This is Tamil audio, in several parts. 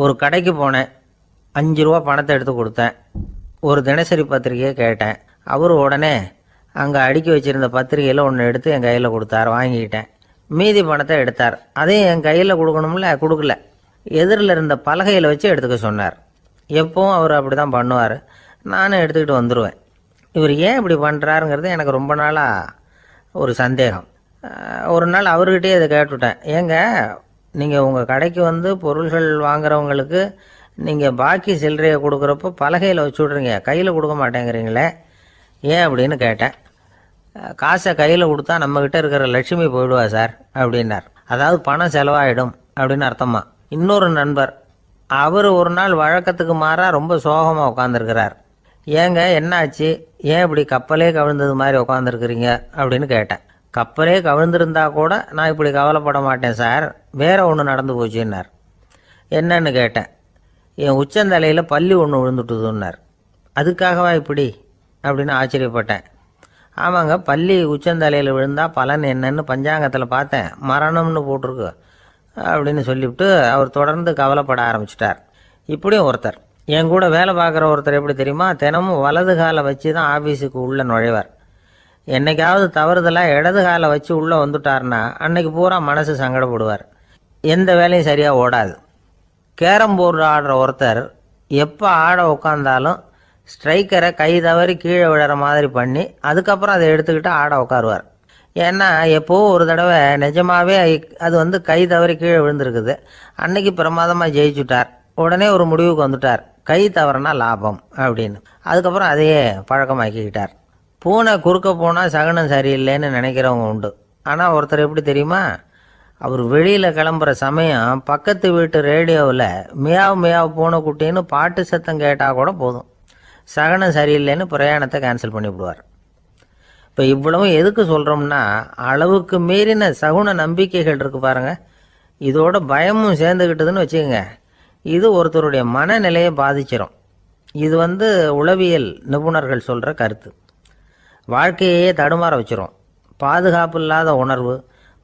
ஒரு கடைக்கு போனேன், 5 ரூபா பணத்தை எடுத்து கொடுத்தேன். ஒரு தினசரி பத்திரிகையை கேட்டேன். அவர் உடனே அங்கே அடுக்கி வச்சுருந்த பத்திரிகையில் ஒன்று எடுத்து என் கையில் கொடுத்தார். வாங்கிக்கிட்டேன். மீதி பணத்தை எடுத்தார். அதையும் என் கையில் கொடுக்கணும்ல, கொடுக்கல. எதிரில் இருந்த பலகையில் வச்சு எடுத்துக்க சொன்னார். எப்பவும் அவர் அப்படி தான் பண்ணுவார். நானும் எடுத்துக்கிட்டு வந்துடுவேன். இவர் ஏன் இப்படி பண்ணுறாருங்கிறது எனக்கு ரொம்ப நாளாக ஒரு சந்தேகம். ஒரு நாள் அவர்கிட்டயே இதை கேட்டுவிட்டேன். ஏங்க, நீங்கள் உங்கள் கடைக்கு வந்து பொருள்கள் வாங்குறவங்களுக்கு நீங்கள் பாக்கி சில்லறையை கொடுக்குறப்போ பலகையில் வச்சு விட்றீங்க, கையில் கொடுக்க மாட்டேங்கிறீங்களே, ஏன் அப்படின்னு கேட்டேன். காசை கையில் கொடுத்தா நம்மக்கிட்ட இருக்கிற லட்சுமி போயிடுவா சார் அப்படின்னார். அதாவது பணம் செலவாயிடும் அப்படின்னு அர்த்தமா. இன்னொரு நண்பர், அவர் ஒரு நாள் வழக்கத்துக்கு மாறாக ரொம்ப சோகமாக உட்காந்துருக்கிறார். ஏங்க என்னாச்சு, ஏன் இப்படி கப்பலே கவிழ்ந்தது மாதிரி உட்காந்துருக்குறீங்க அப்படின்னு கேட்டேன். கப்பலே கவிழ்ந்திருந்தா கூட நான் இப்படி கவலைப்பட மாட்டேன் சார், வேற ஒன்று நடந்து போச்சுன்னார். என்னன்னு கேட்டேன். என் உச்சந்தலையில் பல்லி ஒன்று விழுந்துட்டுதுன்னார். அதுக்காகவா இப்படி அப்படின்னு ஆச்சரியப்பட்டேன். ஆமாங்க, பல்லி உச்சந்தலையில் விழுந்தால் பலன் என்னன்னு பஞ்சாங்கத்தில் பார்த்தேன், மரணம்னு போட்டிருக்கு அப்படின்னு சொல்லிவிட்டு அவர் தொடர்ந்து கவலைப்பட ஆரம்பிச்சிட்டார். இப்படியும் ஒருத்தர், என் கூட வேலை பார்க்குற ஒருத்தர் எப்படி தெரியுமா, தினமும் வலது காலை வச்சு தான் ஆஃபீஸுக்கு உள்ளே நுழைவார். என்னைக்காவது தவறுதலாக இடது காலை வச்சு உள்ளே வந்துட்டார்னா அன்னைக்கு பூரா மனசு சங்கடப்படுவார். எந்த வேலையும் சரியாக ஓடாது. கேரம் போர்டு ஆடுற ஒருத்தர் எப்போ ஆட உட்காந்தாலும் ஸ்ட்ரைக்கரை கை தவறி கீழே விழுற மாதிரி பண்ணி அதுக்கப்புறம் அதை எடுத்துக்கிட்டு ஆட உட்காருவார். ஏன்னா எப்போவோ ஒரு தடவை நிஜமாகவே அது வந்து கை தவறி கீழே விழுந்திருக்குது. அன்னைக்கு பிரமாதமாக ஜெயிச்சுட்டார். உடனே ஒரு முடிவுக்கு வந்துட்டார், கை தவறுனா லாபம் அப்படின்னு. அதுக்கப்புறம் அதையே பழக்கமாக்கிக்கிட்டார். பூனை குறுக்க போனால் சகுனம் சரியில்லைன்னு நினைக்கிறவங்க உண்டு. ஆனால் ஒருத்தர் எப்படி தெரியுமா, அவர் வெளியில் கிளம்புற சமயம் பக்கத்து வீட்டு ரேடியோவில் மியாவ் மியாவ் பூனை குட்டின்னு பாட்டு சத்தம் கேட்டால் கூட போதும், சகனம் சரியில்லைன்னு பிரயாணத்தை கேன்சல் பண்ணிவிடுவார். இப்போ இவ்வளவும் எதுக்கு சொல்கிறோம்னா, அளவுக்கு மீறின சகுன நம்பிக்கைகள் இருக்குது பாருங்கள், இதோட பயமும் சேர்ந்துக்கிட்டதுன்னு வச்சுக்கோங்க, இது ஒருத்தருடைய மனநிலையை பாதிச்சிடும். இது வந்து உளவியல் நிபுணர்கள் சொல்கிற கருத்து. வாழ்க்கையே தடுமாற வச்சிரும். பாதுகாப்பு இல்லாத உணர்வு,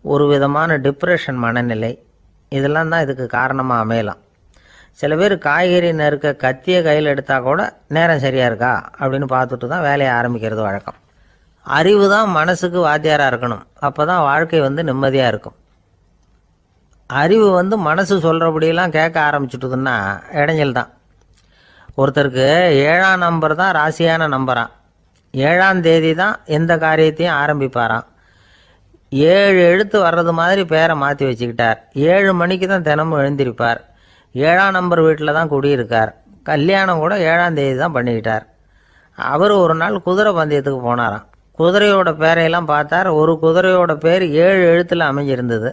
ஒரு விதமான டிப்ரெஷன் மனநிலை, இதெல்லாம் தான் இதுக்கு காரணமாக அமையலாம். சில பேர் காய்கறி நறுக்க கத்தியை கையில் எடுத்தால் கூட நேரம் சரியாக இருக்கா அப்படின்னு பார்த்துட்டு தான் வேலையை ஆரம்பிக்கிறது வழக்கம். அறிவு தான் மனசுக்கு வாத்தியாராக இருக்கணும், அப்போ தான் வாழ்க்கை வந்து நிம்மதியாக இருக்கும். அறிவு வந்து மனசு சொல்கிறபடியெல்லாம் கேட்க ஆரம்பிச்சுட்டுதுன்னா இடைஞ்சல் தான். ஒருத்தருக்கு 7ஆம் நம்பர் தான் ராசியான நம்பரான். 7ஆம் தேதி தான் எந்த காரியத்தையும் ஆரம்பிப்பாராம். 7 எழுத்து வர்றது மாதிரி பேரை மாற்றி வச்சுக்கிட்டார். 7 மணிக்கு தான் தினமும் எழுந்திருப்பார். 7ஆம் நம்பர் வீட்டில் தான் குடியிருக்கார். கல்யாணம் கூட 7ஆம் தேதி தான் பண்ணிக்கிட்டார். அவர் ஒரு நாள் குதிரை பந்தயத்துக்கு போனாராம். குதிரையோட பேரையெல்லாம் பார்த்தார். ஒரு குதிரையோட பேர் 7 எழுத்தில் அமைஞ்சிருந்தது.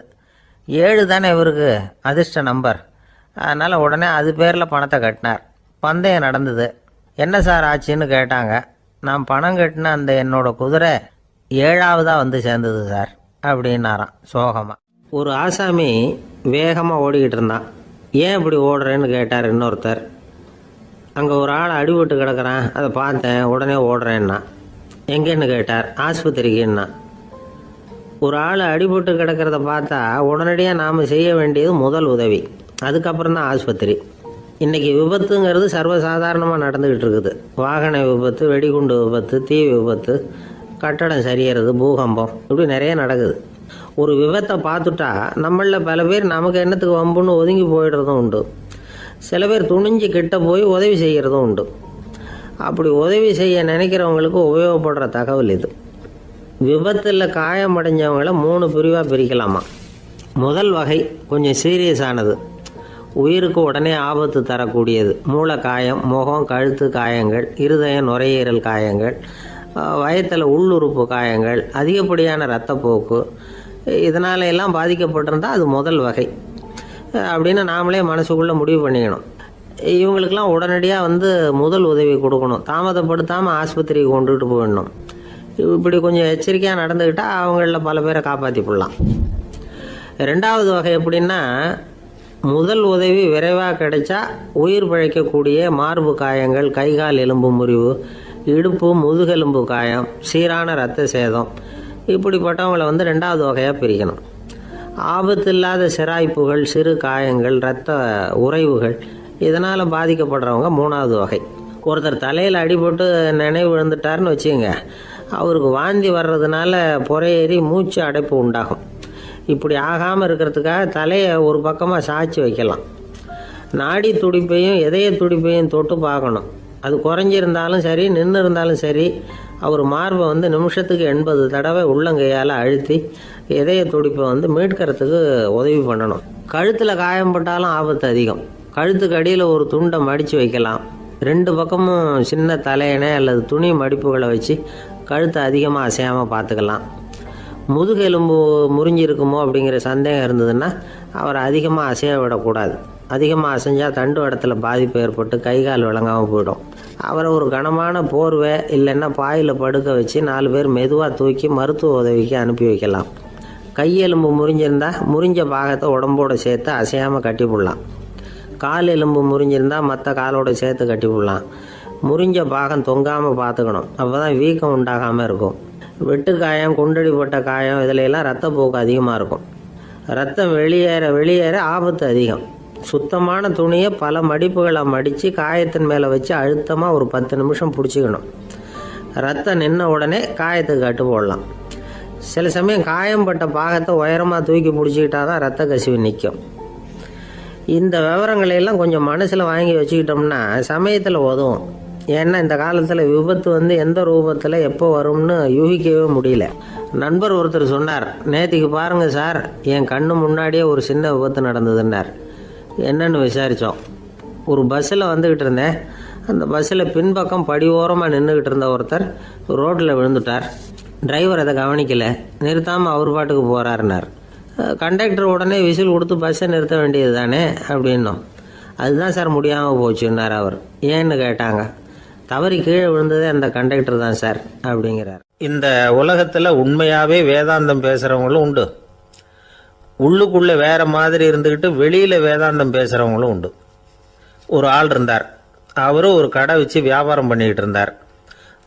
7 தானே இவருக்கு அதிர்ஷ்ட நம்பர். அதனால் உடனே அது பேரில் பணத்தை கட்டினார். பந்தயம் நடந்தது. என்ன சார் ஆச்சுன்னு கேட்டாங்க. நான் பணம் கட்டின அந்த என்னோட குதிரை 7ஆவதாக வந்து சேர்ந்தது சார் அப்படின்னாராம் சோகமாக. ஒரு ஆசாமி வேகமாக ஓடிக்கிட்டு இருந்தான். ஏன் இப்படி ஓடுறேன்னு கேட்டார் இன்னொருத்தர். அங்கே ஒரு ஆள் அடிபட்டு கிடக்கிறான், அதை பார்த்தேன், உடனே ஓடுறேன்னா. எங்கேன்னு கேட்டார். ஆஸ்பத்திரிக்குன்னா. ஒரு ஆள் அடிபட்டு கிடக்கிறத பார்த்தா உடனடியாக நாம் செய்ய வேண்டியது முதல் உதவி, அதுக்கப்புறம் தான் ஆஸ்பத்திரி. இன்றைக்கி விபத்துங்கிறது சர்வசாதாரணமாக நடந்துக்கிட்டு இருக்குது. வாகன விபத்து, வெடிகுண்டு விபத்து, தீ விபத்து, கட்டடம் சரியறது, பூகம்பம், இப்படி நிறைய நடக்குது. ஒரு விபத்தை பார்த்துட்டா நம்மளில் பல பேர் நமக்கு என்னத்துக்கு வம்புன்னு ஒதுங்கி போயிடுறதும் உண்டு. சில பேர் துணிஞ்சு கிட்ட போய் உதவி செய்கிறதும் உண்டு. அப்படி உதவி செய்ய நினைக்கிறவங்களுக்கு உபயோகப்படுற தகவல் இது. விபத்தில் காயமடைஞ்சவங்களை 3 பிரிவாக பிரிக்கலாமா. முதல் வகை கொஞ்சம் சீரியஸானது, உயிருக்கு உடனே ஆபத்து தரக்கூடியது. மூளை காயம், முகம், கழுத்து காயங்கள், இருதயம், நுரையீரல் காயங்கள், வயத்தில் உள்ளுறுப்பு காயங்கள், அதிகப்படியான இரத்தப்போக்கு, இதனால எல்லாம் பாதிக்கப்பட்டிருந்தால் அது முதல் வகை அப்படின்னு நாமளே மனசுக்குள்ளே முடிவு பண்ணிக்கணும். இவங்களுக்கெல்லாம் உடனடியாக வந்து முதல் உதவி கொடுக்கணும். தாமதப்படுத்தாமல் ஆஸ்பத்திரிக்கு கொண்டுகிட்டு போயிடணும். இப்படி கொஞ்சம் எச்சரிக்கையாக நடந்துக்கிட்டால் அவங்களில் பல பேரை காப்பாற்றி போடலாம். 2வது வகை எப்படின்னா, முதல் உதவி விரைவாக கிடைச்சா உயிர் பிழைக்கக்கூடிய மார்பு காயங்கள், கைகால் எலும்பு முறிவு, இடுப்பு முதுகெலும்பு காயம், சீரான இரத்த சேதம், இப்படிப்பட்டவங்களை வந்து 2வது வகையாக பிரிக்கணும். ஆபத்து இல்லாத சிராய்ப்புகள், சிறு காயங்கள், இரத்த உறைவுகள் இதனால் பாதிக்கப்படுறவங்க 3வது வகை. ஒருத்தர் தலையில் அடிபட்டு நினைவு விழுந்துட்டாருன்னு வச்சுங்க, அவருக்கு வாந்தி வர்றதுனால புறையேறி மூச்சு அடைப்பு உண்டாகும். இப்படி ஆகாமல் இருக்கிறதுக்காக தலையை ஒரு பக்கமாக சாய்ச்சி வைக்கலாம். நாடி துடிப்பையும் இதய துடிப்பையும் தொட்டு பார்க்கணும். அது குறைஞ்சிருந்தாலும் சரி, நின்று இருந்தாலும் சரி, அவர் மார்பை நிமிஷத்துக்கு 80 தடவை உள்ளங்கையால் அழுத்தி இதய துடிப்பை மீட்கிறதுக்கு உதவி பண்ணணும். கழுத்தில் காயம்பட்டாலும் ஆபத்து அதிகம். கழுத்துக்கு அடியில் ஒரு துண்டை மடித்து வைக்கலாம். 2 பக்கமும் சின்ன தலையணை அல்லது துணி மடிப்புகளை வச்சு கழுத்தை அதிகமாக அசையாமல் பார்த்துக்கலாம். முதுகெலும்பு முறிஞ்சிருக்குமோ அப்படிங்கிற சந்தேகம் இருந்ததுன்னா அவரை அதிகமாக அசைய விடக்கூடாது. அதிகமாக அசைஞ்சால் தண்டு இடத்துல பாதிப்பு ஏற்பட்டு கை கால் விளங்காமல் போயிடும். அவரை ஒரு கனமான போர்வை இல்லைன்னா பாயில் படுக்க வச்சு 4 பேர் மெதுவாக தூக்கி மருத்துவ உதவிக்கு அனுப்பி வைக்கலாம். கையெலும்பு முறிஞ்சிருந்தால் முறிஞ்ச பாகத்தை உடம்போடு சேர்த்து அசையாமல் கட்டி போடலாம். கால் எலும்பு முறிஞ்சிருந்தால் மற்ற காலோடு சேர்த்து கட்டி போடலாம். முறிஞ்ச பாகம் தொங்காமல் பார்த்துக்கணும். அப்போ தான் வீக்கம் உண்டாகாமல் இருக்கும். வெட்டு காயம், குண்டடிப்பட்ட காயம் இதிலெல்லாம் ரத்தப்போக்கு அதிகமாக இருக்கும். ரத்தம் வெளியேற ஆபத்து அதிகம். சுத்தமான துணியை பல மடிப்புகளை மடித்து காயத்தின் மேலே வச்சு அழுத்தமாக ஒரு 10 நிமிஷம் பிடிச்சிக்கணும். ரத்தம் நின்ன உடனே காயத்துக்கு கட்டு போடலாம். சில சமயம் காயம்பட்ட பாகத்தை உயரமாக தூக்கி பிடிச்சிக்கிட்டா தான் ரத்த கசிவு நிற்கும். இந்த விவரங்களையெல்லாம் கொஞ்சம் மனசில் வாங்கி வச்சுக்கிட்டோம்னா சமயத்தில் உதவும். ஏன்னா இந்த காலத்தில் விபத்து எந்த ரூபத்தில் எப்போ வரும்னு யூகிக்கவே முடியல. நண்பர் ஒருத்தர் சொன்னார், நேற்றுக்கு பாருங்கள் சார், என் கண்ணு முன்னாடியே ஒரு சின்ன விபத்து நடந்ததுன்னார். என்னன்னு விசாரித்தோம். ஒரு பஸ்ஸில் வந்துக்கிட்டு இருந்தேன். அந்த பஸ்ஸில் பின்பக்கம் படி ஓரமாக நின்றுக்கிட்டு இருந்த ஒருத்தர் ரோட்டில் விழுந்துட்டார். டிரைவர் அதை கவனிக்கலை, நிறுத்தாமல் அவர் பாட்டுக்கு போகிறாருன்னார். கண்டக்டர் உடனே விசில் கொடுத்து பஸ்ஸை நிறுத்த வேண்டியது தானே அப்படின்னோம். அதுதான் சார் முடியாமல் போச்சுன்னார் அவர். ஏன்னு கேட்டாங்க. தவறி கீழே விழுந்ததே அந்த கண்டக்டர் தான் சார் அப்படிங்கிறார். இந்த உலகத்தில் உண்மையாகவே வேதாந்தம் பேசுகிறவங்களும் உண்டு. உள்ளுக்குள்ளே வேற மாதிரி இருந்துக்கிட்டு வெளியில் வேதாந்தம் பேசுகிறவங்களும் உண்டு. ஒரு ஆள் இருந்தார். அவரும் ஒரு கடை வச்சு வியாபாரம் பண்ணிக்கிட்டு இருந்தார்.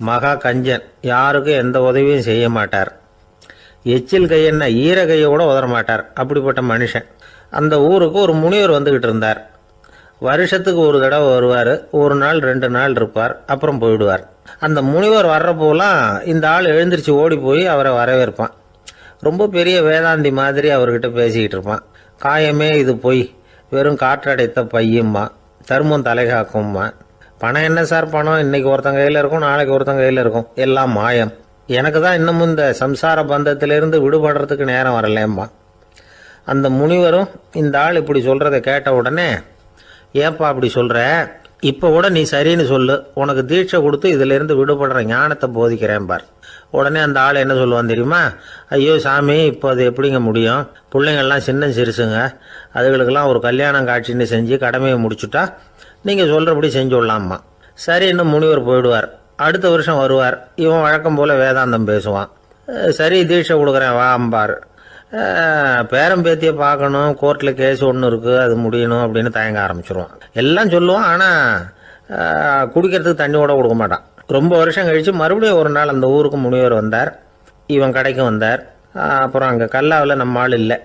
மகா கஞ்சன், யாருக்கும் எந்த உதவியும் செய்ய மாட்டார். எச்சில் கையென்ன ஈர கையை கூட உதற மாட்டார். அப்படிப்பட்ட மனுஷன். அந்த ஊருக்கு ஒரு முனிவர் வந்துக்கிட்டு இருந்தார். வருஷத்துக்கு ஒரு தடவை வருவார். 1 நாள் 2 நாள் இருப்பார், அப்புறம் போயிடுவார். அந்த முனிவர் வர்றப்போலாம் இந்த ஆள் எழுந்திரிச்சு ஓடி போய் அவரை வரவேற்பான். ரொம்ப பெரிய வேதாந்தி மாதிரி அவர்கிட்ட பேசிக்கிட்டு இருப்பான். காயமே இது பொய், வெறும் காற்றடைத்த பையும்மா, தர்மம் தலைகாக்கும்மா. பணம் என்ன சார் பணம், இன்னைக்கு ஒருத்தன் கையில் இருக்கும், நாளைக்கு ஒருத்தன் கையில் இருக்கும், எல்லாம் மாயம். எனக்கு தான் இன்னமும் இந்த சம்சார பந்தத்திலிருந்து விடுபடுறதுக்கு நேரம் வரலேம்மா. அந்த முனிவரும் இந்த ஆள் இப்படி சொல்கிறத கேட்ட உடனே, ஏப்பா அப்படி சொல்கிற, இப்போ கூட நீ சரின்னு சொல்லு, உனக்கு தீட்சை கொடுத்து இதிலிருந்து விடுபடுற ஞானத்தை போதிக்கிறேன் பார். உடனே அந்த ஆள் என்ன சொல்லுவான் தெரியுமா? ஐயோ சாமி, இப்போ அது எப்படிங்க முடியும்? பிள்ளைங்கள்லாம் சின்ன சிறுசுங்க, அதுகளுக்கெல்லாம் ஒரு கல்யாணம் காட்சின்னு செஞ்சு கடமையை முடிச்சுட்டா நீங்கள் சொல்கிறபடி செஞ்சு விடலாம்மா. சரி, இன்னும் முனிவர் போயிடுவார். அடுத்த வருஷம் வருவார். இவன் வழக்கம் போல் வேதாந்தம் பேசுவான். சரி, தீட்சை கொடுக்குறேன் வா அம்பார். பேரம்பேத்தியை பார்க்கணும், கோர்ட்டில் கேஸ் ஒன்று இருக்குது, அது முடியணும் அப்படின்னு தயங்க ஆரம்பிச்சிருவான். எல்லாம் சொல்லுவான், ஆனால் குடிக்கிறதுக்கு தண்ணி கூட கொடுக்க மாட்டான். ரொம்ப வருஷம் கழித்து மறுபடியும் ஒரு நாள் அந்த ஊருக்கு முனிவர் வந்தார். இவன் கடைக்கும் வந்தார். அப்புறம் அங்கே கல்லாவில் நம்ம ஆள் இல்லை,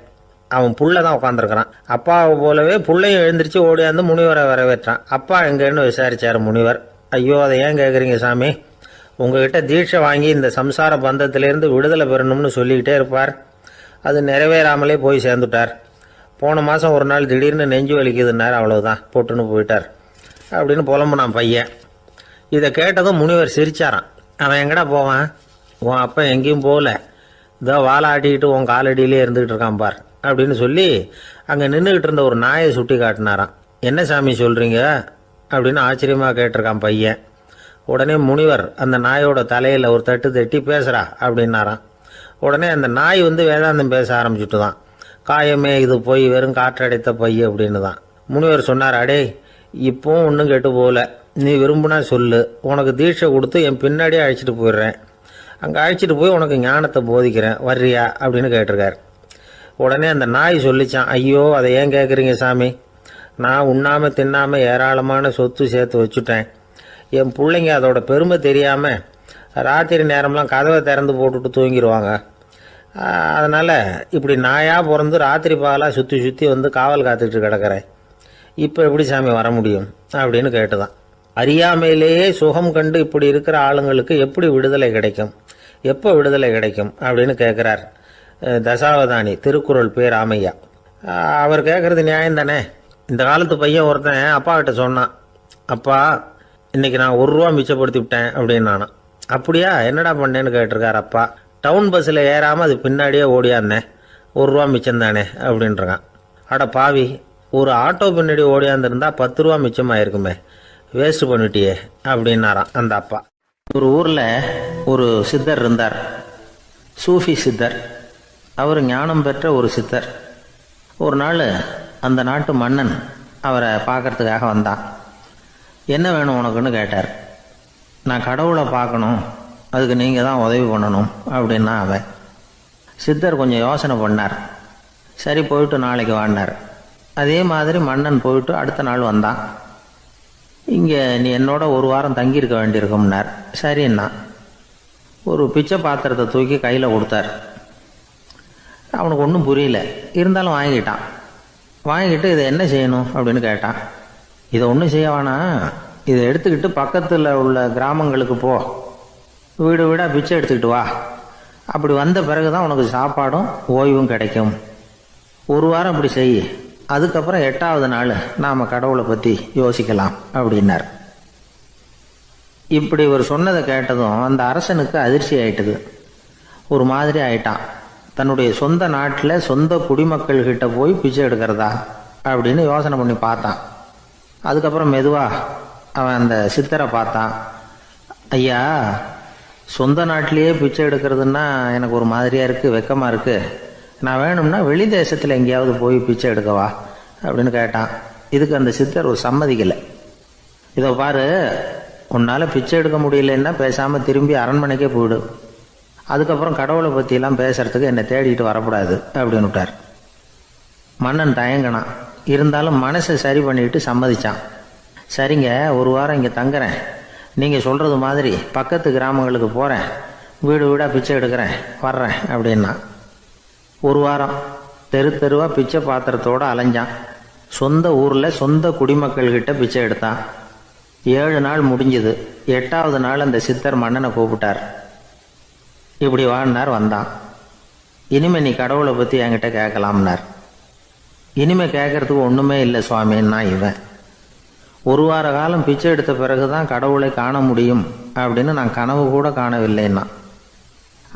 அவன் புள்ள தான் உட்காந்துருக்கிறான். அப்பாவை போலவே புள்ளையும் எழுந்திரிச்சு ஓடியாந்து முனிவரை வரவேற்றான். அப்பா எங்கன்னு விசாரிச்சார் முனிவர். ஐயோ, அதை ஏன் கேட்குறீங்க சாமி, உங்ககிட்ட தீட்சை வாங்கி இந்த சம்சார பந்தத்திலேருந்து விடுதலை பெறணும்னு சொல்லிக்கிட்டே இருப்பார். அது நிறைவேறாமலே போய் சேர்ந்துட்டார். போன மாதம் ஒரு நாள் திடீர்னு நெஞ்சு வலிக்குதுன்னார், அவ்வளவுதான் போட்டுன்னு போயிட்டார் அப்படின்னு புலம்புனான் பையன். இதை கேட்டதும் முனிவர் சிரிச்சாரான். அவன் எங்கடா போவான், உன் அப்பா எங்கேயும் போகல, இதோ வாழை ஆட்டிக்கிட்டு உன் காலடியிலே இருந்துக்கிட்டு இருக்கான் பார் அப்படின்னு சொல்லி அங்கே நின்றுக்கிட்டு இருந்த ஒரு நாயை சுட்டி காட்டினாரான். என்ன சாமி சொல்கிறீங்க அப்படின்னு ஆச்சரியமாக கேட்டிருக்கான் பையன். உடனே முனிவர் அந்த நாயோட தலையில் ஒரு தட்டு தட்டி பேசுகிறா அப்படின்னாரான். உடனே அந்த நாய் வேதாந்தம் பேச ஆரம்பிச்சுட்டு தான். காயமே இது போய் வெறும் காற்றடைத்த பை அப்படின்னு தான். முனிவர் சொன்னார், அடே இப்போவும் ஒன்றும் கெட்டு போகல, நீ விரும்புனா சொல்லு, உனக்கு தீட்சை கொடுத்து என் பின்னாடியே அழைச்சிட்டு போயிடுறேன், அங்கே அழைச்சிட்டு போய் உனக்கு ஞானத்தை போதிக்கிறேன், வர்றியா அப்படின்னு கேட்டிருக்கார். உடனே அந்த நாய் சொல்லிச்சான், ஐயோ அதை ஏன் கேட்குறீங்க சாமி, நான் உண்ணாமல் தின்னாமல் ஏராளமான சொத்து சேர்த்து வச்சுட்டேன். என் பிள்ளைங்க அதோட பெருமை தெரியாமல் ராத்திரி நேரம்லாம் கதவை திறந்து போட்டுட்டு தூங்கிடுவாங்க. அதனால் இப்படி நாயாக பிறந்து ராத்திரி பகலாக சுற்றி சுற்றி வந்து காவல் காத்துக்கிட்டு கிடக்கிறேன். இப்போ எப்படி சாமி வர முடியும் அப்படின்னு கேட்டுதான். அறியாமையிலேயே சுகம் கண்டு இப்படி இருக்கிற ஆளுங்களுக்கு எப்படி விடுதலை கிடைக்கும், எப்போ விடுதலை கிடைக்கும் அப்படின்னு கேட்குறார் தசாவதானி திருக்குறள் பேர் ராமையா. அவர் கேட்குறது நியாயம் தானே. இந்த காலத்து பையன் ஒருத்தன் அப்பா கிட்ட சொன்னான், அப்பா இன்னைக்கு நான் 1 ரூபா மிச்சப்படுத்தி விட்டேன் அப்படின்னு. நானும் அப்படியா என்னடா பண்ணேன்னு கேட்டிருக்கார் அப்பா. டவுன் பஸ்ஸில் ஏறாமல் அது பின்னாடியே ஓடியாந்தேன், 1 ரூபா மிச்சம் தானே அப்படின்றான். அட பாவி, ஒரு ஆட்டோ பின்னாடி ஓடியாந்துருந்தா 10 ரூபா மிச்சமாயிருக்குமே, வேஸ்ட் பண்ணிட்டியே அப்படின்னாராம் அந்த அப்பா. ஒரு ஊரில் ஒரு சித்தர் இருந்தார், சூஃபி சித்தர். அவர் ஞானம் பெற்ற ஒரு சித்தர். ஒரு நாள் அந்த நாட்டு மன்னன் அவரை பார்க்கறதுக்காக வந்தான். என்ன வேணும் உனக்குன்னு கேட்டார். நான் கடவுளை பார்க்கணும், அதுக்கு நீங்கள் தான் உதவி பண்ணணும் அப்படின்னா அவன். சித்தர் கொஞ்சம் யோசனை பண்ணார். சரி போயிட்டு நாளைக்கு வாடினார். அதே மாதிரி மன்னன் போயிட்டு அடுத்த நாள் வந்தான். இங்கே நீ என்னோட 1 வாரம் தங்கியிருக்க வேண்டியிருக்கும்னார். சரின்னா ஒரு பிச்சை பாத்திரத்தை தூக்கி கையில் கொடுத்தார். அவனுக்கு ஒன்றும் புரியல, இருந்தாலும் வாங்கிட்டான். வாங்கிட்டு இதை என்ன செய்யணும் அப்படின்னு கேட்டான். இதை ஒன்றும் செய்ய வேணாம், இதை எடுத்துக்கிட்டு பக்கத்தில் உள்ள கிராமங்களுக்கு போ, வீடு வீடாக பிச்சை எடுத்துக்கிட்டு வா. அப்படி வந்த பிறகு தான் உனக்கு சாப்பாடும் ஓய்வும் கிடைக்கும். 1 வாரம் இப்படி செய், அதுக்கப்புறம் 8வது நாள் நாம் கடவுளை பற்றி யோசிக்கலாம் அப்படின்னார். இப்படி ஒரு சொன்னதை கேட்டதும் அந்த அரசனுக்கு அதிர்ச்சி ஆயிட்டுது. ஒரு மாதிரி ஆயிட்டான். தன்னுடைய சொந்த நாட்டில் சொந்த குடிமக்கள்கிட்ட போய் பிச்சை எடுக்கிறதா அப்படின்னு யோசனை பண்ணி பார்த்தான். அதுக்கப்புறம் மெதுவாக அவன் அந்த சித்தரை பார்த்தான். ஐயா, சொந்த நாட்டிலேயே பிச்சை எடுக்கிறதுன்னா எனக்கு ஒரு மாதிரியாக இருக்குது, வெக்கமாக இருக்குது. நான் வேணும்னா வெளி தேசத்தில் எங்கேயாவது போய் பிச்சை எடுக்கவா அப்படின்னு கேட்டான். இதுக்கு அந்த சித்தர் ஒரு சம்மதிக்கலை. இதை பாரு, உன்னால் பிச்சை எடுக்க முடியலன்னா பேசாமல் திரும்பி அரண்மனைக்கே போயிடு, அதுக்கப்புறம் கடவுளை பற்றியெல்லாம் பேசுறதுக்கு என்னை தேடிட்டு வரக்கூடாது அப்படின்னு விட்டார். மன்னன் தயங்கினான். இருந்தாலும் மனசை சரி பண்ணிட்டு சம்மதிச்சான். சரிங்க, 1 வாரம் இங்கே தங்குறேன், நீங்கள் சொல்கிறது மாதிரி பக்கத்து கிராமங்களுக்கு போகிறேன், வீடு வீடாக பிச்சை எடுக்கிறேன், வர்றேன் அப்படின்னா. 1 வாரம் தெரு தெருவாக பிச்சை பாத்திரத்தோடு அலைஞ்சான். சொந்த ஊரில் சொந்த குடிமக்கள்கிட்ட பிச்சை எடுத்தான். 7 நாள் முடிஞ்சுது. 8வது நாள் அந்த சித்தர் மன்னனை கூப்பிட்டார். இப்படி வாழ்னார். வந்தான். இனிமே நீ கடவுளை பற்றி என்கிட்ட கேட்கலாம்னார். இனிமே கேட்கறதுக்கு ஒன்றுமே இல்லை சுவாமின்னா இவன். 1 வார காலம் பிச்சை எடுத்த பிறகு தான் கடவுளை காண முடியும் அப்படின்னு நான் கனவு கூட காணவில்லைன்னா.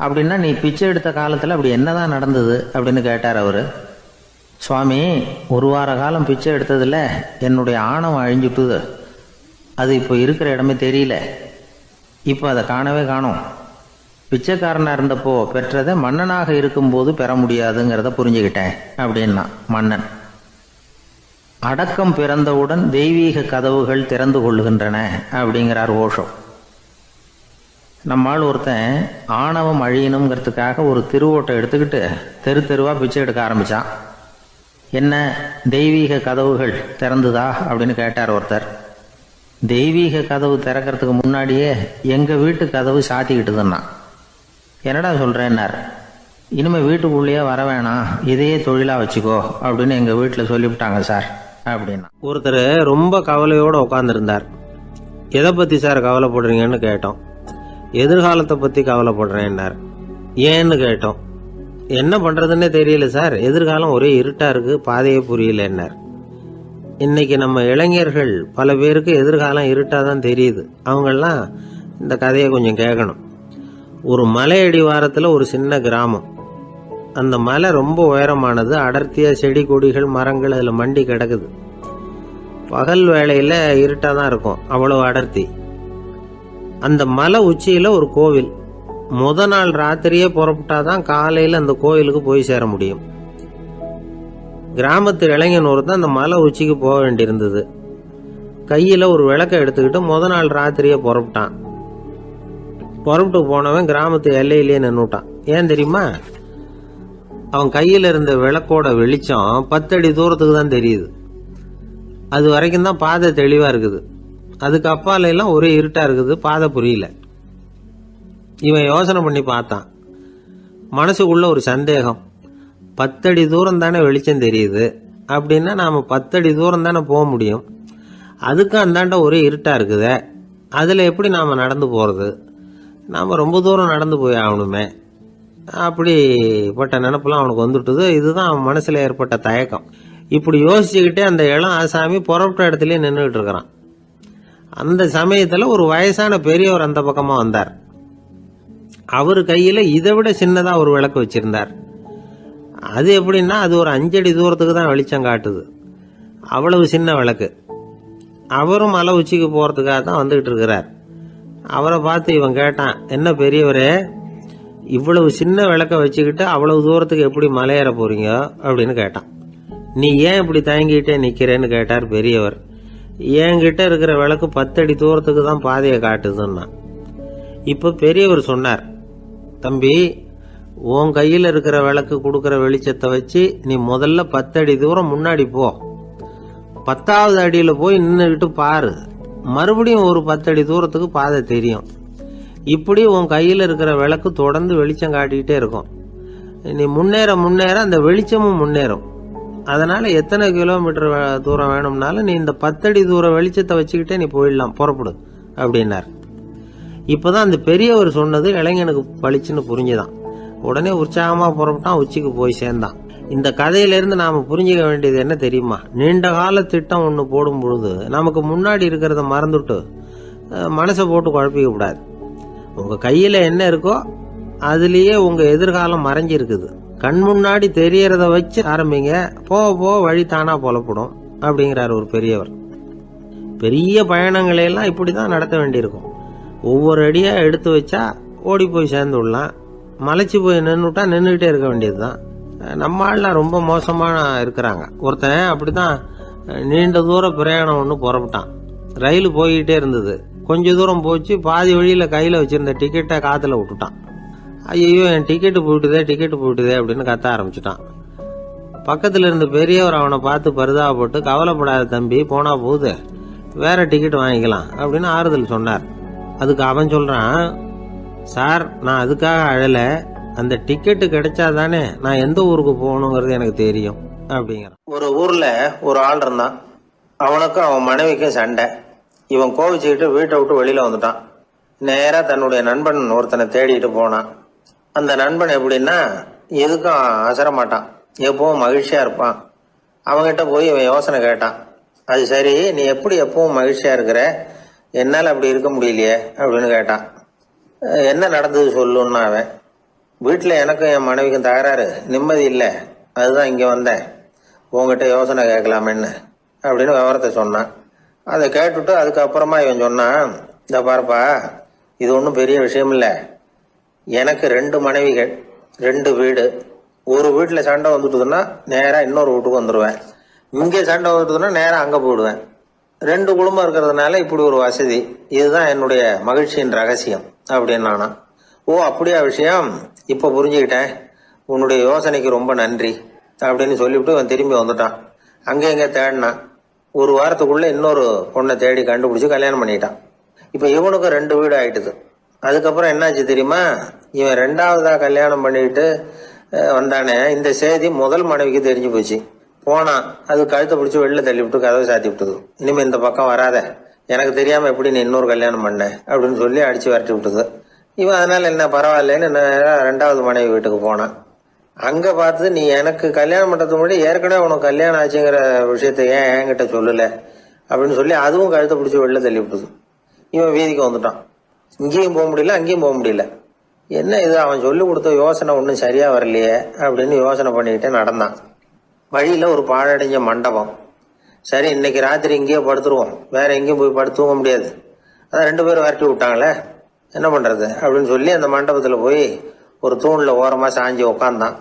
அப்படின்னா நீ பிச்சை எடுத்த காலத்தில் அப்படி என்னதான் நடந்தது அப்படின்னு கேட்டார் அவர். சுவாமி, 1 வார காலம் பிச்சை எடுத்ததில் என்னுடைய ஆணவம் அழிஞ்சுட்டுது. அது இப்போ இருக்கிற இடமே தெரியல. இப்போ அதை காணவே காணோம். பிச்சைக்காரனாக இருந்தப்போ பெற்றதை மன்னனாக இருக்கும்போது பெற முடியாதுங்கிறத புரிஞ்சுக்கிட்டேன் அப்படின்னா மன்னன். அடக்கம் பிறந்தவுடன் தெய்வீக கதவுகள் திறந்து கொள்ளுகின்றன அப்படிங்கிறார் ஓஷோ. நம்மால் ஒருத்தன் ஆணவம் அழியணுங்கிறதுக்காக ஒரு திருவோட்டை எடுத்துக்கிட்டு தெரு தெருவாக பிச்சை எடுக்க ஆரம்பித்தான். என்ன தெய்வீக கதவுகள் திறந்துதா அப்படின்னு கேட்டார் ஒருத்தர். தெய்வீக கதவு திறக்கிறதுக்கு முன்னாடியே எங்கள் வீட்டு கதவு சாத்திக்கிட்டுதுன்னா. என்னடா சொல்கிறேன்னார். இனிமேல் வீட்டுக்குள்ளேயே வர வேணாம், இதையே தொழிலாக வச்சுக்கோ அப்படின்னு எங்கள் வீட்டில் சொல்லிவிட்டாங்க சார் அப்படின்னா. ஒருத்தர் ரொம்ப கவலையோடு உட்காந்துருந்தார். எதை பற்றி சார் கவலைப்படுறீங்கன்னு கேட்டோம். எதிர்காலத்தை பற்றி கவலைப்படுறேன்னார். ஏன்னு கேட்டோம். என்ன பண்ணுறதுன்னே தெரியல சார், எதிர்காலம் ஒரே இருட்டாக இருக்குது, பாதையே புரியலன்னார். இன்னைக்கு நம்ம இளைஞர்கள் பல பேருக்கு எதிர்காலம் இருட்டாக தான் தெரியுது. அவங்கெல்லாம் இந்த கதையை கொஞ்சம் கேட்கணும். ஒரு மலை அடிவாரத்தில் ஒரு சின்ன கிராமம். அந்த மலை ரொம்ப உயரமானது. அடர்த்தியாக செடி கொடிகள் மரங்கள் அதில் மண்டி கிடக்குது. பகல் வேளையில் இருட்டாக தான் இருக்கும், அவ்வளோ அடர்த்தி. அந்த மலை உச்சியில் ஒரு கோவில். நாள் ராத்திரியே புறப்பட்டாதான் காலையில் அந்த கோவிலுக்கு போய் சேர முடியும். கிராமத்து இளைஞன் ஒருத்தன் அந்த மலை உச்சிக்கு போக வேண்டியிருந்தது. கையில் ஒரு விளக்கை எடுத்துக்கிட்டு நாள் ராத்திரியே புறப்பட்டான். புறப்பட்டு போனவன் கிராமத்து எல்லையிலேயே நின்றுட்டான். ஏன் தெரியுமா? அவன் கையில் இருந்த விளக்கோட வெளிச்சம் 10 அடி தூரத்துக்கு தான் தெரியுது. அது வரைக்கும் தான் பாதை தெளிவாக இருக்குது. அதுக்கு அப்பால எல்லாம் ஒரே இருட்டாக இருக்குது, பாதை புரியல. இவன் யோசனை பண்ணி பார்த்தான். மனசுக்குள்ள ஒரு சந்தேகம், 10 அடி தூரம் தானே வெளிச்சம் தெரியுது அப்படின்னா நாம் 10 அடி தூரம் தானே போக முடியும், அதுக்கும் அந்தாண்ட ஒரே இருட்டாக இருக்குதே, அதில் எப்படி நாம் நடந்து போகிறது, நாம் ரொம்ப தூரம் நடந்து போய் ஆகணுமே, அப்படிப்பட்ட நினப்பெல்லாம் அவனுக்கு வந்துட்டுது. இதுதான் அவன் மனசில் ஏற்பட்ட தயக்கம். இப்படி யோசிச்சுக்கிட்டே அந்த இளம் ஆசாமி புறப்பட்ட இடத்துலயே நின்றுகிட்டு இருக்கிறான். அந்த சமயத்தில் ஒரு வயசான பெரியவர் அந்த பக்கமாக வந்தார். அவர் கையில் இதை விட சின்னதாக ஒரு விளக்கு வச்சிருந்தார். அது எப்படின்னா அது ஒரு 5 அடி தூரத்துக்கு தான் வெளிச்சம் காட்டுது, அவ்வளவு சின்ன விளக்கு. அவரும் மலை உச்சிக்கு போகிறதுக்காக தான் வந்துக்கிட்டு இருக்கிறார். அவரை பார்த்து இவன் கேட்டான், என்ன பெரியவரே, இவ்வளவு சின்ன விளக்க வச்சுக்கிட்டு அவ்வளவு தூரத்துக்கு எப்படி மலையேற போறீங்க அப்படின்னு கேட்டான். நீ ஏன் இப்படி தயங்கிட்டே நிக்கிறேன்னு கேட்டார் பெரியவர். என்கிட்ட இருக்கிற விளக்கு 10 அடி தூரத்துக்கு தான் பாதையை காட்டுதுன்னா. இப்போ பெரியவர் சொன்னார், தம்பி, உன் கையில் இருக்கிற விளக்கு கொடுக்குற வெளிச்சத்தை வச்சு நீ முதல்ல 10 அடி தூரம் முன்னாடி போ, 10வது அடியில் போய் நின்றுக்கிட்டு பாரு, மறுபடியும் ஒரு 10 அடி தூரத்துக்கு பாதை தெரியும். இப்படி உன் கையில் இருக்கிற விளக்கு தொடர்ந்து வெளிச்சம் காட்டிக்கிட்டே இருக்கும். நீ முன்னேற முன்னேற அந்த வெளிச்சமும் முன்னேறும். அதனால எத்தனை கிலோமீட்டர் தூரம் வேணும்னாலும் நீ இந்த 10 அடி தூரம் வெளிச்சத்தை வச்சுக்கிட்டே நீ போயிடலாம், புறப்படு அப்படின்னார். இப்போதான் அந்த பெரியவர் சொன்னது இளைஞனுக்கு பளிச்சுன்னு புரிஞ்சுதான். உடனே உற்சாகமாக புறப்பட்டான், உச்சிக்கு போய் சேர்ந்தான். இந்த கதையிலிருந்து நாம் புரிஞ்சுக்க வேண்டியது என்ன தெரியுமா? நீண்ட கால திட்டம் ஒன்று போடும் பொழுது நமக்கு முன்னாடி இருக்கிறத மறந்துட்டு மனசை போட்டு குழப்பிக்க கூடாது. உங்கள் கையில் என்ன இருக்கோ அதுலேயே உங்கள் எதிர்காலம் மறைஞ்சிருக்குது. கண் முன்னாடி தெரியறத வச்சு ஆரம்பிங்க, போக போக வழி தானா புலப்படும் அப்படிங்கிறார் ஒரு பெரியவர். பெரிய பயணங்களையெல்லாம் இப்படி தான் நடத்த வேண்டியிருக்கும். ஒவ்வொரு அடியாக எடுத்து வச்சா ஓடி போய் சேர்ந்து விடலாம், மலைச்சி போய் நின்றுட்டா நின்றுக்கிட்டே இருக்க வேண்டியது தான். நம்ம ஆள்லாம் ரொம்ப மோசமாக இருக்கிறாங்க. ஒருத்தன் அப்படிதான் நீண்ட தூர பிரயாணம் ஒன்று புறப்பட்டான். ரயில் போய்கிட்டே இருந்தது. கொஞ்ச தூரம் போச்சு, பாதி வழியில் கையில் வச்சிருந்த டிக்கெட்டை காற்றுல விட்டுட்டான். ஐயோ, என் டிக்கெட்டு போயிட்டுதே அப்படின்னு கத்த ஆரம்பிச்சுட்டான். பக்கத்தில் இருந்த பெரியவர் அவனை பார்த்து பரிதாபப்பட்டு, கவலைப்படாத தம்பி, போனா போகுது, வேற டிக்கெட் வாங்கிக்கலாம் அப்படின்னு ஆறுதல் சொன்னார். அதுக்கு அவன் சொல்றான், சார், நான் அதுக்காக அழலை, அந்த டிக்கெட்டு கிடைச்சா தானே நான் எந்த ஊருக்கு போகணுங்கிறது எனக்கு தெரியும் அப்படிங்கிறான். ஒரு ஊரில் ஒரு ஆள் இருந்தான். அவனுக்கும் அவன் மனைவிக்கும் சண்டை. இவன் கோவிச்சுக்கிட்டு வீட்டை விட்டு வெளியில் வந்துட்டான். நேராக தன்னுடைய நண்பன் ஒருத்தனை தேடிட்டு போனான். அந்த நண்பன் எப்படின்னா எதுக்கும் அசரமாட்டான், எப்பவும் மகிழ்ச்சியாக இருப்பான். அவங்ககிட்ட போய் இவன் யோசனை கேட்டான். அது சரி, நீ எப்படி எப்பவும் மகிழ்ச்சியாக இருக்கிற, என்னால் அப்படி இருக்க முடியலையே அப்படின்னு கேட்டான். என்ன நடந்தது சொல்லுன்னா அவன், வீட்டில் எனக்கும் என் மனைவிக்கும் தகராறு, நிம்மதி இல்லை, அதுதான் இங்கே வந்தேன், உங்ககிட்ட யோசனை கேட்கலாமேன்னு அப்படின்னு விவரத்தை சொன்னான். அதை கேட்டுட்டு அதுக்கப்புறமா இவன் சொன்னான், இந்த பாருப்பா, இது ஒன்றும் பெரிய விஷயம் இல்லை, எனக்கு 2 மனைவிகள், 2 வீடு. ஒரு வீட்டில் சண்டை வந்துட்டுதுன்னா நேராக இன்னொரு வீட்டுக்கு வந்துடுவேன், இங்கே சண்டை வந்துட்டுதுன்னா நேராக அங்கே போயிடுவேன். 2 குடும்பம் இருக்கிறதுனால இப்படி ஒரு வசதி, இதுதான் என்னுடைய மகிழ்ச்சியின் ரகசியம் அப்படின்னு நானா. ஓ, அப்படியா விஷயம், இப்போ புரிஞ்சுக்கிட்டேன், உன்னுடைய யோசனைக்கு ரொம்ப நன்றி அப்படின்னு சொல்லிவிட்டு இவன் திரும்பி வந்துட்டான். அங்கே இங்கே தேடினான். ஒரு வாரத்துக்குள்ளே இன்னொரு பொண்ணை தேடி கண்டுபிடிச்சி கல்யாணம் பண்ணிட்டான். இப்போ இவனுக்கும் 2 வீடு ஆயிட்டுது. அதுக்கப்புறம் என்னாச்சு தெரியுமா, இவன் 2வதாக கல்யாணம் பண்ணிக்கிட்டு வந்தானே, இந்த செய்தி முதல் மனைவிக்கு தெரிஞ்சு போச்சு. போனான், அது கழுத்தை பிடிச்சி வெளில தள்ளி விட்டு கதவை சாத்தி விட்டுது. இனிமேல் இந்த பக்கம் வராத, எனக்கு தெரியாமல் எப்படி நீ இன்னொரு கல்யாணம் பண்ண அப்படின்னு சொல்லி அடித்து விரட்டி விட்டுது. இவன் அதனால என்ன பரவாயில்லன்னு 2வது மனைவி வீட்டுக்கு போனான். அங்கே பார்த்து, நீ எனக்கு கல்யாணம் பண்ணுறதுக்கு முன்னாடி ஏற்கனவே உனக்கு கல்யாணம் ஆச்சுங்கிற விஷயத்த ஏன் என்கிட்ட சொல்லலை அப்படின்னு சொல்லி அதுவும் கழுத்தை பிடிச்சி வெளில தள்ளி விட்டுது. இவன் வீதிக்கு வந்துட்டான். இங்கேயும் போக முடியல, அங்கேயும் போக முடியல. என்ன இது, அவன் சொல்லி கொடுத்த யோசனை ஒன்றும் சரியாக வரலையே அப்படின்னு யோசனை பண்ணிக்கிட்டே நடந்தான். வழியில் ஒரு பாழடைஞ்ச மண்டபம். சரி, இன்னைக்கு ராத்திரி இங்கேயே படுத்துருவோம், வேற எங்கேயும் போய் படுத்து தூங்க முடியாது, அதான் 2 பேரும் விரட்டி விட்டாங்களே, என்ன பண்ணுறது அப்படின்னு சொல்லி அந்த மண்டபத்தில் போய் ஒரு தூணில் ஓரமாக சாஞ்சி உக்காந்தான்.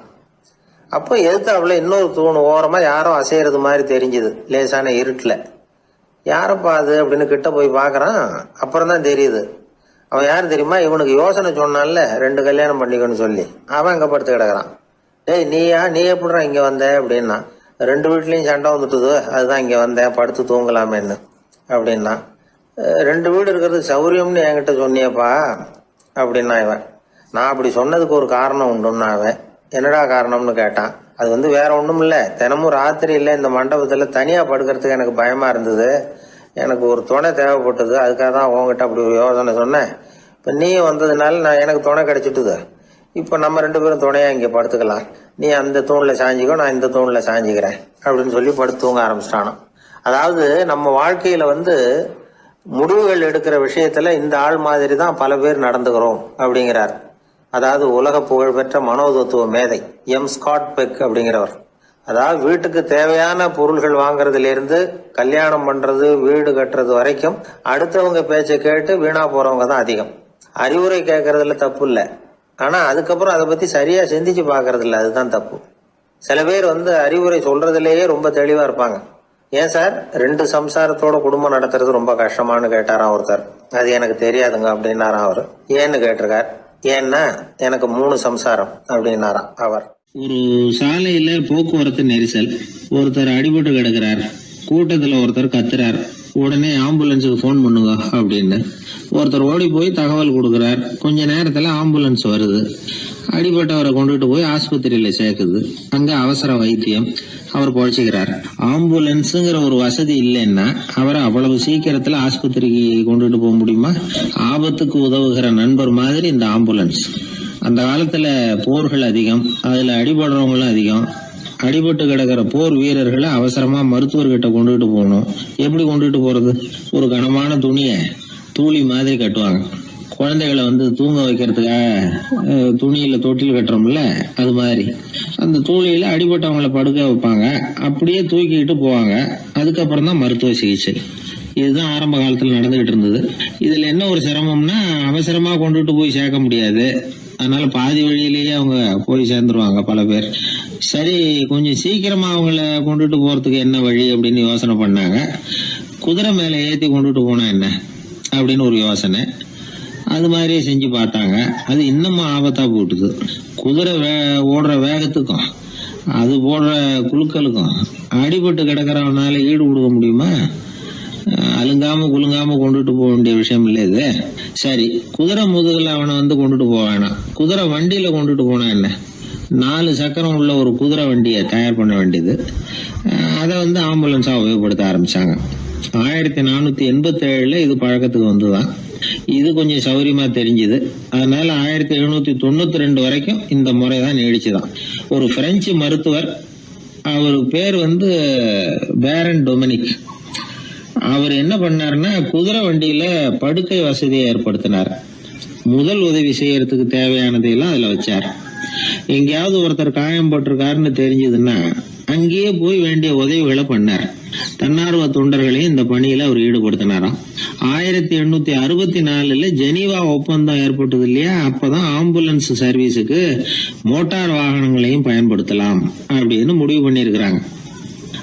அப்போ எதிர்த்தாப்புல இன்னொரு தூண் ஓரமாக யாரோ அசைகிறது மாதிரி தெரிஞ்சுது, லேசான இருட்டில். யாரப்பா அது அப்படின்னு கிட்ட போய் பார்க்குறான். அப்புறம் தான் தெரியுது, அவன் யார் தெரியுமா, இவனுக்கு யோசனை சொன்னான்ல 2 கல்யாணம் பண்ணிக்கணும்னு சொல்லி, அவன் அங்கே படுத்து கிடக்குறான். டேய், நீ எப்படிடா இங்கே வந்த அப்படின்னா, 2 வீட்லேயும் சண்டை வந்துட்டுது, அதுதான் இங்கே வந்தேன், படுத்து தூங்கலாமேன்னு அப்படின்னா. 2 வீடு இருக்கிறது சௌரியம்னு என்கிட்ட சொன்னியப்பா அப்படின்னா இவன். நான் அப்படி சொன்னதுக்கு ஒரு காரணம் உண்டுன்னு அவன். என்னடா காரணம்னு கேட்டான். அது வேற ஒன்றும் இல்லை, தினமும் ராத்திரியில் இந்த மண்டபத்தில் தனியாக படுக்கிறதுக்கு எனக்கு பயமாக இருந்தது, எனக்கு ஒரு துணை தேவைப்பட்டது, அதுக்காக தான் உங்ககிட்ட அப்படி ஒரு யோசனை சொன்னேன். இப்போ நீயும் வந்ததுனால நான் எனக்கு துணை கிடைச்சிட்டுது. இப்போ நம்ம 2 பேரும் துணையாக இங்கே படுத்துக்கலாம், நீ அந்த தூணில் சாஞ்சிக்கோ, நான் இந்த தூணில் சாஞ்சிக்கிறேன் அப்படின்னு சொல்லி படுத்து தூங்க ஆரம்பிச்சிட்டானோ. அதாவது நம்ம வாழ்க்கையில் முடிவுகள் எடுக்கிற விஷயத்துல இந்த ஆள் மாதிரி தான் பல பேர் நடந்துக்கிறோம் அப்படிங்கிறார். அதாவது உலக புகழ்பெற்ற மனோதத்துவ மேதை எம் ஸ்காட் பெக் அப்படிங்கிறவர். அதாவது வீட்டுக்கு தேவையான பொருள்கள் வாங்குறதுல இருந்து கல்யாணம் பண்றது, வீடு கட்டுறது வரைக்கும் அடுத்தவங்க பேச்சை கேட்டு வீணா போறவங்க தான் அதிகம். அறிவுரை கேட்கறதுல தப்பு இல்லை, ஆனா அதுக்கப்புறம் அதை பத்தி சரியா சிந்திச்சு பாக்குறது இல்லை, அதுதான் தப்பு. சில பேர் அறிவுரை சொல்றதுலேயே ரொம்ப தெளிவா இருப்பாங்க. ஏன் சார் 2 சம்சாரத்தோட குடும்பம் நடத்துறது ரொம்ப கஷ்டமானு கேட்டாராம் ஒருத்தர். அது எனக்கு தெரியாதுங்க அப்படின்னாராம் அவர். ஏன்னு கேட்டிருக்கார். ஏன்னா எனக்கு 3 சம்சாரம் அப்படின்னாராம் அவர். ஒரு சாலையில போக்குவரத்து நெரிசல், ஒருத்தர் அடிபட்டு கிடக்கிறார், கூட்டத்துல ஒருத்தர் கத்துறார், உடனே ஆம்புலன்ஸுக்கு போன் பண்ணுங்க அப்படின்னு ஒருத்தர் ஓடி போய் தகவல் கொடுக்கிறார். கொஞ்ச நேரத்துல ஆம்புலன்ஸ் வருது, அடிபட்டவரை கொண்டுட்டு போய் ஆஸ்பத்திரியில சேர்க்குது. அங்க அவசர வைத்தியம், அவர் பொழைச்சிக்கிறார். ஆம்புலன்ஸுங்கிற ஒரு வசதி இல்லைன்னா அவரை அவ்வளவு சீக்கிரத்துல ஆஸ்பத்திரிக்கு கொண்டுட்டு போக முடியுமா? ஆபத்துக்கு உதவுகிற நண்பர் மாதிரி இந்த ஆம்புலன்ஸ். அந்த காலத்துல போர்கள் அதிகம், அதுல அடிபடுறவங்களும் அதிகம். அடிபட்டு கிடக்கிற போர் வீரர்களை அவசரமா மருத்துவர்கிட்ட கொண்டுட்டு போகணும். எப்படி கொண்டுட்டு போறது? ஒரு கனமான துணியை தூளி மாதிரி கட்டுவாங்க. குழந்தைகளை தூங்க வைக்கிறதுக்காக துணியில தொட்டில் கட்டுறோம்ல, அது மாதிரி அந்த தூளியில அடிபட்டவங்களை படுக்க வைப்பாங்க. அப்படியே தூக்கிட்டு போவாங்க. அதுக்கப்புறம் தான் மருத்துவ சிகிச்சை. இதுதான் ஆரம்ப காலத்துல நடந்துகிட்டு இருந்தது. இதுல என்ன ஒரு சிரமம்னா, அவசரமா கொண்டுட்டு போய் சேர்க்க முடியாது. அதனால பாதி வழியிலேயே அவங்க போய் சேர்ந்துருவாங்க பல பேர். சரி, கொஞ்சம் சீக்கிரமா அவங்கள கொண்டுட்டு போறதுக்கு என்ன வழி அப்படின்னு யோசனை பண்ணாங்க. குதிரை மேல ஏத்தி கொண்டுட்டு போனா என்ன அப்படின்னு ஒரு யோசனை. அது மாதிரியே செஞ்சு பார்த்தாங்க. அது இன்னமும் ஆபத்தா போட்டுது. குதிரை ஓடுற வேகத்துக்கும் அது போடுற குலுக்கலுக்கும் அடிபட்டு கிடக்கிறவனால ஈடு கொடுக்க முடியுமா? அலுங்காம குலுங்காம கொண்டுட்டு போக வேண்டிய விஷயம் இல்லை இது. சரி, குதிரை முதுகுல அவனை கொண்டுட்டு போக வேணாம், குதிரை வண்டியில கொண்டுட்டு போனா என்ன? 4 சக்கரம் உள்ள ஒரு குதிரை வண்டியை தயார் பண்ண வேண்டியது. அதை ஆம்புலன்ஸா உபயோகப்படுத்த ஆரம்பிச்சாங்க. 1487 இது பழக்கத்துக்கு வந்துதான். இது கொஞ்சம் சௌரியமா தெரிஞ்சுது. அதனால 1792 வரைக்கும் இந்த முறை தான் நீடிச்சுதான். ஒரு பிரெஞ்சு மருத்துவர், அவர் பேர் பேரன் டொமினிக். அவர் என்ன பண்ணாருன்னா, குதிரை வண்டியில படுக்கை வசதியை ஏற்படுத்தினார். முதல் உதவி செய்யறதுக்கு தேவையானதையெல்லாம் அதுல வச்சார். எங்கேயாவது ஒருத்தர் காயம் போட்டிருக்காருன்னு தெரிஞ்சதுன்னா அங்கேயே போய் வேண்டிய உதவிகளை பண்ணார். தன்னார்வ தொண்டர்களையும் இந்த பணியில அவர் ஈடுபடுத்தினாராம். 1864 ஜெனீவா ஒப்பந்தம் ஏற்பட்டது இல்லையா, அப்பதான் ஆம்புலன்ஸ் சர்வீஸுக்கு மோட்டார் வாகனங்களையும் பயன்படுத்தலாம் அப்படின்னு முடிவு பண்ணிருக்கிறாங்க.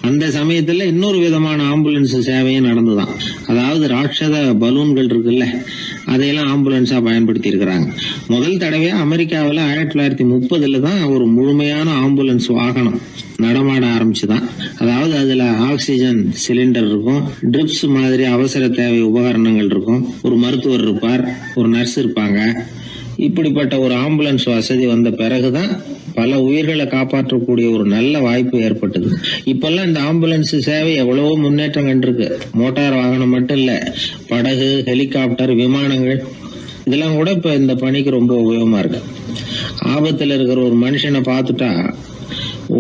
அந்த சமயத்துல இன்னொரு விதமான ஆம்புலன்ஸ் சேவையும் நடந்துதான். அதாவது ராட்சத பலூன்கள் இருக்குல்ல, அதையெல்லாம் ஆம்புலன்ஸா பயன்படுத்தி இருக்கிறாங்க. முதல் தடவையா அமெரிக்காவில் 1930 தான் ஒரு முழுமையான ஆம்புலன்ஸ் வாகனம் நடமாட ஆரம்பிச்சுதான். அதாவது அதுல ஆக்சிஜன் சிலிண்டர் இருக்கும், ட்ரிப்ஸ் மாதிரி அவசர தேவை உபகரணங்கள் இருக்கும், ஒரு மருத்துவர் இருப்பார், ஒரு நர்ஸ் இருப்பாங்க. இப்படிப்பட்ட ஒரு ஆம்புலன்ஸ் வசதி வந்த பிறகுதான் பல உயிர்களை காப்பாற்றக்கூடிய ஒரு நல்ல வாய்ப்பு ஏற்பட்டது. இப்பெல்லாம் இந்த ஆம்புலன்ஸ் சேவை எவ்வளவோ முன்னேற்றம் கண்டிருக்கு. மோட்டார் வாகனம் மட்டும் இல்ல, படகு, ஹெலிகாப்டர், விமானங்கள் இதெல்லாம் கூட இப்ப இந்த பணிக்கு ரொம்ப உபயோகமா இருக்கு. ஆபத்துல இருக்கிற ஒரு மனுஷனை பார்த்துட்டா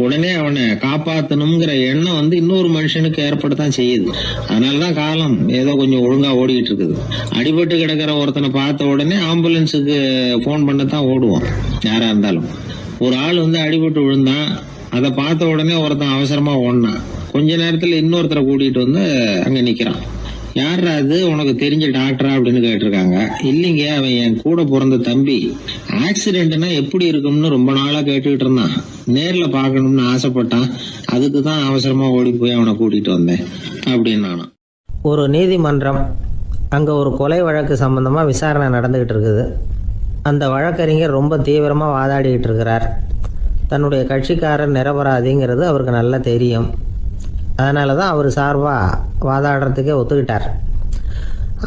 உடனே அவனை காப்பாத்தணுங்கிற எண்ணம் இன்னொரு மனுஷனுக்கு ஏற்படத்தான் செய்யுது. அதனாலதான் காலம் ஏதோ கொஞ்சம் ஒழுங்கா ஓடிக்கிட்டு இருக்குது. அடிபட்டு கிடக்கிற ஒருத்தனை பார்த்த உடனே ஆம்புலன்ஸுக்கு போன் பண்ணத்தான் ஓடுவோம் யாரா இருந்தாலும். ஒரு ஆள் அடிபட்டு விழுந்தான், அதை பார்த்த உடனே ஒருத்தன் அவசரமா ஓடினான். கொஞ்ச நேரத்துல இன்னொருத்தரை கூட்டிட்டு அங்க நிக்கிறான். யாரா அது, உனக்கு தெரிஞ்ச டாக்டரா அப்படின்னு கேட்டிருக்காங்க. இல்லைங்க, அவன் என் கூட பிறந்த தம்பி. ஆக்சிடென்ட்னா எப்படி இருக்கும்னு ரொம்ப நாளா கேட்டுக்கிட்டு இருந்தான், நேர்ல பாக்கணும்னு ஆசைப்பட்டான், அதுக்கு தான் அவசரமா ஓடி போய் அவனை கூட்டிட்டு வந்தேன் அப்படின்னு நானும். ஒரு நீதிமன்றம், அங்கே ஒரு கொலை வழக்கு சம்பந்தமாக விசாரணை நடந்துக்கிட்டு இருக்குது. அந்த வழக்கறிஞர் ரொம்ப தீவிரமாக வாதாடிக்கிட்டு இருக்கிறார். தன்னுடைய கட்சிக்காரர் நிரபராதிங்கிறது அவருக்கு நல்லா தெரியும். அதனால தான் அவர் சார்பாக வாதாடுறதுக்கே ஒத்துக்கிட்டார்.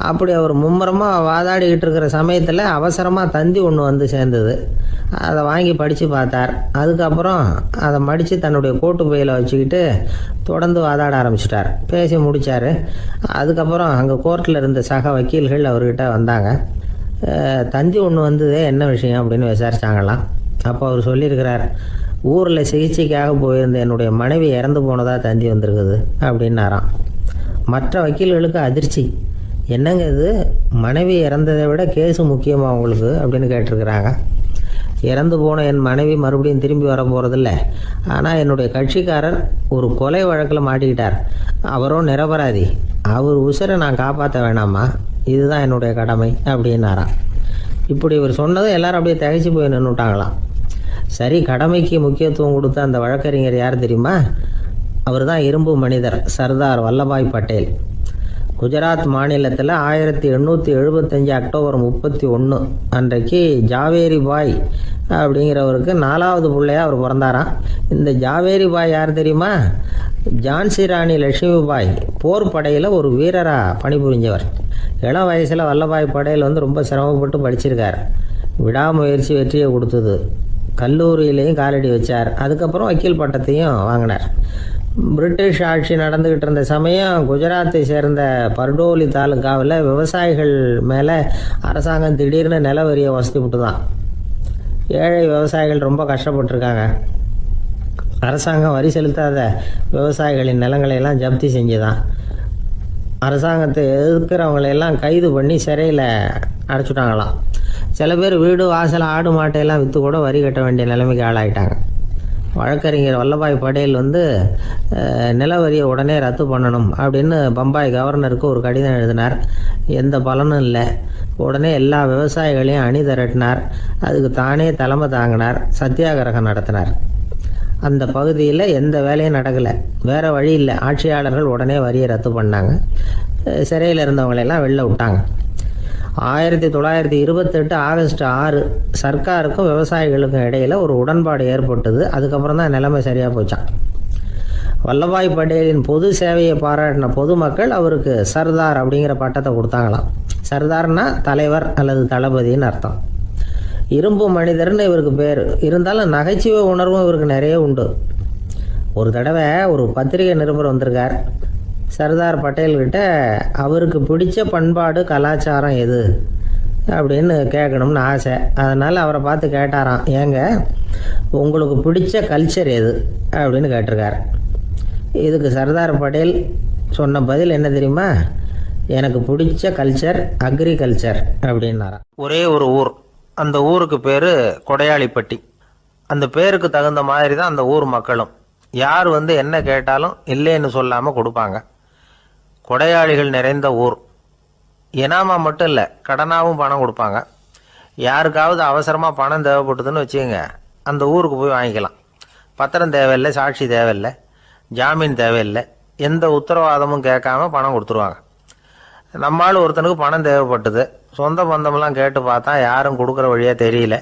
அப்படி அவர் மும்முரமாக வாதாடிக்கிட்டு இருக்கிற சமயத்தில் அவசரமாக தந்தி ஒன்று வந்து சேர்ந்தது. அதை வாங்கி படித்து பார்த்தார். அதுக்கப்புறம் அதை மடித்து தன்னுடைய கோட்டு பையில் வச்சுக்கிட்டு தொடர்ந்து வாதாட ஆரம்பிச்சிட்டார். பேசி முடித்தார். அதுக்கப்புறம் அங்கே கோர்ட்டில் இருந்த சக வக்கீல்கள் அவர்கிட்ட வந்தாங்க. தந்தி ஒன்று வந்ததே, என்ன விஷயம் அப்படின்னு விசாரிச்சாங்களாம். அப்போ அவர் சொல்லியிருக்கிறார், ஊரில் சிகிச்சைக்காக போயிருந்த என்னுடைய மனைவி இறந்து போனதாக தந்தி வந்திருக்குது அப்படின்னாராம். மற்ற வக்கீல்களுக்கு அதிர்ச்சி. என்னங்க இது, மனைவி இறந்ததை விட கேஸு முக்கியமாக உங்களுக்கு அப்படின்னு கேட்டிருக்கிறாங்க. இறந்து போன என் மனைவி மறுபடியும் திரும்பி வர போகிறதில்ல. ஆனால் என்னுடைய கட்சிக்காரர் ஒரு கொலை வழக்கில் மாட்டிக்கிட்டார். அவரும் நிரபராதி. அவர் உசுரை நான் காப்பாற்ற வேணாமா? இதுதான் என்னுடைய கடமை அப்படின்னாராம். இப்படி இவர் சொன்னதும் எல்லாரும் அப்படியே திகைச்சு போய் நின்றுட்டாங்களாம். சரி, கடமைக்கு முக்கியத்துவம் கொடுத்த அந்த வழக்கறிஞர் யார் தெரியுமா? அவர் தான் இரும்பு மனிதர் சர்தார் வல்லபாய் பட்டேல். குஜராத் மாநிலத்தில் 1875 அக்டோபர் 31 அன்றைக்கு ஜாவேரி பாய் அப்படிங்கிறவருக்கு 4வது பிள்ளையாக அவர் பிறந்தாராம். இந்த ஜாவேரி பாய் யார் தெரியுமா? ஜான்சி ராணி லட்சுமி பாய் போர் படையில் ஒரு வீரராக பணிபுரிஞ்சவர். இளம் வயசில் வல்லபாய் பட்டேல் ரொம்ப சிரமப்பட்டு படிச்சிருக்கார். விடாமுயற்சி வெற்றியை கொடுத்தது. கல்லூரியிலையும் காலடி வச்சார். அதுக்கப்புறம் வக்கீல் பட்டத்தையும் வாங்கினார். பிரிட்டிஷ் ஆட்சி நடந்துக்கிட்டு இருந்த சமயம் குஜராத்தை சேர்ந்த பர்டோலி தாலுக்காவில் விவசாயிகள் மேலே அரசாங்கம் திடீர்னு நில வரியை வசதி விட்டு தான். ஏழை விவசாயிகள் ரொம்ப கஷ்டப்பட்டுருக்காங்க. அரசாங்கம் வரி செலுத்தாத விவசாயிகளின் நிலங்களையெல்லாம் ஜப்தி செஞ்சுதான். அரசாங்கத்தை எதிர்க்கிறவங்களையெல்லாம் கைது பண்ணி சிறையில் அடைச்சிட்டாங்களாம். சில பேர் வீடு வாசல் ஆடு மாட்டையெல்லாம் விற்று கூட வரி கட்ட வேண்டிய நிலைமைக்கு ஆளாயிட்டாங்க. வழக்கறிஞர் வல்லபாய் பட்டேல் நில வரியை உடனே ரத்து பண்ணணும் அப்படின்னு பம்பாய் கவர்னருக்கு ஒரு கடிதம் எழுதினார். எந்த பலனும் இல்லை. உடனே எல்லா விவசாயிகளையும் அணி திரட்டினார். அதுக்கு தானே தலைமை தாங்கினார். சத்தியாகிரகம் நடத்தினார். அந்த பகுதியில் எந்த வேலையும் நடக்கலை. வேறு வழி இல்லை. ஆட்சியாளர்கள் உடனே வரியை ரத்து பண்ணாங்க. சிறையில் இருந்தவங்களெல்லாம் வெளில விட்டாங்க. 1928 ஆகஸ்ட் 6 சர்க்காருக்கும் விவசாயிகளுக்கும் இடையில் ஒரு உடன்பாடு ஏற்பட்டது. அதுக்கப்புறம் தான் நிலைமை சரியாக போச்சான். வல்லபாய் பட்டேலின் பொது சேவையை பாராட்டின பொதுமக்கள் அவருக்கு சர்தார் அப்படிங்கிற பட்டத்தை கொடுத்தாங்களாம். சர்தார்னா தலைவர் அல்லது தளபதின்னு அர்த்தம். இரும்பு மனிதர்னு இவருக்கு பேர். இருந்தாலும் நகைச்சுவை உணர்வும் இவருக்கு நிறைய உண்டு. ஒரு தடவை ஒரு பத்திரிகை நிருபர் வந்திருக்கார். சர்தார் பட்டேல்கிட்ட அவருக்கு பிடிச்ச பண்பாடு கலாச்சாரம் எது அப்படின்னு கேட்கணும்னு ஆசை. அதனால் அவரை பார்த்து கேட்டாராம், ஏங்க உங்களுக்கு பிடிச்ச கல்ச்சர் எது அப்படின்னு கேட்டிருக்கார். இதுக்கு சர்தார் பட்டேல் சொன்ன பதில் என்ன தெரியுமா? எனக்கு பிடிச்ச கல்ச்சர் அக்ரிகல்ச்சர் அப்படின்னாராம். ஒரே ஒரு ஊர். அந்த ஊருக்கு பேர் கொடையாளிப்பட்டி. அந்த பேருக்கு தகுந்த மாதிரி தான் அந்த ஊர் மக்களும். யார் என்ன கேட்டாலும் இல்லைன்னு சொல்லாமல் கொடுப்பாங்க. கொடையாளிகள் நிறைந்த ஊர். இனாமா மட்டும் இல்லை, கடனாகவும் பணம் கொடுப்பாங்க. யாருக்காவது அவசரமாக பணம் தேவைப்பட்டதுன்னு வச்சுக்கோங்க, அந்த ஊருக்கு போய் வாங்கிக்கலாம். பத்திரம் தேவையில்லை, சாட்சி தேவையில்லை, ஜாமீன் தேவையில்லை, எந்த உத்தரவாதமும் கேட்காம பணம் கொடுத்துருவாங்க. நம்மளால் ஒருத்தனுக்கு பணம் தேவைப்பட்டது. சொந்த பந்தமெல்லாம் கேட்டு பார்த்தா யாரும் கொடுக்குற வழியாக தெரியல.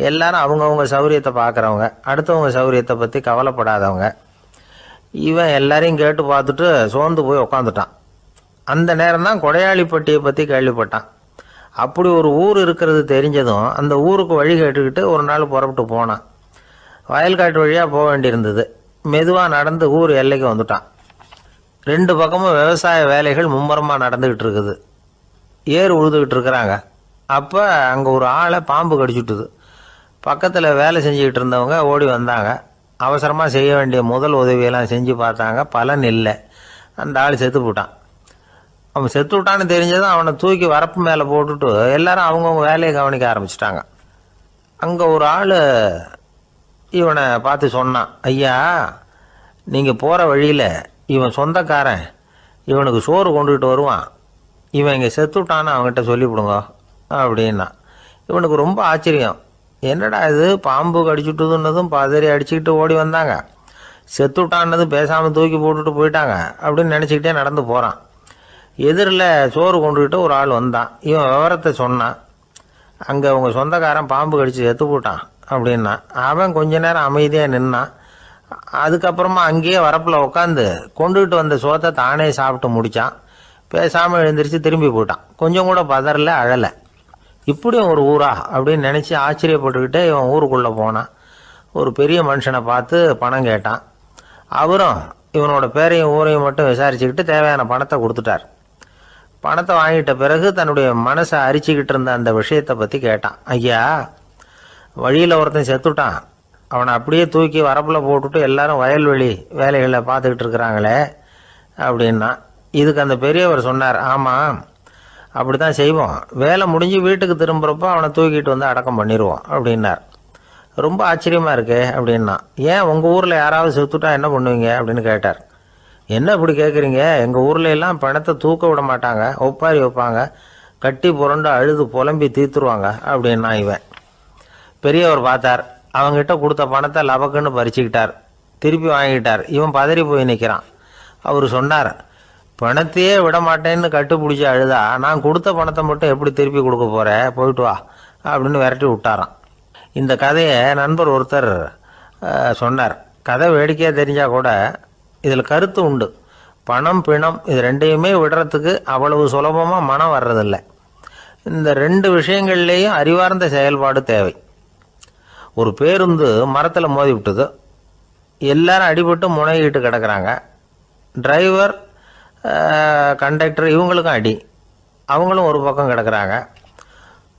எல்லாரும் அவங்கவுங்க சௌரியத்தை பார்க்குறவங்க, அடுத்தவங்க சௌரியத்தை பற்றி கவலைப்படாதவங்க. இவன் எல்லாரையும் கேட்டு பார்த்துட்டு சோர்ந்து போய் உக்காந்துட்டான். அந்த நேரம் தான் கொடையாளிப்பட்டியை பற்றி கேள்விப்பட்டான். அப்படி ஒரு ஊர் இருக்கிறது தெரிஞ்சதும் அந்த ஊருக்கு வழி கேட்டுக்கிட்டு ஒரு நாள் புறப்பட்டு போனான். வயல்காட்டு வழியாக போக வேண்டியிருந்தது. மெதுவாக நடந்து ஊர் எல்லைக்கு வந்துட்டான். 2 பக்கமும் விவசாய வேலைகள் மும்முரமாக நடந்துக்கிட்டு இருக்குது. ஏர் உழுதுகிட்டு இருக்கிறாங்க. அப்போ அங்கே ஒரு ஆளை பாம்பு கடிச்சுட்டுது. பக்கத்தில் வேலை செஞ்சுக்கிட்டு இருந்தவங்க ஓடி வந்தாங்க. அவசரமாக செய்ய வேண்டிய முதல் உதவியெல்லாம் செஞ்சு பார்த்தாங்க. பலன் இல்லை. அந்த ஆள் செத்து போட்டான். அவன் செத்து விட்டான்னு தெரிஞ்சதும் அவனை தூக்கி வரப்பு மேலே போட்டுட்டு எல்லாரும் அவங்கவுங்க வேலையை கவனிக்க ஆரம்பிச்சிட்டாங்க. அங்கே ஒரு ஆள் இவனை பார்த்து சொன்னான், ஐயா, நீங்கள் போகிற வழியில் இவன் சொந்தக்காரன் இவனுக்கு சோறு கொண்டுகிட்டு வருவான். இவன் இங்கே செத்துட்டான்னு அவங்ககிட்ட சொல்லிவிடுங்க அப்படின்னா. இவனுக்கு ரொம்ப ஆச்சரியம். என்னடா இது, பாம்பு கடிச்சுட்டுதுன்னதும் பதறி அடிச்சுக்கிட்டு ஓடி வந்தாங்க, செத்துட்டான்னதும் பேசாமல் தூக்கி போட்டுட்டு போயிட்டாங்க அப்படின்னு நினச்சிக்கிட்டே நடந்து போகிறான். எதிரில் சோறு கொண்டுக்கிட்டு ஒரு ஆள் வந்தான். இவன் விவரத்தை சொன்னான். அங்கே அவங்க சொந்தக்காரன் பாம்பு கடிச்சு செத்து போட்டான் அப்படின்னா. அவன் கொஞ்ச நேரம் அமைதியாக நின்னான். அதுக்கப்புறமா அங்கேயே வரப்பில் உட்காந்து கொண்டுகிட்டு வந்த சோத்தை தானே சாப்பிட்டு முடித்தான். பேசாமல் எழுந்திரிச்சு திரும்பி போயிட்டான். கொஞ்சம் கூட பதறல, அழலை. இப்படியும் ஒரு ஊரா அப்படின்னு நினச்சி ஆச்சரியப்பட்டுக்கிட்டே இவன் ஊருக்குள்ளே போனான். ஒரு பெரிய மனுஷனை பார்த்து பணம் கேட்டான். அவரும் இவனோட பேரையும் ஊரையும் மட்டும் விசாரிச்சுக்கிட்டு தேவையான பணத்தை கொடுத்துட்டார். பணத்தை வாங்கிட்ட பிறகு தன்னுடைய மனசை அரிச்சுக்கிட்டு இருந்த அந்த விஷயத்தை பற்றி கேட்டான். ஐயா, வழியில் ஒருத்தன் செத்துட்டான், அவனை அப்படியே தூக்கி வரப்பில் போட்டுட்டு எல்லாரும் வயல்வெளி வேலைகளை பார்த்துக்கிட்டு இருக்கிறாங்களே அப்படின்னா. இதுக்கு அந்த பெரியவர் சொன்னார், ஆமாம் அப்படி தான் செய்வோம், வேலை முடிஞ்சு வீட்டுக்கு திரும்புகிறப்போ அவனை தூக்கிட்டு வந்து அடக்கம் பண்ணிடுவோம் அப்படின்னார். ரொம்ப ஆச்சரியமாக இருக்கே அப்படின்னா. ஏன் உங்கள் ஊரில் யாராவது செத்துட்டா என்ன பண்ணுவீங்க அப்படின்னு கேட்டார். என்ன இப்படி கேட்குறீங்க, எங்கள் ஊரில் எல்லாம் பணத்தை தூக்க விட மாட்டாங்க, ஒப்பாரி வைப்பாங்க, கட்டி புரண்டு அழுது புலம்பி தீர்த்துருவாங்க அப்படின்னா இவன். பெரியவர் பார்த்தார், அவங்ககிட்ட கொடுத்த பணத்தை லபக்குன்னு பறிச்சுக்கிட்டார், திருப்பி வாங்கிட்டார். இவன் பதறி போய் நிற்கிறான். அவர் சொன்னார், பணத்தையே விட மாட்டேன்னு கட்டுப்பிடிச்சி அழுதா நான் கொடுத்த பணத்தை மட்டும் எப்படி திருப்பி கொடுக்க போகிறேன், போயிட்டு வா அப்படின்னு விரட்டி விட்டாராம். இந்த கதையை நண்பர் ஒருத்தர் சொன்னார். கதை வேடிக்கையாக தெரிஞ்சால் கூட இதில் கருத்து உண்டு. பணம் பிணம் இது ரெண்டையுமே விடுறதுக்கு அவ்வளவு சுலபமாக மனம் வர்றதில்லை. இந்த ரெண்டு விஷயங்கள்லேயும் அறிவார்ந்த செயல்பாடு தேவை. ஒரு பேருந்து மரத்தில் மோதி விட்டது, எல்லாரும் அடிபட்டு முனைகிட்டு கிடக்கிறாங்க. டிரைவர், கண்டக்டர் இவங்களுக்கும் அடி, அவங்களும் ஒரு பக்கம் கிடக்கிறாங்க.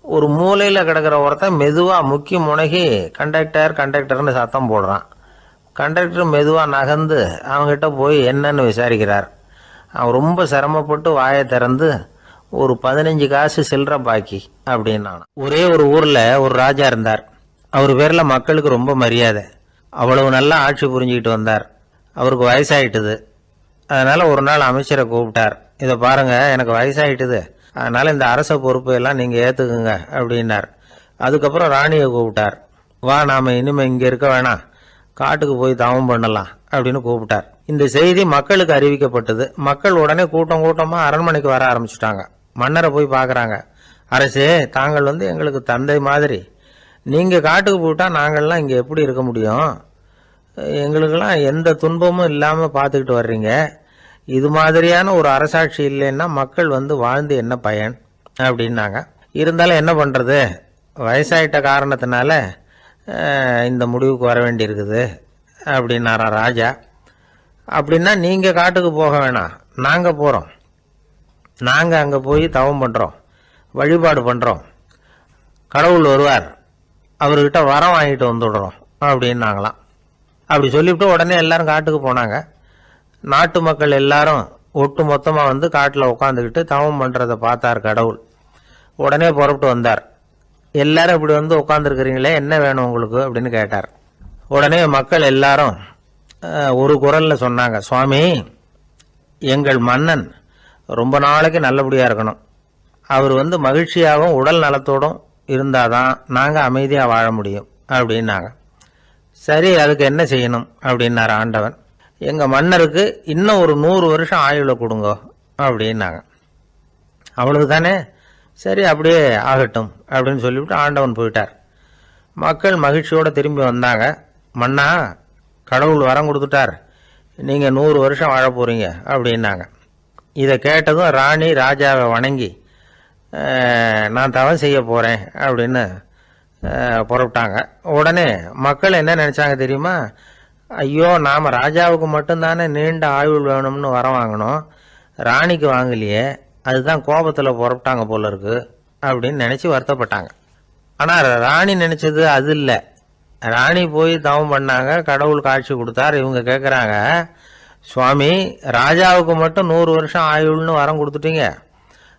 ஒரு மூலையில் கிடக்கிற ஒருத்தன் மெதுவாக முக்கி முனகி கண்டக்டர்னு சத்தம் போடுறான். கண்டக்டர் மெதுவாக நகர்ந்து அவங்ககிட்ட போய் என்னன்னு விசாரிக்கிறார். அவன் ரொம்ப சிரமப்பட்டு வாயை திறந்து ஒரு 15 காசு சில்லற பாக்கி அப்படின்னான். ஒரே ஒரு ஊரில் ஒரு ராஜா இருந்தார். அவர் பேரில் மக்களுக்கு ரொம்ப மரியாதை. அவ்வளவு நல்லா ஆட்சி புரிஞ்சுக்கிட்டு வந்தார். அவருக்கு வயசாயிட்டுது. அதனால் ஒரு நாள் அமைச்சரை கூப்பிட்டார். இதை பாருங்கள், எனக்கு வயசாகிட்டுது, அதனால் இந்த அரச பொறுப்பை எல்லாம் நீங்கள் ஏற்றுக்குங்க அப்படின்னார். அதுக்கப்புறம் ராணியை கூப்பிட்டார். வா, நாம் இனிமேல் இங்கே இருக்க வேணாம், காட்டுக்கு போய் தவம் பண்ணலாம் அப்படின்னு கூப்பிட்டார். இந்த செய்தி மக்களுக்கு அறிவிக்கப்பட்டது. மக்கள் உடனே கூட்டம் கூட்டமாக அரண்மனைக்கு வர ஆரம்பிச்சுட்டாங்க. மன்னரை போய் பார்க்குறாங்க. அரசே, தாங்கள் எங்களுக்கு தந்தை மாதிரி, நீங்கள் காட்டுக்கு போயிட்டால் நாங்கள்லாம் இங்கே எப்படி இருக்க முடியும்? எங்களுக்கெல்லாம் எந்த துன்பமும் இல்லாமல் பார்த்துக்கிட்டு வர்றீங்க. இது மாதிரியான ஒரு அரசாட்சி இல்லைன்னா மக்கள் வாழ்ந்து என்ன பயன் அப்படின்னாங்க. இருந்தாலும் என்ன பண்ணுறது, வயசாயிட்ட காரணத்தினால இந்த முடிவுக்கு வர வேண்டியிருக்குது அப்படின்னாரா ராஜா. அப்படின்னா நீங்கள் காட்டுக்கு போக வேணாம், நாங்கள் போகிறோம். நாங்கள் அங்கே போய் தவம் பண்ணுறோம், வழிபாடு பண்ணுறோம், கடவுள் வருவார், அவர்கிட்ட வரம் வாங்கிட்டு வந்துடுறோம் அப்படின்னாங்களாம். அப்படி சொல்லிவிட்டு உடனே எல்லாரும் காட்டுக்கு போனாங்க. நாட்டு மக்கள் எல்லாரும் ஒட்டு மொத்தமாக காட்டில் உட்காந்துக்கிட்டு தவம் பண்ணுறதை பார்த்தார் கடவுள். உடனே புறப்பட்டு வந்தார். எல்லாரும் இப்படி உட்காந்துருக்கிறீங்களே, என்ன வேணும் உங்களுக்கு அப்படின்னு கேட்டார். உடனே மக்கள் எல்லாரும் ஒரு குரலில் சொன்னாங்க, சுவாமி, எங்கள் மன்னன் ரொம்ப நாளைக்கு நல்லபடியாக இருக்கணும். அவர் மகிழ்ச்சியாகவும் உடல் நலத்தோடும் இருந்தாதான் நாங்கள் அமைதியாக வாழ முடியும் அப்படின்னாங்க. சரி, அதுக்கு என்ன செய்யணும் அப்படின்னார் ஆண்டவன். எங்கள் மன்னருக்கு இன்னும் ஒரு 100 வருஷம் ஆயுளை கொடுங்க அப்படின்னாங்க. அவ்வளவு தானே, சரி அப்படியே ஆகட்டும் அப்படின்னு சொல்லிவிட்டு ஆண்டவன் போயிட்டார். மக்கள் மகிழ்ச்சியோடு திரும்பி வந்தாங்க. மன்னா, கடவுள் வரம் கொடுத்துட்டார், நீங்கள் 100 வருஷம் வாழ போகிறீங்க அப்படின்னாங்க. இதை கேட்டதும் ராணி ராஜாவை வணங்கி நான் தவம் செய்ய போகிறேன் அப்படின்னு புறப்பட்டாங்க. உடனே மக்கள் என்ன நினச்சாங்க தெரியுமா? ஐயோ, நாம் ராஜாவுக்கு மட்டும்தானே நீண்ட ஆயுள் வேணும்னு வரம் வாங்கினோம், ராணிக்கு வாங்கலையே, அதுதான் கோபத்தில் புறப்பட்டாங்க போல இருக்கு அப்படின்னு நினச்சி வருத்தப்பட்டாங்க. ஆனால் ராணி நினச்சது அது இல்லை. ராணி போய் தவம் பண்ணாங்க, கடவுள் காட்சி கொடுத்தார். இவங்க கேட்குறாங்க, சுவாமி, ராஜாவுக்கு மட்டும் 100 வருஷம் ஆயுள்னு வரம் கொடுத்துட்டீங்க,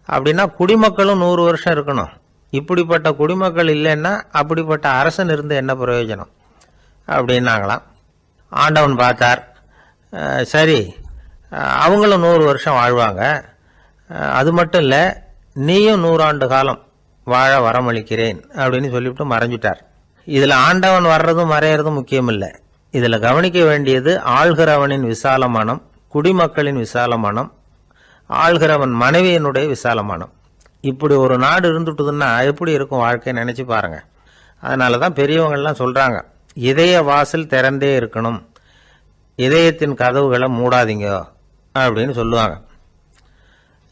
அப்படின்னா குடிமக்களும் 100 வருஷம் இருக்கணும். இப்படிப்பட்ட குடிமக்கள் இல்லைன்னா அப்படிப்பட்ட அரசன் இருந்து என்ன பிரயோஜனம் அப்படின்னாங்களாம். ஆண்டவன் பார்த்தார். சரி, அவங்களும் 100 வருஷம் வாழ்வாங்க, அது மட்டும் இல்லை, நீயும் 100 ஆண்டு காலம் வாழ வரமளிக்கிறேன் அப்படின்னு சொல்லிவிட்டு மறைஞ்சிட்டார். இதில் ஆண்டவன் வர்றதும் மறையிறதும் முக்கியம் இல்லை. இதில் கவனிக்க வேண்டியது ஆள்கிறவனின் விசாலமானம், குடிமக்களின் விசாலமானம், ஆள்கிறவன் மனைவியினுடைய விசாலமானம். இப்படி ஒரு நாடு இருந்துட்டுதுன்னா எப்படி இருக்கும் வாழ்க்கை நினச்சி பாருங்க. அதனால தான் பெரியவங்கள்லாம் சொல்கிறாங்க, இதய வாசல் திறந்தே இருக்கணும், இதயத்தின் கதவுகளை மூடாதீங்க அப்படின்னு சொல்லுவாங்க.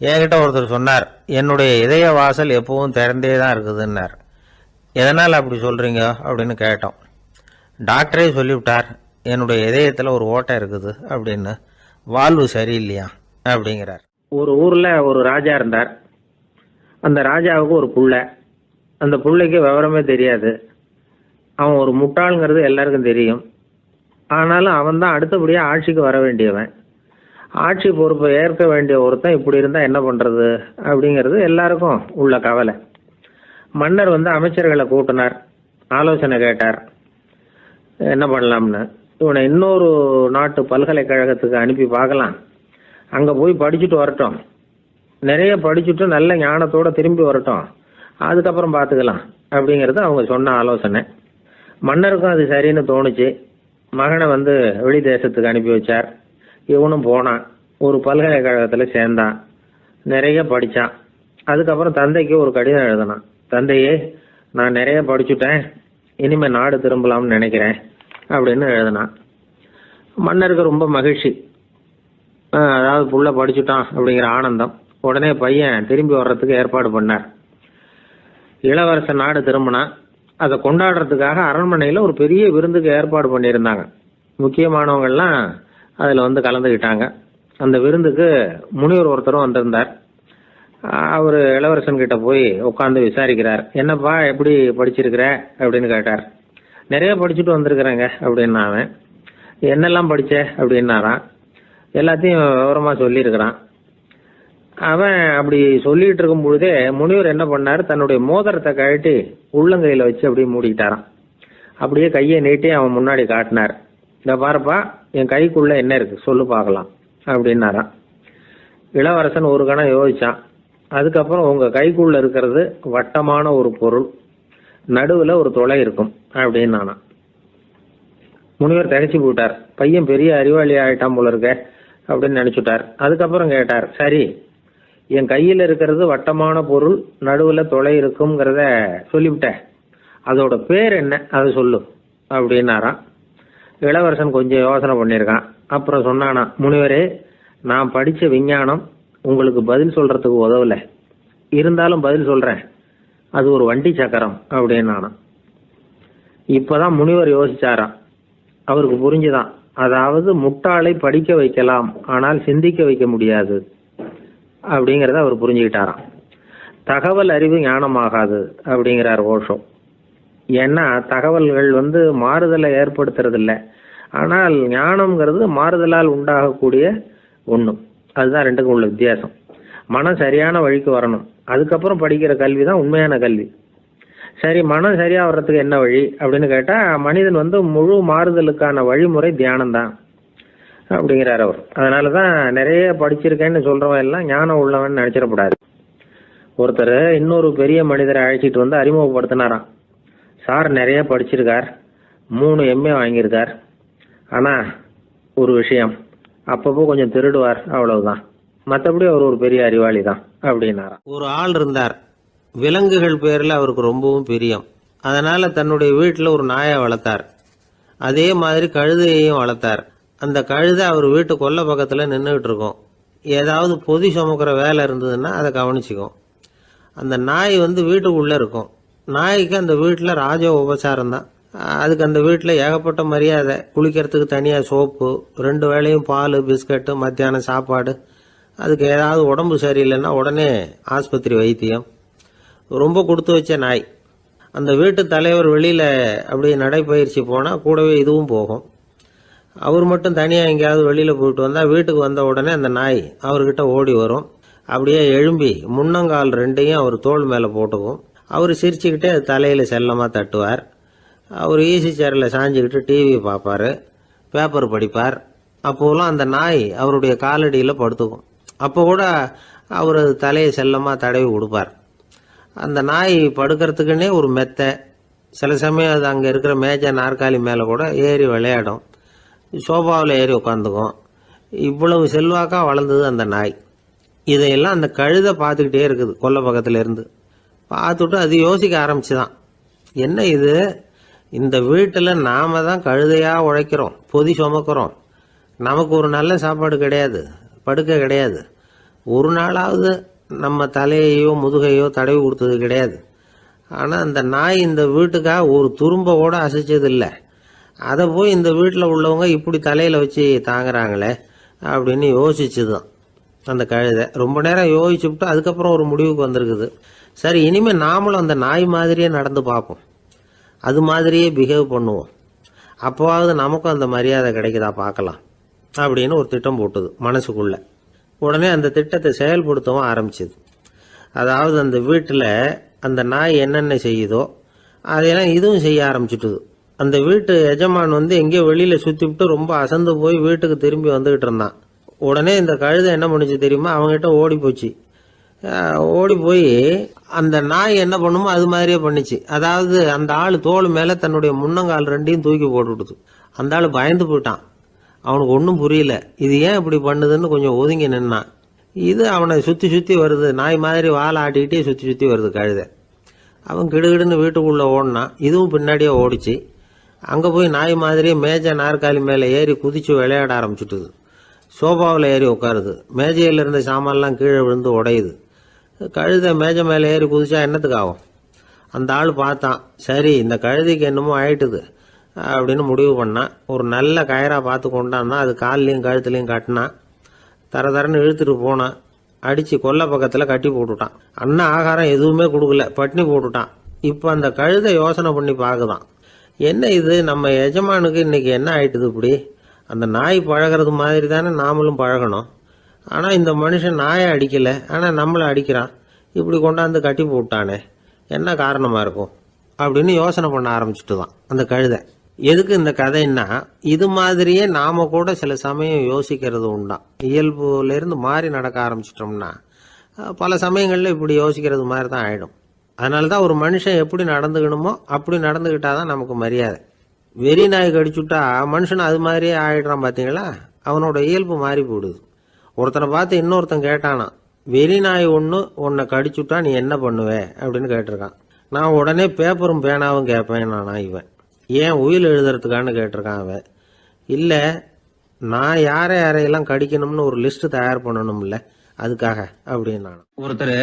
என்கிட்ட ஒருத்தர் சொன்னார், என்னுடைய இதய வாசல் எப்பவும் திறந்தே தான் இருக்குதுன்னார். எதனால் அப்படி சொல்கிறீங்க அப்படின்னு கேட்டோம். டாக்டரே சொல்லிவிட்டார், என்னுடைய இதயத்தில் ஒரு ஓட்டை இருக்குது அப்படின்னு, வால்வு சரியில்லையா அப்படிங்கிறார். ஒரு ஊரில் ஒரு ராஜா இருந்தார். அந்த ராஜாவுக்கு ஒரு புள்ள. அந்த புள்ளைக்கு விவரமே தெரியாது. அவன் ஒரு முட்டாளுங்கிறது எல்லாருக்கும் தெரியும். ஆனாலும் அவன் தான் அடுத்தபடியாக ஆட்சிக்கு வர வேண்டியவன். ஆட்சி பொறுப்பை ஏற்க வேண்டிய ஒருத்தன் இப்படி இருந்தால் என்ன பண்ணுறது அப்படிங்கிறது எல்லாருக்கும் உள்ள கவலை. மன்னர் அமைச்சர்களை கூட்டினார், ஆலோசனை கேட்டார் என்ன பண்ணலாம்னு. இவனை இன்னொரு நாட்டு பல்கலைக்கழகத்துக்கு அனுப்பி பார்க்கலாம், அங்கே போய் படிச்சுட்டு வரட்டும், நிறைய படிச்சுட்டு நல்ல ஞானத்தோடு திரும்பி வரட்டும், அதுக்கப்புறம் பார்த்துக்கலாம் அப்படிங்கிறது அவங்க சொன்ன ஆலோசனை. மன்னருக்கும் அது சரின்னு தோணுச்சு. மகனை வெளி தேசத்துக்கு அனுப்பி வச்சார். இவனும் போனான், ஒரு பல்கலைக்கழகத்தில் சேர்ந்தான், நிறைய படித்தான். அதுக்கப்புறம் தந்தைக்கு ஒரு கடிதம் எழுதினான். தந்தையே, நான் நிறைய படிச்சுட்டேன், இனிமேல் நாடு திரும்பலாம்னு நினைக்கிறேன் அப்படின்னு எழுதினான். மன்னருக்கு ரொம்ப மகிழ்ச்சி. அதாவது புள்ள படிச்சுட்டான் அப்படிங்கிற ஆனந்தம். உடனே பையன் திரும்பி வர்றதுக்கு ஏற்பாடு பண்ணார். இளவரசன் நாடு திரும்பினான். அதை கொண்டாடுறதுக்காக அரண்மனையில் ஒரு பெரிய விருந்துக்கு ஏற்பாடு பண்ணியிருந்தாங்க. முக்கியமானவங்கள்லாம் அதில் கலந்துக்கிட்டாங்க. அந்த விருந்துக்கு முனிவர் ஒருத்தரும் வந்திருந்தார். அவர் இளவரசன் கிட்ட போய் உட்காந்து விசாரிக்கிறார். என்னப்பா, எப்படி படிச்சிருக்கிற அப்படின்னு கேட்டார். நிறைய படிச்சுட்டு வந்திருக்கிறேங்க அப்படின்னா அவன். என்னெல்லாம் படித்த அப்படின்னாரான். எல்லாத்தையும் விவரமாக சொல்லியிருக்கிறான். அவன் அப்படி சொல்லிட்டு இருக்கும் பொழுதே முனிவர் என்ன பண்ணார், தன்னுடைய மோதிரத்தை கழட்டி உள்ளங்கையில் வச்சு அப்படியே மூடிக்கிட்டாரான். அப்படியே கையை நீட்டி அவன் முன்னாடி காட்டினார். இந்த பாருப்பா, என் கைக்குள்ள என்ன இருக்கு சொல்லு பார்க்கலாம் அப்படின்னாரான். இளவரசன் ஒரு கணம் யோசிச்சான். அதுக்கப்புறம் உங்கள் கைக்குள்ள இருக்கிறது வட்டமான ஒரு பொருள், நடுவில் ஒரு துளை இருக்கும் அப்படின்னு நானான். முனிவர் திகைச்சு போட்டார். பையன் பெரிய அறிவாளி ஆகிட்டான் போல இருக்க அப்படின்னு நினச்சுட்டார். அதுக்கப்புறம் கேட்டார், சரி, என் கையில் இருக்கிறது வட்டமான பொருள், நடுவில் துளை இருக்குங்கிறத சொல்லிவிட்டேன், அதோட பேர் என்ன அதை சொல்லு அப்படின்னாரான். இளவரசன் கொஞ்சம் யோசனை பண்ணியிருக்கான். அப்புறம் சொன்னானா, முனிவரே, நான் படித்த விஞ்ஞானம் உங்களுக்கு பதில் சொல்கிறதுக்கு உதவலை, இருந்தாலும் பதில் சொல்கிறேன், அது ஒரு வண்டி சக்கரம் அப்படின்னானா. இப்போதான் முனிவர் யோசிச்சாராம். அவருக்கு புரிஞ்சுதான், அதாவது முட்டாளை படிக்க வைக்கலாம், ஆனால் சிந்திக்க வைக்க முடியாது அப்படிங்கிறத அவர் புரிஞ்சுக்கிட்டாராம். தகவல் அறிவு ஞானமாகாது அப்படிங்கிறார் ஓஷோ. ஏன்னா தகவல்கள் மாறுதலை ஏற்படுத்துறதில்லை, ஆனால் ஞானம்ங்கிறது மாறுதலால் உண்டாகக்கூடிய ஒன்று. அதுதான் ரெண்டுக்கும் உள்ள வித்தியாசம். மனம் சரியான வழிக்கு வரணும், அதுக்கப்புறம் படிக்கிற கல்வி தான் உண்மையான கல்வி. சரி, மனம் சரியா வர்றதுக்கு என்ன வழி அப்படின்னு கேட்டால், மனிதன் முழு மாறுதலுக்கான வழிமுறை தியானம்தான் அப்படிங்கிறார் அவர். அதனால தான் நிறைய படிச்சிருக்கேன்னு சொல்கிறவன் எல்லாம் ஞானம் உள்ளவன் நினச்சிடக்கூடாது. ஒருத்தர் இன்னொரு பெரிய மனிதரை அழைச்சிட்டு அறிமுகப்படுத்தினாராம். சார் நிறைய படிச்சிருக்கார், 3 MA வாங்கியிருக்கார், ஆனால் ஒரு விஷயம், அப்பப்போ கொஞ்சம் திருடுவார், அவ்வளவுதான், மற்றபடி அவர் ஒரு பெரிய அறிவாளி தான் அப்படின்னாராம். ஒரு ஆள் இருந்தார், விலங்குகள் பேரில் அவருக்கு ரொம்பவும் பிரியம். அதனால தன்னுடைய வீட்டில் ஒரு நாயை வளர்த்தார். அதே மாதிரி கழுதையையும் வளர்த்தார். அந்த கழுதை அவர் வீட்டு கொல்லை பக்கத்தில் நின்றுகிட்டு இருக்கும். ஏதாவது பொதி சுமக்கிற வேலை இருந்ததுன்னா அதை கவனிச்சுக்கும். அந்த நாய் வீட்டுக்குள்ளே இருக்கும். நாய்க்கு அந்த வீட்டில் ராஜ உபசாரம் தான். அதுக்கு அந்த வீட்டில் ஏகப்பட்ட மரியாதை. குளிக்கிறதுக்கு தனியாக சோப்பு, 2 வேளையும் பால், பிஸ்கட்டு, மத்தியானம் சாப்பாடு. அதுக்கு ஏதாவது உடம்பு சரியில்லைன்னா உடனே ஆஸ்பத்திரி வைத்தியம். ரொம்ப கொடுத்து வச்ச நாய். அந்த வீட்டு தலைவர் வெளியில் அப்படியே நடைப்பயிற்சி போனால் கூடவே இதுவும் போகும். அவர் மட்டும் தனியாக எங்கேயாவது வெளியில் போயிட்டு வந்தால் வீட்டுக்கு வந்த உடனே அந்த நாய் அவர்கிட்ட ஓடி வரும். அப்படியே எழும்பி முன்னங்கால் 2ஐயும் அவர் தோள் மேலே போட்டுக்கும். அவர் சிரிச்சுக்கிட்டே அது தலையில் செல்லமாக தட்டுவார். அவர் ஈசி சேரில் சாஞ்சிக்கிட்டு டிவி பார்ப்பார், பேப்பர் படிப்பார். அப்போலாம் அந்த நாய் அவருடைய காலடியில் படுத்துக்கும். அப்போ கூட அவர் அது தலையை செல்லமாக தடவி கொடுப்பார். அந்த நாய் படுக்கிறதுக்குன்னே ஒரு மெத்தை, சில சமயம் அது அங்கே இருக்கிற மேஜை நாற்காலி மேலே கூட ஏறி விளையாடும். சோபாவில் ஏறி உட்காந்துக்கும். இவ்வளவு செல்வாக்காக வளர்ந்தது அந்த நாய். இதையெல்லாம் அந்த கழுதை பார்த்துக்கிட்டே இருக்குது கொல்லை பக்கத்தில் இருந்து. பார்த்துட்டு அது யோசிக்க ஆரம்பிச்சுதான், என்ன இது, இந்த வீட்டில் நாம தான் கழுதையாக உழைக்கிறோம், பொதி சுமக்கிறோம், நமக்கு ஒரு நல்ல சாப்பாடு கிடையாது, படுக்க கிடையாது, ஒரு நாளாவது நம்ம தலையையோ முதுகையோ தடவி கொடுத்தது கிடையாது. ஆனால் அந்த நாய் இந்த வீட்டுக்காக ஒரு துரும்போட அசைச்சது இல்லை. அதை போய் இந்த வீட்டில் உள்ளவங்க இப்படி தலையில் வச்சு தாங்குறாங்களே அப்படின்னு யோசிச்சுதான் அந்த கழுதை. ரொம்ப நேரம் யோசிச்சுவிட்டு அதுக்கப்புறம் ஒரு முடிவுக்கு வந்திருக்குது. சரி, இனிமேல் நாமளும் அந்த நாய் மாதிரியே நடந்து பார்ப்போம், அது மாதிரியே பிஹேவ் பண்ணுவோம், அப்போவாவது நமக்கும் அந்த மரியாதை கிடைக்குதா பார்க்கலாம் அப்படின்னு ஒரு திட்டம் போட்டுது மனசுக்குள்ள. உடனே அந்த திட்டத்தை செயல்படுத்தவும் ஆரம்பிச்சுது. அதாவது அந்த வீட்டில் அந்த நாய் என்னென்ன செய்யுதோ அதையெல்லாம் இதுவும் செய்ய ஆரம்பிச்சுட்டுது. அந்த வீட்டு எஜமான் எங்கேயோ வெளியில் சுற்றிவிட்டு ரொம்ப அசந்து போய் வீட்டுக்கு திரும்பி வந்துகிட்டு இருந்தான். உடனே இந்த கழுதை என்ன பண்ணுச்சு தெரியுமா, அவங்ககிட்ட ஓடி போச்சு. ஓடி போய் அந்த நாய் என்ன பண்ணுமோ அது மாதிரியே பண்ணிச்சு. அதாவது அந்த ஆள் தோள் மேலே தன்னுடைய முன்னங்கால் ரெண்டையும் தூக்கி போட்டுவிடுது. அந்த ஆள் பயந்து போயிட்டான். அவனுக்கு ஒன்றும் புரியல, இது ஏன் இப்படி பண்ணுதுன்னு கொஞ்சம் ஒதுங்கி நின்னான். இது அவனை சுற்றி சுற்றி வருது, நாய் மாதிரி வாழை ஆட்டிக்கிட்டே சுற்றி சுற்றி வருது கழுதை. அவன் கிடுகிடுன்னு வீட்டுக்குள்ளே ஓடினான். இதுவும் பின்னாடியே ஓடிச்சு. அங்கே போய் நாய் மாதிரியே மேஜை நாற்காலி மேலே ஏறி குதிச்சு விளையாட ஆரம்பிச்சுட்டுது. சோபாவில் ஏறி உட்காருது. மேஜையில் இருந்த சாமான்லாம் கீழே விழுந்து உடையுது. கழுதை மேஜை மேலே ஏறி குதிச்சா என்னத்துக்கு ஆகும்? அந்த ஆள் பார்த்தான், சரி இந்த கழுதைக்கு என்னமோ ஆயிட்டுது அப்படின்னு முடிவு பண்ணான். ஒரு நல்ல கயிறா பார்த்து கொண்டான்னா அது கால்லையும் கழுத்துலையும் கட்டினான். தரன்னு இழுத்துட்டு போனான். அடித்து கொல்லை பக்கத்தில் கட்டி போட்டுட்டான். அண்ணா ஆகாரம் எதுவுமே கொடுக்கல, பட்னி போட்டுட்டான். இப்போ அந்த கழுதை யோசனை பண்ணி பார்க்குதான், என்ன இது நம்ம எஜமானுக்கு இன்னைக்கு என்ன ஆயிட்டுது இப்படி? அந்த நாய் பழகிறது மாதிரி தானே நாமளும் பழகணும். ஆனால் இந்த மனுஷன் நாயை அடிக்கலை, ஆனால் நம்மளை அடிக்கிறான். இப்படி கொண்டாந்து கட்டி போட்டானே, என்ன காரணமாக இருக்கும் அப்படின்னு யோசனை பண்ண ஆரம்பிச்சுட்டு தான் அந்த கழுதை. எதுக்கு இந்த கதைன்னா, இது மாதிரியே நாம கூட சில சமயம் யோசிக்கிறது உண்டாம். இயல்புலேருந்து மாறி நடக்க ஆரம்பிச்சிட்டோம்னா பல சமயங்களில் இப்படி யோசிக்கிறது மாதிரி தான் ஆயிடும். அதனால தான் ஒரு மனுஷன் எப்படி நடந்துக்கணுமோ அப்படி நடந்துக்கிட்டாதான் நமக்கு மரியாதை. வெறி நாய் கடிச்சுட்டா மனுஷன் அது மாதிரியே ஆயிடுறான் பார்த்தீங்களா, அவனோட இயல்பு மாறி போடுது. ஒருத்தனை பார்த்து இன்னொருத்தன் கேட்டானா, வெறி நாய் உன்னை கடிச்சுட்டா நீ என்ன பண்ணுவே அப்படின்னு கேட்டிருக்கான். நான் உடனே பேப்பரும் பேனாவும் கேட்பேன் நானா இவன். ஏன் உயில் எழுதுறதுக்கான்னு கேட்டிருக்கான் அவன். இல்லை, நான் யாரையெல்லாம் கடிக்கணும்னு ஒரு லிஸ்ட் தயார் பண்ணணும்ல, அதுக்காக அப்படின்னு. ஒருத்தர்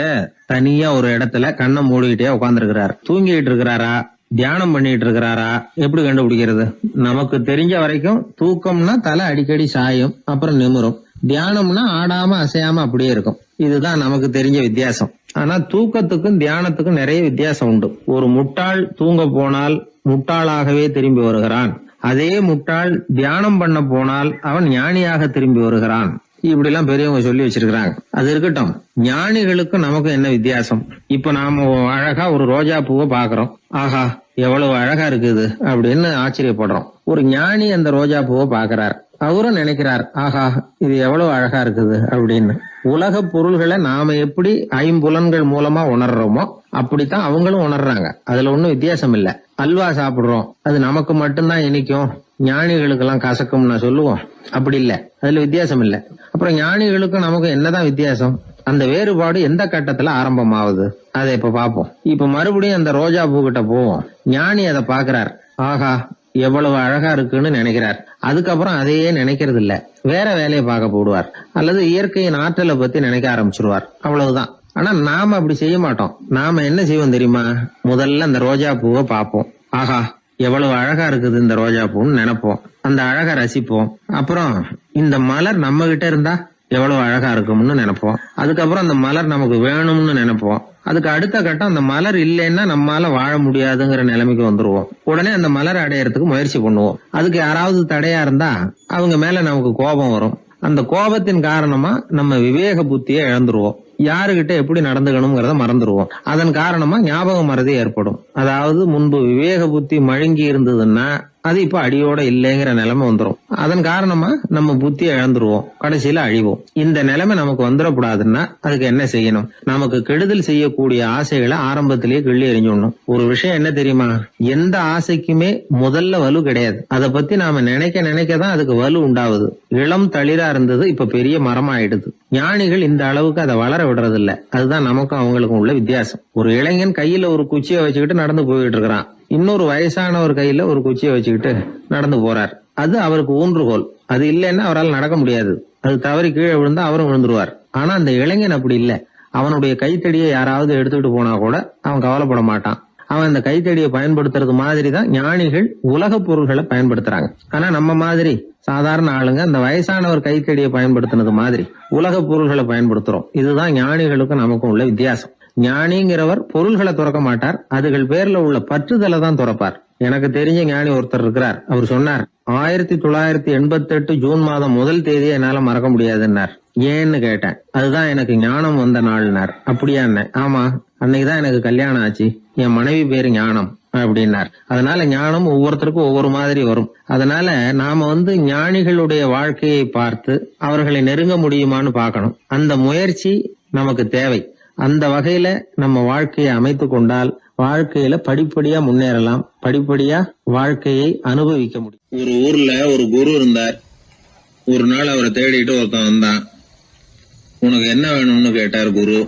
தனியா ஒரு இடத்துல கண்ணை மூடிக்கிட்டே உட்காந்துருக்கிறார். தூங்கிட்டு இருக்கிறாரா, தியானம் பண்ணிட்டு இருக்கிறாரா, எப்படி கண்டுபிடிக்கிறது? நமக்கு தெரிஞ்ச வரைக்கும் தூக்கம்னா தலை அடிக்கடி சாயும், அப்புறம் நிமிரும். தியானம்னா ஆடாம அசையாம அப்படியே இருக்கும். இதுதான் நமக்கு தெரிஞ்ச வித்தியாசம். ஆனா தூக்கத்துக்கும் தியானத்துக்கும் நிறைய வித்தியாசம் உண்டு. ஒரு முட்டாள் தூங்க போனால் முட்டாளாகவே திரும்பி வருகிறான். அதே முட்டாள் தியானம் பண்ண போனால் அவன் ஞானியாக திரும்பி வருகிறான். இப்படி எல்லாம் பெரியவங்க சொல்லி வச்சிருக்கிறாங்க. அது இருக்கட்டும், ஞானிகளுக்கும் நமக்கும் என்ன வித்தியாசம்? இப்ப நாம அழகா ஒரு ரோஜா பூவை பாக்குறோம், ஆஹா எவ்வளவு அழகா இருக்குது அப்படின்னு ஆச்சரியப்படுறோம். ஒரு ஞானி அந்த ரோஜா பூவை பாக்குறார், அவரும் நினைக்கிறார், ஆஹா இது எவ்வளவு அழகா இருக்குது அப்படின்னு. உலக பொருள்களை நாம எப்படி ஐம்புலன்கள் மூலமா உணர்றோமோ அப்படித்தான் அவங்களும் உணர்றாங்க. அதுல ஒன்னும் வித்தியாசம் இல்ல. அல்வா சாப்பிடுறோம், அது நமக்கு மட்டும்தான் இனிக்கும், ஞானிகளுக்கு எல்லாம் கசக்கும்னு சொல்லுவோம். அப்படி இல்ல, அதுல வித்தியாசம் இல்ல. அப்புறம் ஞானிகளுக்கும் நமக்கு என்னதான் வித்தியாசம்? அந்த வேறுபாடு எந்த கட்டத்துல ஆரம்பமாகுது அதை இப்ப பாப்போம். இப்ப மறுபடியும் அந்த ரோஜா பூ கிட்ட போவோம். ஞானி அதை பாக்குறார், ஆஹா எவ்வளவு அழகா இருக்குன்னு நினைக்கிறார். அதுக்கப்புறம் அதையே நினைக்கிறது இல்ல, வேற வேலையை பார்க்க போடுவார், அல்லது இயற்கையின் ஆற்றலை பத்தி நினைக்க ஆரம்பிச்சிருவார். அவ்வளவுதான். ஆனா நாம அப்படி செய்ய மாட்டோம். நாம என்ன செய்வோம் தெரியுமா? முதல்ல அந்த ரோஜா பூவை பார்ப்போம், ஆஹா எவ்வளவு அழகா இருக்குது இந்த ரோஜா பூன்னு நினைப்போம், அந்த அழகை ரசிப்போம். அப்புறம் இந்த மலர் நம்ம கிட்ட இருந்தா எவ்வளவு அழகா இருக்கும்னு நினைப்போம். அதுக்கப்புறம் அந்த மலர் நமக்கு வேணும்னு நினைப்போம். அதுக்கு அடுத்த கட்டம், அந்த மலர் இல்லைன்னா நம்மளால வாழ முடியாதுங்கிற நிலைமைக்கு வந்துருவோம். உடனே அந்த மலர் அடையறதுக்கு முயற்சி பண்ணுவோம். அதுக்கு யாராவது தடையா இருந்தா அவங்க மேல நமக்கு கோபம் வரும். அந்த கோபத்தின் காரணமா நம்ம விவேக புத்தியை இழந்துருவோம். யாருகிட்ட எப்படி நடந்துக்கணுங்கிறத மறந்துடுவோம். அதன் காரணமா ஞாபக மறதி ஏற்படும். அதாவது முன்பு விவேக புத்தி மழுங்கி இருந்ததுன்னா அது இப்ப அடியோட இல்லைங்கிற நிலைமை வந்துடும். அதன் காரணமா நம்ம புத்தியை இழந்துருவோம், கடைசியில அழிவோம். இந்த நிலைமை நமக்கு வந்துடக்கூடாதுன்னா அதுக்கு என்ன செய்யணும்? நமக்கு கெடுதல் செய்யக்கூடிய ஆசைகளை ஆரம்பத்திலேயே கிள்ளி எறிஞ்சிடணும். ஒரு விஷயம் என்ன தெரியுமா? எந்த ஆசைக்குமே முதல்ல வலு கிடையாது. அதை பத்தி நாம நினைக்கதான் அதுக்கு வலு உண்டாகுது. இளம் தளிரா இருந்தது இப்ப பெரிய மரமா ஆயிடுது. ஞானிகள் இந்த அளவுக்கு அதை வளர விடுறது இல்ல. அதுதான் நமக்கும் அவங்களுக்கும் உள்ள வித்தியாசம். ஒரு இளைஞன் கையில ஒரு குச்சியை வச்சுக்கிட்டு நடந்து போயிட்டு இருக்கிறான். இன்னொரு வயசானவர் கையில ஒரு குச்சியை வச்சுக்கிட்டு நடந்து போறார். அது அவருக்கு ஊன்றுகோல். அது இல்லைன்னா அவரால் நடக்க முடியாது. அது தவறி கீழே விழுந்தா அவரும் விழுந்துருவார். ஆனா அந்த இளைஞன் அப்படி இல்லை. அவனுடைய கைத்தடியை யாராவது எடுத்துட்டு போனா கூட அவன் கவலைப்பட மாட்டான். அவன் அந்த கைத்தடியை பயன்படுத்துறது மாதிரி தான் ஞானிகள் உலக பொருள்களை பயன்படுத்துறாங்க. ஆனா நம்ம மாதிரி சாதாரண ஆளுங்க அந்த வயசானவர் கைத்தடியை பயன்படுத்தினது மாதிரி உலக பொருள்களை பயன்படுத்துறோம். இதுதான் ஞானிகளுக்கும் நமக்கும் உள்ள வித்தியாசம். ஞானிங்கிறவர் பொருள்களை துறக்க மாட்டார், அதுகள் பேர்ல உள்ள பற்றுதலை தான் துறப்பார். எனக்கு தெரிஞ்ச ஞானி ஒருத்தர் இருக்கிறார். அவர் சொன்னார், 1988 ஜூன் மாதம் 1 தேதியை என்னால மறக்க முடியாதுன்னார். ஏன்னு கேட்டேன். அதுதான் எனக்கு ஞானம் வந்த நாள்னார். அப்படியா? ஆமா, அன்னைக்குதான் எனக்கு கல்யாணம் ஆச்சு, என் மனைவி பேரு ஞானம் அப்படின்னார். அதனால ஞானம் ஒவ்வொருத்தருக்கும் ஒவ்வொரு மாதிரி வரும். அதனால நாம ஞானிகளுடைய வாழ்க்கையை பார்த்து அவர்களை நெருங்க முடியுமான்னு பார்க்கணும். அந்த முயற்சி நமக்கு தேவை. அந்த வகையில நம்ம வாழ்க்கையை அமைத்து கொண்டால் வாழ்க்கையில படிப்படியா முன்னேறலாம், படிப்படியா வாழ்க்கையை அனுபவிக்க முடியும். ஒரு ஊர்ல ஒரு குரு இருந்தார். ஒரு நாள் அவரை தேடிட்டு ஒருத்தன் வந்தான். உனக்கு என்ன வேணும்னு கேட்டார் குரு.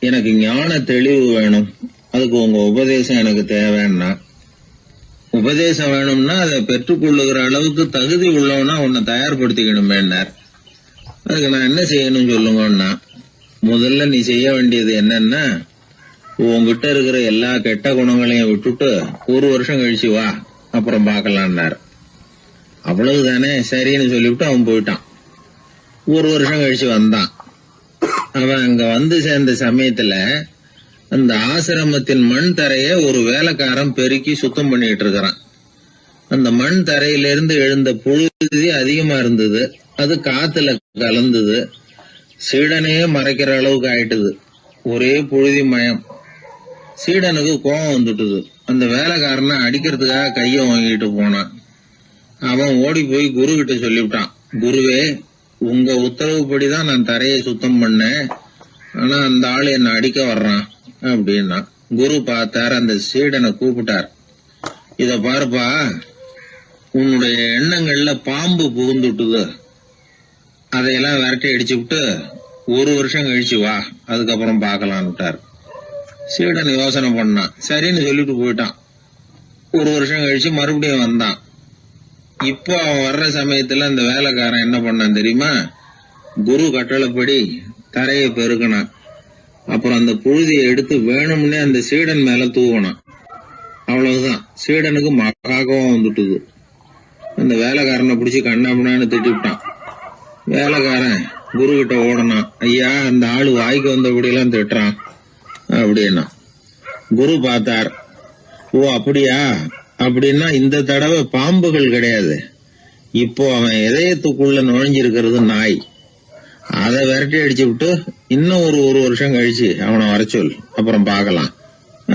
எனக்கு ஞான தெளிவு வேணும், அதுக்கு உங்க உபதேசம் எனக்கு தேவைன்னா. உபதேசம் வேணும்னா அதை பெற்றுக்கொள்ளுகிற அளவுக்கு தகுதி உள்ளவனா உன்னை தயார்படுத்திக்கணுமேன்னார். அதுக்கு நான் என்ன செய்யணும் சொல்லுங்கன்னா, முதல்ல நீ செய்ய வேண்டியது என்னன்னா, உங்ககிட்ட இருக்கிற எல்லா கெட்ட குணங்களையும் விட்டுட்டு 1 வருஷம் கழிச்சு வா, அப்புறம் பார்க்கலான்னார். அவ்வளவுதானே, சரின்னு சொல்லிவிட்டு அவன் போயிட்டான். 1 வருஷம் கழிச்சு வந்தான். அவன் அங்க வந்து சேர்ந்த சமயத்துல அந்த ஆசிரமத்தின் மண் தரைய ஒரு வேலைக்காரன் பெருக்கி சுத்தம் பண்ணிட்டு இருக்கிறான். அந்த மண் தரையிலிருந்து எழுந்த புழுதி அதிகமா இருந்தது. அது காத்துல கலந்தது. சீடனையே மறைக்கிற அளவுக்கு ஆயிட்டுது. ஒரே புழுதி மயம். சீடனுக்கு கோபம் வந்துட்டுது. அந்த வேலைக்காரனை அடிக்கிறதுக்காக கைய வாங்கிட்டு போனான். அவன் ஓடி போய் குரு கிட்ட சொல்லிவிட்டான், குருவே, உங்க உத்தரவுப்படிதான் நான் தரையை சுத்தம் பண்ணேன், ஆனா அந்த ஆளு என்ன அடிக்க வர்றான் அப்படின்னா. குரு பார்த்தார், அந்த சீடனை கூப்பிட்டார். இத பாருப்பா, உன்னுடைய எண்ணங்கள்ல பாம்பு புகுந்துட்டுது, அதையெல்லாம் விரட்டி அடிச்சு விட்டு 1 வருஷம் கழிச்சு வா, அதுக்கப்புறம் பார்க்கலான்னுட்டார். சீடன் யோசனை பண்ணான். சரின்னு சொல்லிட்டு போயிட்டான். 1 வருஷம் கழிச்சு மறுபடியும் வந்தான். இப்போ அவன் வர்ற சமயத்துல அந்த வேலைக்காரன் என்ன பண்ணான் தெரியுமா? குரு கட்டளைப்படி தரையை பெருக்கினான். அப்புறம் அந்த புழுதியை எடுத்து வேணும்னே அந்த சீடன் மேல தூவினான். அவ்வளவுதான். சீடனுக்கு மகாகோவம் வந்துட்டுது. அந்த வேலைக்காரனை பிடிச்சி கண்ணாமண்ணான்னு திட்டிவிட்டான். வேலைக்காரன் குரு கிட்ட ஓடனான். ஐயா, அந்த ஆளு வாய்க்கு வந்தபடியெல்லாம் திட்டுறான் அப்படின்னா. குரு பார்த்தார். ஓ அப்படியா? அப்படின்னா இந்த தடவை பாம்புகள் கிடையாது, இப்போ அவன் இதயத்துக்குள்ள நுழைஞ்சிருக்கிறது நாய். அதை விரட்டி அடிச்சு விட்டு இன்னும் ஒரு வருஷம் கழிச்சு அவனை வர சொல், அப்புறம் பார்க்கலாம்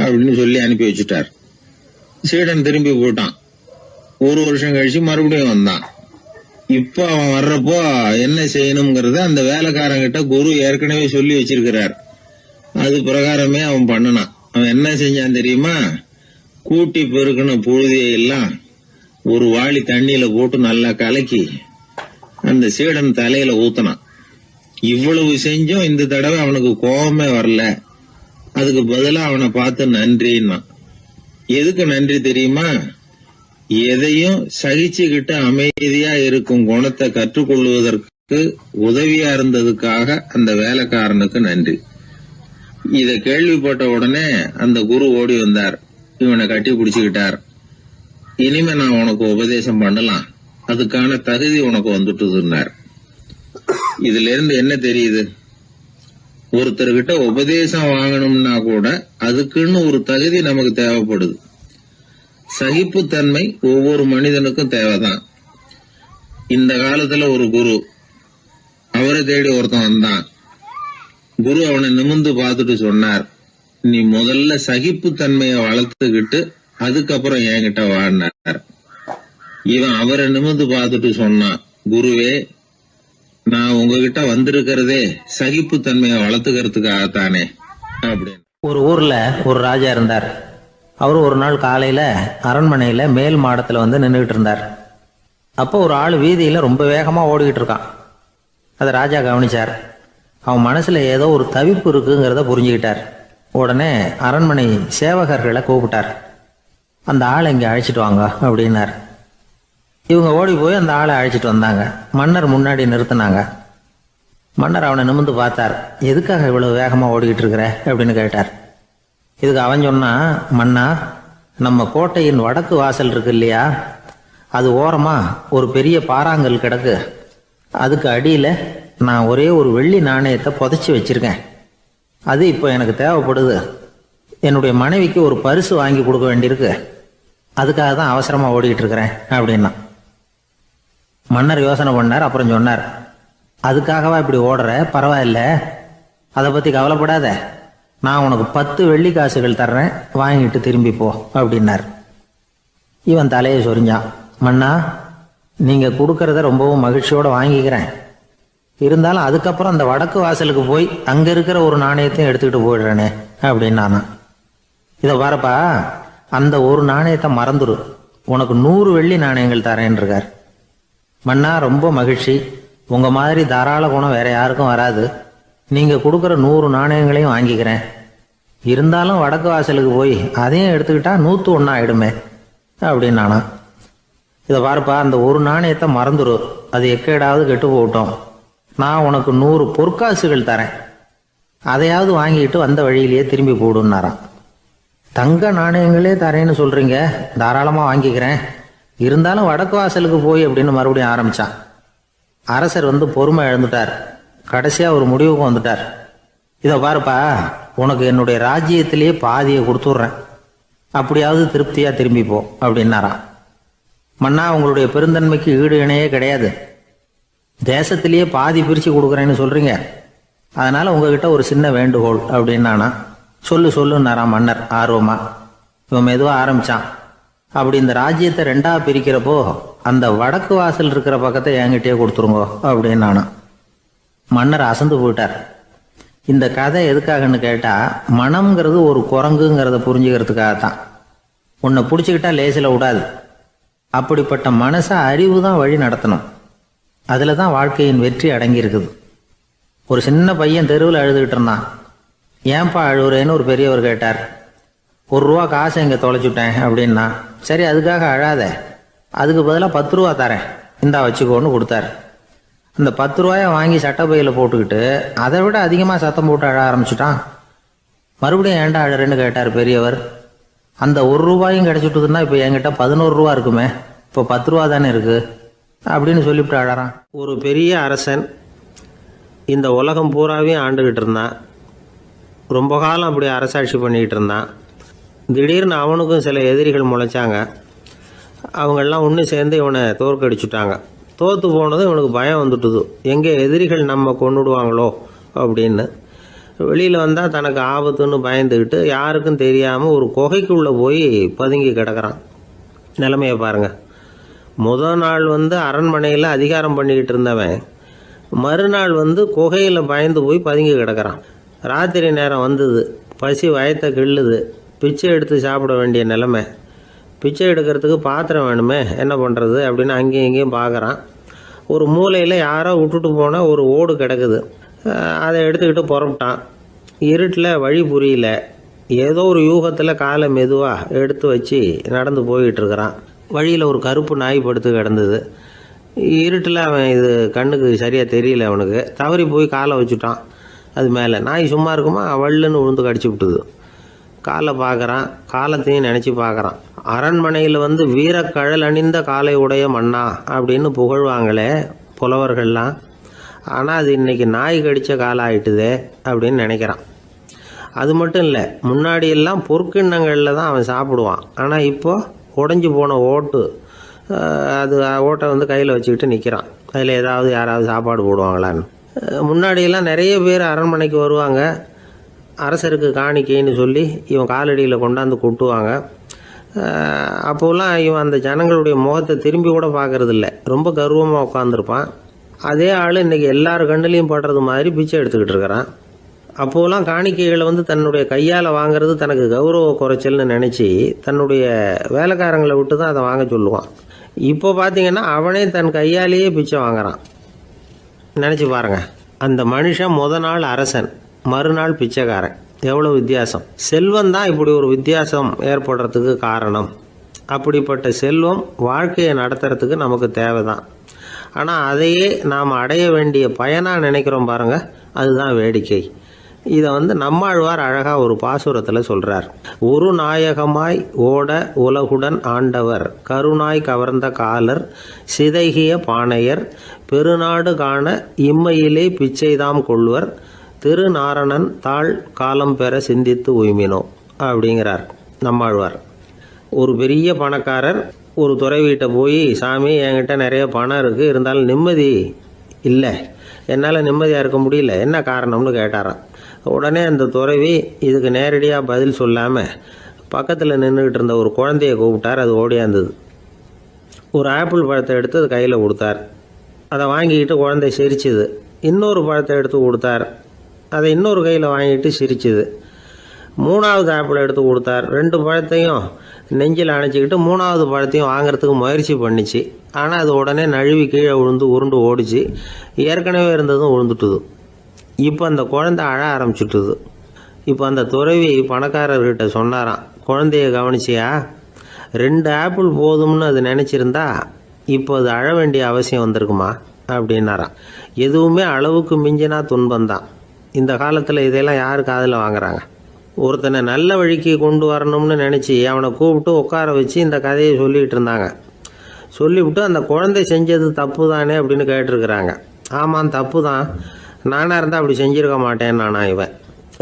அப்படின்னு சொல்லி அனுப்பி வச்சுட்டார். சீடன் திரும்பி போயிட்டான். 1 வருஷம் கழிச்சு மறுபடியும் வந்தான். இப்போ அவன் வர்றப்போ என்ன செய்யணுங்கிறத அந்த வேலைக்காரங்கிட்ட குரு ஏற்கனவே சொல்லி வச்சிருக்கிறார். அது பிரகாரமே அவன் பண்ணனான். அவன் என்ன செஞ்சான் தெரியுமா? கூட்டி பெருக்கின புழுதியை எல்லாம் ஒரு வாளி தண்ணியில போட்டு நல்லா கலக்கி அந்த சீடன் தலையில ஊத்தினான். இவ்வளவு செஞ்சும் இந்த தடவை அவனுக்கு கோபமே வரல. அதுக்கு பதிலா அவனை பார்த்து நன்றின்னா. எதுக்கு நன்றி தெரியுமா? எதையும் சகிச்சுக்கிட்டு அமைதியா இருக்கும் குணத்தை கற்றுக்கொள்வதற்கு உதவியா இருந்ததுக்காக அந்த வேலைக்காரனுக்கு நன்றி. இத கேள்விப்பட்ட உடனே அந்த குரு ஓடி வந்தார். இவனை கட்டி பிடிச்சுக்கிட்டார். இனிமே நான் உனக்கு உபதேசம் பண்ணலாம், அதுக்கான தகுதி உனக்கு வந்துட்டுதுன்னார். இதுல இருந்து என்ன தெரியுது? ஒருத்தர்கிட்ட உபதேசம் வாங்கணும்னா கூட அதுக்குன்னு ஒரு தகுதி நமக்கு தேவைப்படுது. சகிப்புத்தன்மை ஒவ்வொரு மனிதனுக்கும் தேவைதான். இந்த காலத்துல ஒரு குரு, அவரை தேடி ஒருத்தன் வந்தான். குரு அவனை நிமிர்ந்து பார்த்துட்டு சொன்னார், நீ முதல்ல சகிப்புத்தன்மையை வளர்த்துக்கிட்டு அதுக்கப்புறம் என்கிட்ட வாடினார். இவன் அவரை நிமிர்ந்து பார்த்துட்டு சொன்னான், குருவே, நான் உங்ககிட்ட வந்திருக்கிறதே சகிப்புத்தன்மையை வளர்த்துக்கிறதுக்காகத்தானே அப்படின்னு. ஒரு ஊர்ல ஒரு ராஜா இருந்தார். அவர் ஒரு நாள் காலையில அரண்மனையில மேல் மாடத்துல வந்து நின்றுகிட்டு இருந்தார். அப்போ ஒரு ஆள் வீதியில ரொம்ப வேகமா ஓடிக்கிட்டு இருக்கான். அதை ராஜா கவனிச்சார். அவன் மனசுல ஏதோ ஒரு தவிப்பு இருக்குங்கிறத புரிஞ்சுக்கிட்டார். உடனே அரண்மனை சேவகர்களை கூப்பிட்டார். அந்த ஆளை இங்க அழைச்சிட்டு வாங்க அப்படின்னார். இவங்க ஓடி போய் அந்த ஆளை அழைச்சிட்டு வந்தாங்க. மன்னர் முன்னாடி நிறுத்தினாங்க. மன்னர் அவனை நிமிர்ந்து பார்த்தார். எதுக்காக இவ்வளவு வேகமாக ஓடிக்கிட்டு இருக்கிற அப்படின்னு கேட்டார். இதுக்கு அவன் சொன்னா, மன்னா, நம்ம கோட்டையின் வடக்கு வாசல் இருக்கு இல்லையா, அது ஓரமா ஒரு பெரிய பாறாங்கல் கிடக்கு. அதுக்கு அடியில் நான் ஒரே ஒரு வெள்ளி நாணயத்தை புதைச்சி வச்சிருக்கேன். அது இப்போ எனக்கு தேவைப்படுது. என்னுடைய மனைவிக்கு ஒரு பரிசு வாங்கி கொடுக்க வேண்டியிருக்கு. அதுக்காக தான் அவசரமாக ஓடிக்கிட்டு இருக்கிறேன் அப்படின்னா. மன்னர் யோசனை பண்ணார். அப்புறம் சொன்னார், அதுக்காகவா இப்படி ஓடுற? பரவாயில்ல, அதை பற்றி கவலைப்படாத. நான் உனக்கு 10 வெள்ளி காசுகள் தர்றேன், வாங்கிட்டு திரும்பி போ அப்படின்னார். இவன் தலையை சொரிஞ்சான். மன்னா, நீங்கள் கொடுக்கறத ரொம்பவும் மகிழ்ச்சியோடு வாங்கிக்கிறேன். இருந்தாலும் அதுக்கப்புறம் அந்த வடக்கு வாசலுக்கு போய் அங்கே இருக்கிற ஒரு நாணயத்தையும் எடுத்துக்கிட்டு போயிடுறேனே அப்படின்னானா. இதை பாருப்பா, அந்த ஒரு நாணயத்தை மறந்துடு, உனக்கு 100 வெள்ளி நாணயங்கள் தரேன்னு இருக்கார். மன்னா, ரொம்ப மகிழ்ச்சி. உங்கள் மாதிரி தாராள குணம் வேற யாருக்கும் வராது. நீங்கள் கொடுக்குற 100 நாணயங்களையும் வாங்கிக்கிறேன். இருந்தாலும் வடக்கு வாசலுக்கு போய் அதையும் எடுத்துக்கிட்டா 101 ஆயிடுமே அப்படின்னானா. இதை பாருப்பா, அந்த ஒரு நாணயத்தை மறந்துடு, அது எக்கேடாவது கெட்டு போகட்டும். நான் உனக்கு 100 பொற்காசுகள் தரேன், அதையாவது வாங்கிட்டு வந்த வழியிலேயே திரும்பி போடுன்னாரான். தங்க நாணயங்களே தரேன்னு சொல்கிறீங்க, தாராளமாக வாங்கிக்கிறேன். இருந்தாலும் வடக்கு வாசலுக்கு போய் அப்படின்னு மறுபடியும் ஆரம்பித்தான். அரசர் பொறுமை இழந்துட்டார். கடைசியாக ஒரு முடிவுக்கு வந்துட்டார். இதை பாருப்பா, உனக்கு என்னுடைய ராஜ்யத்திலேயே பாதியை கொடுத்துட்றேன், அப்படியாவது திருப்தியாக திரும்பி போ அப்படின்னாரான். மன்னா, உங்களுடைய பெருந்தன்மைக்கு ஈடு இணையே கிடையாது. தேசத்திலேயே பாதி பிரித்து கொடுக்குறேன்னு சொல்கிறீங்க, அதனால் உங்ககிட்ட ஒரு சின்ன வேண்டுகோள் அப்படின்னானா. சொல்லுன்னாராம் மன்னர் ஆர்வமா. இவன் மெதுவாக ஆரம்பித்தான். அப்படி இந்த ராஜ்யத்தை 2ஆ பிரிக்கிறப்போ அந்த வடக்கு வாசல் இருக்கிற பக்கத்தை என்கிட்டயே கொடுத்துருங்கோ அப்படின்னானா. மன்னர் அசந்து போயிட்டார். இந்த கதை எதுக்காகன்னு கேட்டால், மனம்ங்கிறது ஒரு குரங்குங்கிறத புரிஞ்சுக்கிறதுக்காகத்தான். உன்னை பிடிச்சிக்கிட்டா லேசில் விடாது. அப்படிப்பட்ட மனசை அறிவு தான் வழி நடத்தணும். அதில் தான் வாழ்க்கையின் வெற்றி அடங்கியிருக்குது. ஒரு சின்ன பையன் தெருவில் அழுதுகிட்டு இருந்தான். ஏன்பா அழுவுறேன்னு ஒரு பெரியவர் கேட்டார். 1 ரூபா காசை இங்கே தொலைச்சுட்டேன் அப்படின்னா. சரி, அதுக்காக அழாத, அதுக்கு பதிலாக 10 ரூபா தரேன், இந்தா வச்சுக்கோன்னு கொடுத்தாரு. அந்த 10 ரூபாயை வாங்கி சட்டப்பையில் போட்டுக்கிட்டு அதை விட அதிகமாக சத்தம் போட்டு அழ ஆரம்பிச்சுட்டான். மறுபடியும் ஏன்டா அழறேன்னு கேட்டார் பெரியவர். அந்த 1 ரூபாயும் கிடைச்சிட்டுதுன்னா இப்போ என்கிட்ட 11 ரூபா இருக்குமே, இப்போ 10 ரூபா தானே இருக்கு அப்படின்னு சொல்லிவிட்டு அழறான். ஒரு பெரிய அரசன் இந்த உலகம் பூராவையும் ஆண்டுகிட்டு இருந்தான். ரொம்ப காலம் அப்படி அரசாட்சி பண்ணிக்கிட்டு இருந்தான். திடீர்னு அவனுக்கும் சில எதிரிகள் முளைச்சாங்க. அவங்கெல்லாம் ஒன்று சேர்ந்து இவனை தோற்கடிச்சுட்டாங்க. தோற்று போனதும் இவனுக்கு பயம் வந்துட்டுது, எங்கே எதிரிகள் நம்ம கொண்டுடுவாங்களோ அப்படின்னு. வெளியில் வந்தால் தனக்கு ஆபத்துன்னு பயந்துக்கிட்டு யாருக்கும் தெரியாமல் ஒரு குகைக்குள்ளே போய் பதுங்கி கிடக்கிறான். நிலைமையை பாருங்கள். முதல் நாள் அரண்மனையில் அதிகாரம் பண்ணிக்கிட்டு இருந்தவன் மறுநாள் குகையில் பயந்து போய் பதுங்கி கிடக்கிறான். ராத்திரி நேரம் வந்தது, பசி வயத்தை கிள்ளுது, பிச்சை எடுத்து சாப்பிட வேண்டிய நிலைமை. பிச்சை எடுக்கிறதுக்கு பாத்திரம் வேணுமே, என்ன பண்ணுறது அப்படின்னு அங்கேயும் இங்கேயும் பார்க்குறான். ஒரு மூலையில் யாரோ விட்டுட்டு போன ஒரு ஓடு கிடக்குது. அதை எடுத்துக்கிட்டு புறப்பட்டான். இருட்டில் வழி புரியல. ஏதோ ஒரு யூகத்தில் காலை மெதுவாக எடுத்து வச்சு நடந்து போயிட்டுருக்கிறான். வழியில் ஒரு கருப்பு நாய் படுத்து கிடந்தது. இருட்டில் அவன் இது கண்ணுக்கு சரியாக தெரியல. அவனுக்கு தவறி போய் காலை வச்சுட்டான். அது மேலே நாய் சும்மா இருக்குமா, வள்ளுன்னு விழுந்து கடிச்சு விட்டுது. காலை பார்க்குறான், காலத்தையும் நினச்சி பார்க்குறான். அரண்மனையில் வீரக்கழல் அணிந்த காலை உடைய மன்னா அப்படின்னு புகழ்வாங்களே புலவர்கள்லாம். ஆனால் அது இன்றைக்கி நாய் கடித்த காலம் ஆகிட்டுதே அப்படின்னு நினைக்கிறான். அது மட்டும் இல்லை, முன்னாடியெல்லாம் பொற்கிண்ணங்களில் தான் அவன் சாப்பிடுவான். ஆனால் இப்போது உடஞ்சி போன ஓட்டு, அது ஓட்டை கையில் வச்சுக்கிட்டு நிற்கிறான். அதில் யாராவது சாப்பாடு போடுவாங்களான்னு. முன்னாடியெல்லாம் நிறைய பேர் அரண்மனைக்கு வருவாங்க. அரசருக்கு காணிக்கைன்னு சொல்லி இவன் காலடியில் கொண்டாந்து கொட்டுவாங்க. அப்போலாம் இவன் அந்த ஜனங்களுடைய முகத்தை திரும்பி கூட பார்க்கறதில்ல. ரொம்ப கர்வமாக உட்காந்துருப்பான். அதே ஆள் இன்றைக்கி எல்லார் கண்ணிலையும் படுறது மாதிரி பிச்சை எடுத்துக்கிட்டு இருக்கிறான். அப்போலாம் காணிக்கைகளை தன்னுடைய கையால் வாங்கிறது தனக்கு கௌரவ குறைச்சல்னு நினச்சி தன்னுடைய வேலைக்காரங்களை விட்டு தான் அதை வாங்க சொல்லுவான். இப்போ பார்த்தீங்கன்னா அவனே தன் கையாலேயே பிச்சை வாங்குறான். நினச்சி பாருங்கள், அந்த மனுஷன் முதல் நாள் அரசன், மறுநாள் பிச்சைக்காரன். எவ்வளோ வித்தியாசம்! செல்வம் தான் இப்படி ஒரு வித்தியாசம் ஏற்படுறதுக்கு காரணம். அப்படிப்பட்ட செல்வம் வாழ்க்கையை நடத்துறதுக்கு நமக்கு தேவை தான். ஆனால் அதையே நாம் அடைய வேண்டிய பயனாக நினைக்கிறோம் பாருங்க, அதுதான் வேடிக்கை. இதை நம்மாழ்வார் அழகாக ஒரு பாசுரத்தில் சொல்கிறார். ஒரு நாயகமாய் ஓட உலகுடன் ஆண்டவர் கருணாய் கவர்ந்த காலர் சிதைகிய பானையர் பெருநாடு காண இம்மையிலே பிச்சைதாம் கொள்வர் திருநாரணன் தாழ் காலம் பெற சிந்தித்து உய்மினோ அப்படிங்கிறார் நம்மாழ்வார். ஒரு பெரிய பணக்காரர் ஒரு துறவிகிட்ட போய், சாமி என்கிட்ட நிறைய பணம் இருக்குது, இருந்தாலும் நிம்மதி இல்லை, என்னால் நிம்மதியாக இருக்க முடியல, என்ன காரணம்னு கேட்டாராம். உடனே அந்த துறவி இதுக்கு நேரடியாக பதில் சொல்லாமல் பக்கத்தில் நின்றுக்கிட்டு இருந்த ஒரு குழந்தைய கூப்பிட்டார். அது ஓடியாந்தது. ஒரு ஆப்பிள் பழத்தை எடுத்து அது கையில் கொடுத்தார். அதை வாங்கிக்கிட்டு குழந்தை சிரிச்சுது. இன்னொரு பழத்தை எடுத்து கொடுத்தார். அதை இன்னொரு கையில் வாங்கிட்டு சிரிச்சுது. மூணாவது ஆப்பிள் எடுத்து கொடுத்தார். 2 பழத்தையும் நெஞ்சில் அணைச்சிக்கிட்டு 3வது பழத்தையும் வாங்கிறதுக்கு முயற்சி பண்ணிச்சு. ஆனால் அது உடனே நழுவி கீழே விழுந்து உருண்டு ஓடிச்சு. ஏற்கனவே இருந்ததும் விழுந்துட்டுது. இப்போ அந்த குழந்தை அழ ஆரம்பிச்சுட்டுது. இப்போ அந்த துறவி பணக்காரர்கிட்ட சொன்னாராம், குழந்தைய கவனிச்சியா, 2 ஆப்பிள் போதும்னு அது நினச்சிருந்தா இப்போ அது அழ வேண்டிய அவசியம் வந்திருக்குமா அப்படின்னாராம். எதுவுமே அளவுக்கு மிஞ்சினா துன்பந்தான். இந்த காலத்தில் இதெல்லாம் யார் காதில் வாங்குறாங்க? ஒருத்தனை நல்ல வழிக்கு கொண்டு வரணும்னு நினச்சி அவனை கூப்பிட்டு உட்கார வச்சு இந்த கதையை சொல்லிகிட்டு இருந்தாங்க. சொல்லிவிட்டு அந்த குழந்தை செஞ்சது தப்பு தானே அப்படின்னு கேட்டிருக்கிறாங்க. ஆமாம், தப்பு தான், நானாக இருந்தால் அப்படி செஞ்சுருக்க மாட்டேன் நானா இவன்.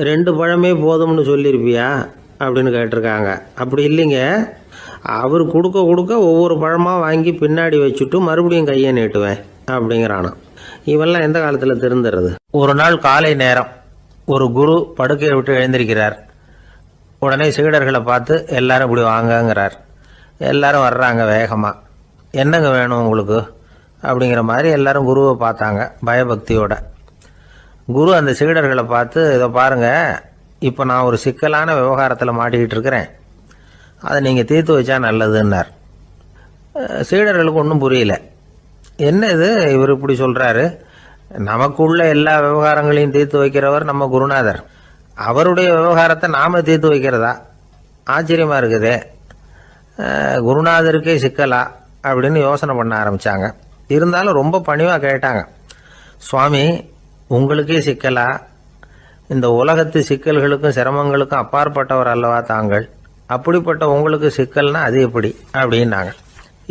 2 பழமே போதும்னு சொல்லியிருப்பியா அப்படின்னு கேட்டிருக்காங்க. அப்படி இல்லைங்க, அவர் கொடுக்க கொடுக்க ஒவ்வொரு பழமாக வாங்கி பின்னாடி வச்சுட்டு மறுபடியும் கையை நீட்டுவேன் அப்படிங்கிறானா. இவெல்லாம் எந்த காலத்தில் திருந்துறது? ஒரு நாள் காலை நேரம் ஒரு குரு படுக்கையை விட்டு எழுந்திருக்கிறார். உடனே சீடர்களை பார்த்து எல்லாரும் இப்படி வாங்கங்கிறார். எல்லாரும் வர்றாங்க வேகமாக. என்னங்க வேணும் உங்களுக்கு அப்படிங்கிற மாதிரி எல்லாரும் குருவை பார்த்தாங்க பயபக்தியோட. குரு அந்த சீடர்களை பார்த்து, இதை பாருங்கள், இப்போ நான் ஒரு சிக்கலான விவகாரத்தில் மாட்டிக்கிட்டு இருக்கிறேன், அதை நீங்கள் தீர்த்து வச்சா நல்லதுன்னார். சீடர்களுக்கு ஒன்றும் புரியல. என்ன இது இவர் இப்படி சொல்கிறாரு? நமக்குள்ள எல்லா விவகாரங்களையும் தீர்த்து வைக்கிறவர் நம்ம குருநாதர், அவருடைய விவகாரத்தை நாம் தீர்த்து வைக்கிறதா? ஆச்சரியமாக இருக்குதே, குருநாதருக்கே சிக்கலா அப்படின்னு யோசனை பண்ண ஆரம்பித்தாங்க. இருந்தாலும் ரொம்ப பணிவாக கேட்டாங்க, சுவாமி உங்களுக்கே சிக்கலா? இந்த உலகத்து சிக்கல்களுக்கும் சிரமங்களுக்கும் அப்பாற்பட்டவர் அல்லவா தாங்கள், அப்படிப்பட்ட உங்களுக்கு சிக்கல்னா அது எப்படி அப்படின்னாங்க.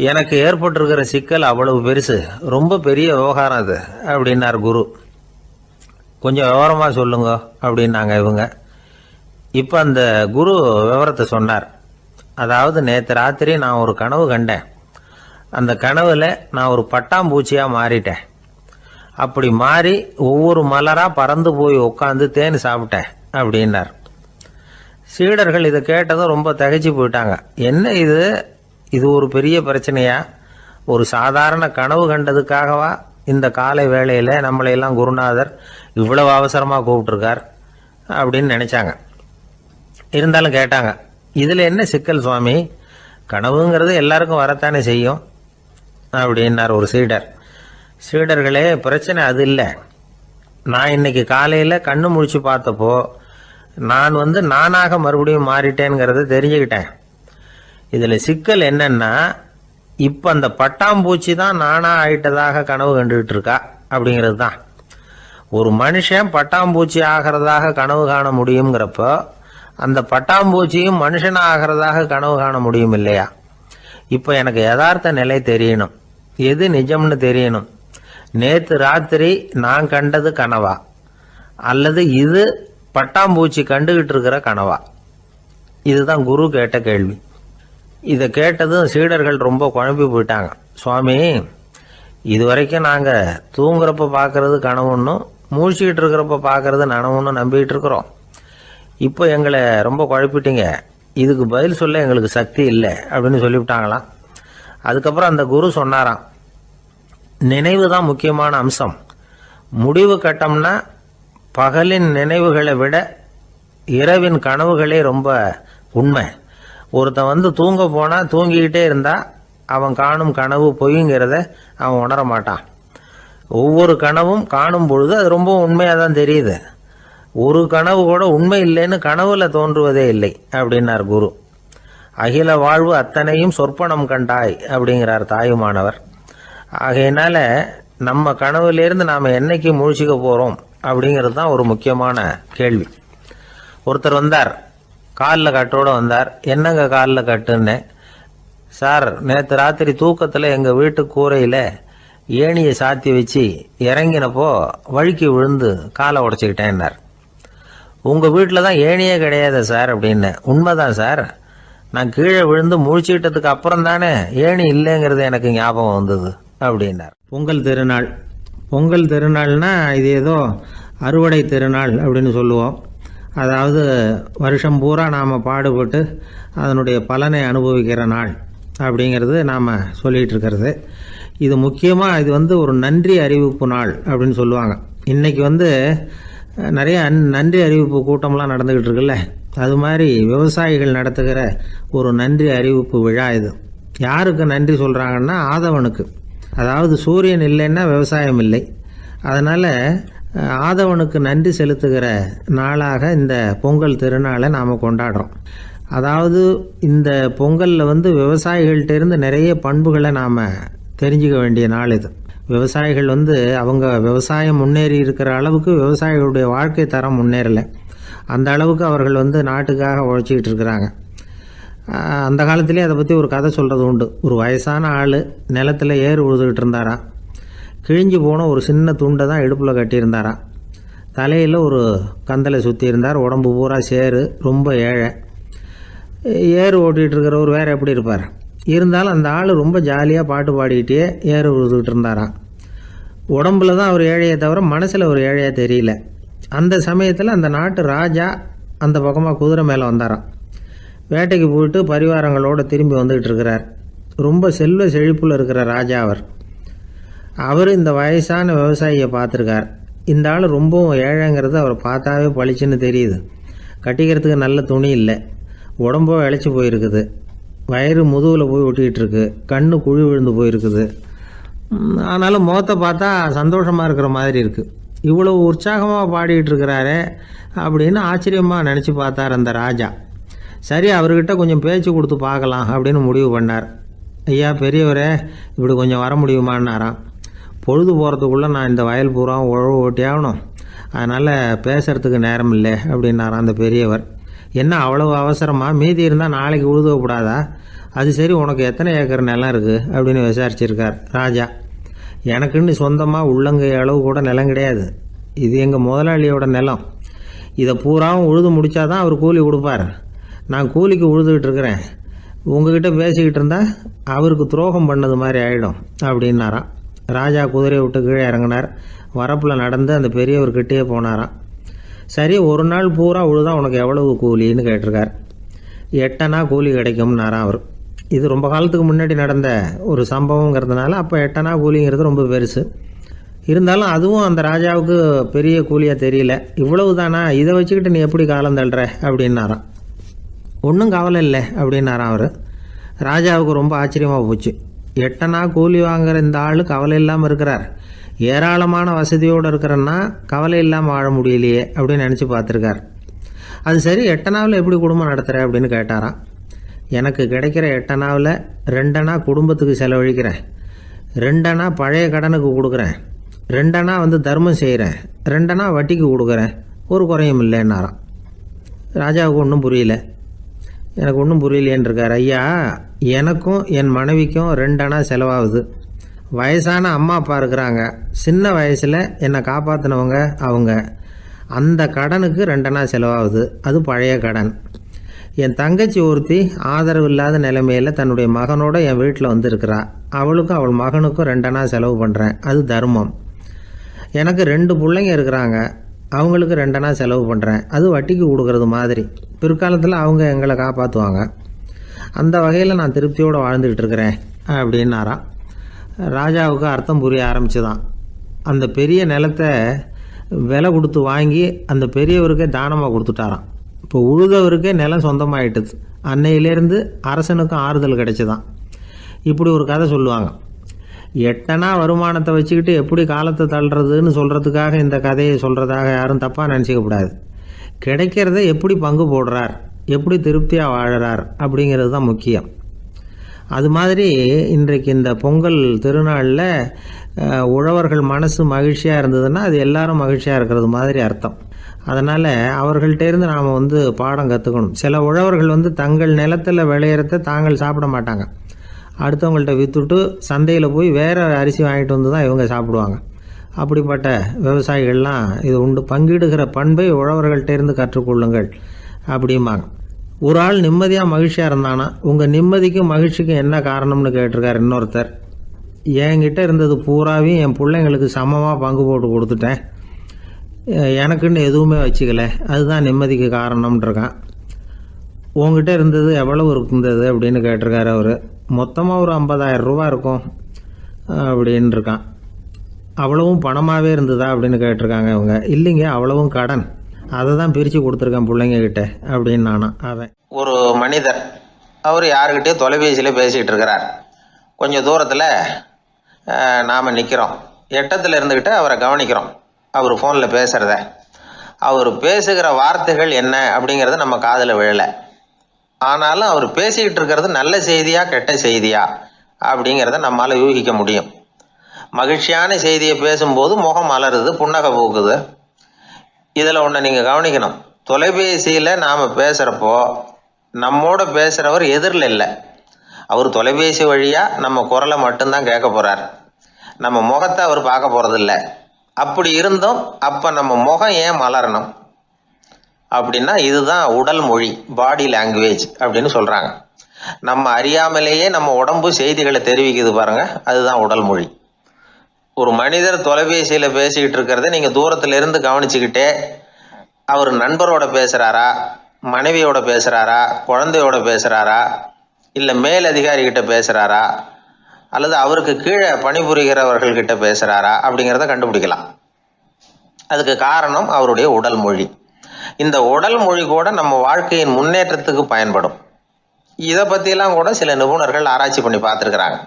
எனக்கு ஏற்பட்டிருக்கிற சிக்கல் அவ்வளவு பெருசு, ரொம்ப பெரிய விவகாரம் அது அப்படின்னார் குரு. கொஞ்சம் விவரமாக சொல்லுங்க அப்படின்னாங்க இவங்க. இப்போ அந்த குரு விவரத்தை சொன்னார். அதாவது நேற்று ராத்திரி நான் ஒரு கனவு கண்டேன். அந்த கனவில் நான் ஒரு பட்டாம்பூச்சியாக மாறிட்டேன். அப்படி மாறி ஒவ்வொரு மலராக பறந்து போய் உட்காந்து தேன் சாப்பிட்டேன் அப்படின்னார். சீடர்கள் இதை கேட்டதும் ரொம்ப திகைச்சு போயிட்டாங்க. என்ன இது, இது ஒரு பெரிய பிரச்சனையா? ஒரு சாதாரண கனவு கண்டதுக்காகவா இந்த காலை வேளையில் நம்மளையெல்லாம் குருநாதர் இவ்வளவு அவசரமாக கூப்பிட்டுருக்கார் அப்படின்னு நினச்சாங்க. இருந்தாலும் கேட்டாங்க, இதில் என்ன சிக்கல் சுவாமி? கனவுங்கிறது எல்லாருக்கும் வரத்தானே செய்யும் அப்படின்னார் ஒரு சீடர். சீடர்களே, பிரச்சனை அது இல்லை. நான் இன்னைக்கு காலையில் கண்ணு முழிச்சு பார்த்தப்போ நான் நானாக மறுபடியும் மாறிட்டேங்கிறத தெரிஞ்சுக்கிட்டேன். இதில் சிக்கல் என்னன்னா, இப்போ அந்த பட்டாம்பூச்சி தான் நானாக ஆயிட்டதாக கனவு கண்டுகிட்டு இருக்கா அப்படிங்கிறது தான். ஒரு மனுஷன் பட்டாம்பூச்சி ஆகிறதாக கனவு காண முடியுங்கிறப்போ அந்த பட்டாம்பூச்சியும் மனுஷனாக ஆகிறதாக கனவு காண முடியும் இல்லையா? இப்போ எனக்கு யதார்த்த நிலை தெரியணும், எது நிஜம்னு தெரியணும். நேற்று ராத்திரி நான் கண்டது கனவா, அல்லது இது பட்டாம்பூச்சி கண்டுகிட்டு இருக்கிற கனவா? இதுதான் குரு கேட்ட கேள்வி. இதை கேட்டதும் சீடர்கள் ரொம்ப குழம்பி போயிட்டாங்க. சுவாமி, இது வரைக்கும் நாங்கள் தூங்குறப்ப பார்க்கறது கனவுன்னும் மூழ்கிட்டு இருக்கிறப்ப பார்க்கறது நனவுன்னு நம்பிக்கிட்டு இருக்கிறோம். இப்போ எங்களை ரொம்ப குழப்பிட்டீங்க, இதுக்கு பதில் சொல்ல எங்களுக்கு சக்தி இல்லை அப்படின்னு சொல்லிவிட்டாங்களாம். அதுக்கப்புறம் அந்த குரு சொன்னாராம், நினைவு தான் முக்கியமான அம்சம். முடிவு கட்டம்னா பகலின் நினைவுகளை விட இரவின் கனவுகளே ரொம்ப உண்மை. ஒருத்தன் தூங்க போனால் தூங்கிக்கிட்டே இருந்தால் அவன் காணும் கனவு பொய்ங்கிறத அவன் உணர மாட்டான். ஒவ்வொரு கனவும் காணும் பொழுது அது ரொம்ப உண்மையாக தான் தெரியுது. ஒரு கனவு கூட உண்மை இல்லைன்னு கனவுல தோன்றுவதே இல்லை அப்படின்னார் குரு. அகில வாழ்வு அத்தனையும் சொற்பனம் கண்டாய் அப்படிங்கிறார் தாயுமானவர். ஆகையினால நம்ம கனவுலேருந்து நாம் என்னைக்கு முழிச்சிக்க போகிறோம் அப்படிங்கிறது தான் ஒரு முக்கியமான கேள்வி. ஒருத்தர் வந்தார், காலில் கட்டோடு வந்தார். என்னங்க காலில் கட்டுன்னேன். சார், நேற்று ராத்திரி தூக்கத்தில் எங்கள் வீட்டு கூரையில் ஏணியை சாத்தி வச்சு இறங்கினப்போ வழுக்கி விழுந்து காலை உடச்சிக்கிட்டேன்னார். உங்கள் வீட்டில் தான் ஏணியே கிடையாது சார் அப்படின்னு. உண்மைதான் சார், நான் கீழே விழுந்து முழிச்சுக்கிட்டதுக்கு அப்புறம் தானே ஏணி இல்லைங்கிறது எனக்கு ஞாபகம் வந்தது அப்படின்னார். பொங்கல் திருநாள். பொங்கல் திருநாள்னா இது ஏதோ அறுவடை திருநாள் அப்படின்னு சொல்லுவோம். அதாவது வருஷம் பூரா நாம் பாடுபட்டு அதனுடைய பலனை அனுபவிக்கிற நாள் அப்படிங்கிறது நாம் சொல்லிகிட்டு இருக்கிறது. இது முக்கியமாக இது ஒரு நன்றி அறிவிப்பு நாள் அப்படின்னு சொல்லுவாங்க. இன்றைக்கி நிறைய நன்றி அறிவிப்பு கூட்டம்லாம் நடந்துக்கிட்டு இருக்குல்ல, அது மாதிரி விவசாயிகள் நடத்துகிற ஒரு நன்றி அறிவிப்பு விழா இது. யாருக்கு நன்றி சொல்கிறாங்கன்னா ஆதவனுக்கு. அதாவது சூரியன் இல்லைன்னா விவசாயம் இல்லை. அதனால் ஆதவனுக்கு நன்றி செலுத்துகிற நாளாக இந்த பொங்கல் திருநாளை நாம் கொண்டாடுறோம். அதாவது இந்த பொங்கலில் விவசாயிகள்கிட்டேருந்து நிறைய பண்புகளை நாம் தெரிஞ்சுக்க வேண்டிய நாள் இது. விவசாயிகள் அவங்க விவசாயம் முன்னேறி இருக்கிற அளவுக்கு விவசாயிகளுடைய வாழ்க்கை தரம் முன்னேறலை. அந்த அளவுக்கு அவர்கள் நாட்டுக்காக உழைச்சிக்கிட்டு இருக்கிறாங்க. அந்த காலத்திலே அதை பற்றி ஒரு கதை சொல்கிறது உண்டு. ஒரு வயசான ஆள் நிலத்தில் ஏறு உழுதுகிட்டு இருந்தாராம். கிழிஞ்சு போன ஒரு சின்ன துண்டை தான் இடுப்பில் கட்டியிருந்தாராம். தலையில் ஒரு கந்தலை சுற்றி இருந்தார். உடம்பு பூரா சேரு, ரொம்ப ஏழை. ஏறு ஓட்டிகிட்டு இருக்கிறவர் வேறு எப்படி இருப்பார்? இருந்தாலும் அந்த ஆள் ரொம்ப ஜாலியாக பாட்டு பாடிக்கிட்டே ஏறு உழுதுகிட்டு இருந்தாராம். உடம்புல தான் அவர் ஏழையை தவிர மனசில் ஒரு ஏழையாக தெரியல. அந்த சமயத்தில் அந்த நாட்டு ராஜா அந்த பக்கமாக குதிரை மேலே வந்தாராம். வேட்டைக்கு போயிட்டு பரிவாரங்களோடு திரும்பி வந்துக்கிட்டு இருக்கிறார். ரொம்ப செல்வ செழிப்பில் இருக்கிற ராஜா அவர் இந்த வயசான விவசாயியை பார்த்துருக்கார். இந்த ஆள் ரொம்பவும் ஏழைங்கிறது அவர் பார்த்தாவே பளிச்சுன்னு தெரியுது. கட்டிக்கிறதுக்கு நல்ல துணி இல்லை, உடம்போ இழைச்சி போயிருக்குது, வயிறு முதுகில் போய் ஒட்டிக்கிட்டு இருக்கு, கண்ணு குழி விழுந்து போயிருக்குது. ஆனாலும் முகத்தை பார்த்தா சந்தோஷமாக இருக்கிற மாதிரி இருக்குது. இவ்வளோ உற்சாகமாக பாடிக்கிட்டு இருக்கிறாரே அப்படின்னு ஆச்சரியமாக நினச்சி பார்த்தார் அந்த ராஜா. சரி, அவர்கிட்ட கொஞ்சம் பேச்சு கொடுத்து பார்க்கலாம் அப்படின்னு முடிவு பண்ணார். ஐயா பெரியவரே, இப்படி கொஞ்சம் வர முடியுமான்னாராம். பொழுது போகிறதுக்குள்ளே நான் இந்த வயல் பூரா உழவு ஓட்டி ஆகணும், அதனால் பேசுகிறதுக்கு நேரம் இல்லை அப்படின்னாராம் அந்த பெரியவர். என்ன அவ்வளவு அவசரமாக? மீதி இருந்தால் நாளைக்கு உழுதக்கூடாதா? அது சரி, உனக்கு எத்தனை ஏக்கர் நிலம் இருக்குது அப்படின்னு விசாரிச்சிருக்கார் ராஜா. எனக்குன்னு சொந்தமாக உள்ளங்கை அளவு கூட நிலம் கிடையாது. இது எங்கள் முதலாளியோட நிலம். இதை பூராவும் உழுது முடித்தாதான் அவர் கூலி கொடுப்பார். நான் கூலிக்கு உழுதுகிட்டு இருக்கிறேன். உங்ககிட்ட பேசிக்கிட்டு இருந்தால் அவருக்கு துரோகம் பண்ணது மாதிரி ஆகிடும் அப்படின்னாராம். ராஜா குதிரையை விட்டு கீழே இறங்கினார். வரப்பில் நடந்து அந்த பெரியவர்கிட்டே போனாராம். சரி, ஒரு நாள் பூரா உழுதா உனக்கு எவ்வளவு கூலின்னு கேட்டிருக்கார். 8 அணா கூலி கிடைக்கும்னாராம் அவர். இது ரொம்ப காலத்துக்கு முன்னாடி நடந்த ஒரு சம்பவங்கிறதுனால அப்போ 8 அணா கூலிங்கிறது ரொம்ப பெருசு. இருந்தாலும் அதுவும் அந்த ராஜாவுக்கு பெரிய கூலியாக தெரியல. இவ்வளவு தானா, இதை வச்சுக்கிட்டு நீ எப்படி காலம் தள்ளுற அப்படின்னாராம். ஒன்றும் கவலை இல்லை அப்படின்னாராம் அவர். ராஜாவுக்கு ரொம்ப ஆச்சரியமாக போச்சு. 8 அணா கூலி வாங்குகிற இந்த ஆள் கவலை இல்லாமல் இருக்கிறார், ஏராளமான வசதியோடு இருக்கிறன்னா கவலை இல்லாமல் வாழ முடியலையே அப்படின்னு நினச்சி பார்த்துருக்கார். அது சரி, 8 அணாவில் எப்படி குடும்பம் நடத்துகிற அப்படின்னு கேட்டாராம். எனக்கு கிடைக்கிற 8 அணாவில் 2 அணா குடும்பத்துக்கு செலவழிக்கிறேன், 2 அணா பழைய கடனுக்கு கொடுக்குறேன், 2 அணா தர்மம் செய்கிறேன், 2 அணா வட்டிக்கு கொடுக்குறேன், ஒரு குறையும் இல்லைன்னாராம். ராஜாவுக்கு ஒன்றும் புரியல. எனக்கு ஒன்றும் புரியலையேன்னு இருக்கார். ஐயா, எனக்கும் என் மனைவிக்கும் 2 அணா செலவாகுது. வயசான அம்மா அப்பா இருக்கிறாங்க, சின்ன வயசில் என்னை காப்பாற்றினவங்க அவங்க. அந்த கடனுக்கு 2 அணா செலவாகுது, அது பழைய கடன். என் தங்கச்சி ஒருத்தி ஆதரவு இல்லாத நிலைமையில் தன்னுடைய மகனோட என் வீட்டில் இருக்கிறா. அவளுக்கும் அவள் மகனுக்கும் 2 அணா செலவு பண்ணுறேன், அது தர்மம். எனக்கு 2 பிள்ளைங்க இருக்கிறாங்க, அவங்களுக்கு 2 அணா செலவு பண்ணுறேன், அது வட்டிக்கு கொடுக்கறது மாதிரி. பிற்காலத்தில் அவங்க எங்களை காப்பாற்றுவாங்க. அந்த வகையில் நான் திருப்தியோடு வாழ்ந்துக்கிட்டு இருக்கிறேன் அப்படின்னாராம். ராஜாவுக்கு அர்த்தம் புரிய ஆரம்பிச்சுதான். அந்த பெரிய நிலத்தை விலை கொடுத்து வாங்கி அந்த பெரியவருக்கே தானமாக கொடுத்துட்டாராம். இப்போ உழுதவருக்கே நிலம் சொந்தமாயிட்டுது. அன்னையிலேருந்து அரசனுக்கும் ஆறுதல் கிடைச்சிதான். இப்படி ஒரு கதை சொல்லுவாங்க. 8 அணா வருமானத்தை வச்சுக்கிட்டு எப்படி காலத்தை தள்ளுறதுன்னு சொல்கிறதுக்காக இந்த கதையை சொல்கிறதாக யாரும் தப்பாக நினச்சிக்கக்கூடாது. கிடைக்கிறத எப்படி பங்கு போடுறார், எப்படி திருப்தியாக வாழறார் அப்படிங்கிறது தான் முக்கியம். அது மாதிரி இன்றைக்கு இந்த பொங்கல் திருநாளில் உழவர்கள் மனசு மகிழ்ச்சியாக இருந்ததுன்னா அது எல்லாரும் மகிழ்ச்சியாக இருக்கிறது மாதிரி அர்த்தம். அதனால் அவர்கள்ட்டேருந்து நாம் பாடம் கற்றுக்கணும். சில உழவர்கள் தங்கள் நிலத்தில் விளையிறத தாங்கள் சாப்பிட மாட்டாங்க. அடுத்தவங்கள்ட்ட விற்றுட்டு சந்தையில் போய் வேறு அரிசி வாங்கிட்டு வந்து தான் இவங்க சாப்பிடுவாங்க. அப்படிப்பட்ட விவசாயிகள்லாம் இது உண்டு. பங்கிடுகிற பண்பை உழவர்கள்ட்டேருந்து கற்றுக்கொள்ளுங்கள் அப்படிம்பாங்க. ஒரு ஆள் நிம்மதியாக மகிழ்ச்சியாக இருந்தானா உங்கள் நிம்மதிக்கும் மகிழ்ச்சிக்கும் என்ன காரணம்னு கேட்டிருக்கார் இன்னொருத்தர். என்கிட்ட இருந்தது பூராவையும் என் பிள்ளைங்களுக்கு சமமாக பங்கு போட்டு கொடுத்துட்டேன், எனக்குன்னு எதுவுமே வச்சுக்கல, அதுதான் நிம்மதிக்கு காரணம்ன்றிருக்கான். உங்ககிட்ட இருந்தது எவ்வளவு இருந்தது அப்படின்னு கேட்டிருக்காரு அவர். மொத்தமாக ஒரு 50,000 ரூபா இருக்கும் அப்படின்னு இருக்கான். அவ்வளவும் பணமாகவே இருந்ததா அப்படின்னு கேட்டிருக்காங்க அவங்க. இல்லைங்க, அவ்வளவும் கடன், அதை தான் பிரித்து கொடுத்துருக்கேன் பிள்ளைங்க கிட்ட அப்படின்னு நானும். அவன் ஒரு மனிதர் அவர் யாருக்கிட்டே தொலைபேசியில் பேசிகிட்டு இருக்கிறார். கொஞ்சம் தூரத்தில் நாம் நிற்கிறோம். எட்டத்தில் இருந்துக்கிட்டு அவரை கவனிக்கிறோம். அவர் ஃபோனில் பேசுகிறத, அவர் பேசுகிற வார்த்தைகள் என்ன அப்படிங்கிறது நம்ம காதில் விழலை. ஆனாலும் அவர் பேசிக்கிட்டு இருக்கிறது நல்ல செய்தியா கெட்ட செய்தியா அப்படிங்கிறத நம்மளால் யூகிக்க முடியும். மகிழ்ச்சியான செய்தியை பேசும்போது முகம் மலருது, புன்னகை பூக்குது. இதில் ஒன்று நீங்கள் கவனிக்கணும். தொலைபேசியில் நாம் பேசுகிறப்போ நம்மோட பேசுகிறவர் எதிரில் இல்லை. அவர் தொலைபேசி வழியாக நம்ம குரலை மட்டும்தான் கேட்க போகிறார், நம்ம முகத்தை அவர் பார்க்க போகிறதில்ல. அப்படி இருந்தும் அப்போ நம்ம முகம் ஏன் மலரணும் அப்படின்னா இதுதான் உடல் மொழி, பாடி லாங்குவேஜ் அப்படின்னு சொல்கிறாங்க. நம்ம அறியாமலேயே நம்ம உடம்பு செய்திகளை தெரிவிக்குது பாருங்க, அதுதான் உடல் மொழி. ஒரு மனிதர் தொலைபேசியில் பேசிக்கிட்டு இருக்கிறத நீங்கள் தூரத்தில் இருந்து கவனிச்சுக்கிட்டே அவர் நண்பரோட பேசுகிறாரா, மனைவியோட பேசுகிறாரா, குழந்தையோட பேசுகிறாரா, இல்லை மேல் அதிகாரிகிட்ட பேசுகிறாரா, அல்லது அவருக்கு கீழே பணிபுரிகிறவர்கள்கிட்ட பேசுகிறாரா அப்படிங்கிறத கண்டுபிடிக்கலாம். அதுக்கு காரணம் அவருடைய உடல் மொழி. இந்த உடல் மொழி கூட நம்ம வாழ்க்கையின் முன்னேற்றத்துக்கு பயன்படும். இதை பற்றியெல்லாம் கூட சில நிபுணர்கள் ஆராய்ச்சி பண்ணி பார்த்துருக்குறாங்க.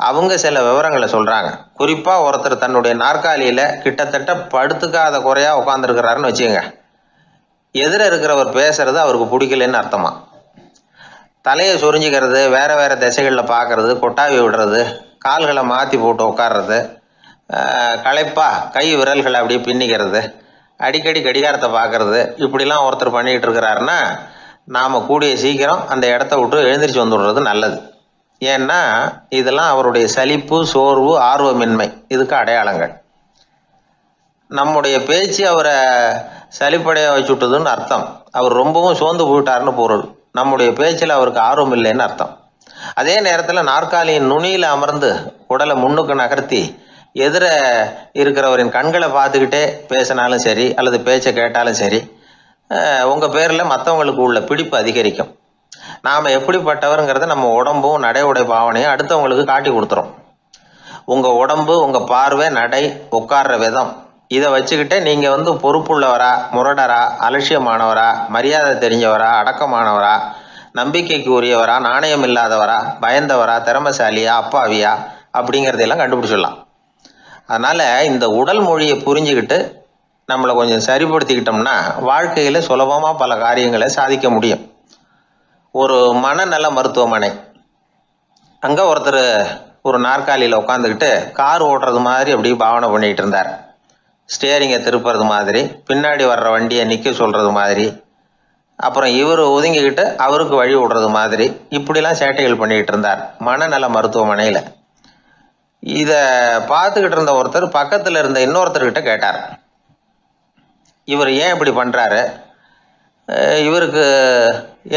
அவங்க சில விவரங்களை சொல்கிறாங்க. குறிப்பாக ஒருத்தர் தன்னுடைய நாற்காலியில் கிட்டத்தட்ட படுத்துக்காத குறையாக உட்காந்துருக்கிறாருன்னு வச்சுக்கோங்க. எதிர இருக்கிறவர் பேசுறது அவருக்கு பிடிக்கலன்னு அர்த்தமா. தலையை சொரிஞ்சிக்கிறது, வேறு வேறு திசைகளில் பார்க்கறது, கொட்டாவி விடுறது, கால்களை மாற்றி போட்டு உட்கார்றது, களைப்பா கை விரல்களை அப்படியே பின்னிக்கிறது, அடிக்கடி கடிகாரத்தை பார்க்கறது, இப்படிலாம் ஒருத்தர் பண்ணிகிட்டு இருக்கிறாருன்னா நாம் கூடிய சீக்கிரம் அந்த இடத்த விட்டு எழுந்திரிச்சு வந்துடுறது நல்லது. ஏன்னா இதெல்லாம் அவருடைய சலிப்பு, சோர்வு, ஆர்வமின்மை இதுக்கு அடையாளங்கள். நம்முடைய பேச்சு அவரை சலிப்படைய வச்சுட்டதுன்னு அர்த்தம். அவர் ரொம்பவும் சோர்ந்து போயிட்டாருன்னு பொருள். நம்முடைய பேச்சில் அவருக்கு ஆர்வம் இல்லைன்னு அர்த்தம். அதே நேரத்தில் நாற்காலியின் நுனியில் அமர்ந்து உடலை முன்னுக்கு நகர்த்தி எதிர இருக்கிறவரின் கண்களை பார்த்துக்கிட்டே பேசினாலும் சரி அல்லது பேச்சை கேட்டாலும் சரி, உங்கள் பேரில் மற்றவங்களுக்கு உள்ள பிடிப்பு அதிகரிக்கும். நாம் எப்படிப்பட்டவருங்கிறத நம்ம உடம்பும் நடை உடை பாவனையும் அடுத்தவங்களுக்கு காட்டி கொடுத்துரும். உங்கள் உடம்பு, உங்கள் பார்வை, நடை, உட்கார்ற விதம், இதை வச்சுக்கிட்டே நீங்கள் பொறுப்புள்ளவரா, முரடரா, அலட்சியமானவரா, மரியாதை தெரிஞ்சவரா, அடக்கமானவரா, நம்பிக்கைக்கு உரியவரா, நாணயம் இல்லாதவரா, பயந்தவரா, திறமைசாலியா, அப்பாவியா அப்படிங்கிறதையெல்லாம் கண்டுபிடிச்சிடலாம். அதனால் இந்த உடல் மொழியை புரிஞ்சுக்கிட்டு நம்மளை கொஞ்சம் சரிப்படுத்திக்கிட்டோம்னா வாழ்க்கையில் சுலபமாக பல காரியங்களை சாதிக்க முடியும். ஒரு மனநல மருத்துவமனை, அங்கே ஒருத்தர் ஒரு நாற்காலியில் உட்காந்துக்கிட்டு கார் ஓட்டுறது மாதிரி அப்படி பாவனை பண்ணிகிட்டு இருந்தார். ஸ்டியரிங்கை திருப்புறது மாதிரி, பின்னாடி வர்ற வண்டியை நிற்க சொல்கிறது மாதிரி, அப்புறம் இவர் ஒதுங்கிக்கிட்டு அவருக்கு வழி விடுறது மாதிரி, இப்படிலாம் சேட்டைகள் பண்ணிக்கிட்டு இருந்தார் மனநல மருத்துவமனையில். இதை பார்த்துக்கிட்டு இருந்த ஒருத்தர் பக்கத்தில் இருந்த இன்னொருத்தர்கிட்ட கேட்டார், இவர் ஏன் இப்படி பண்ணுறாரு, இவருக்கு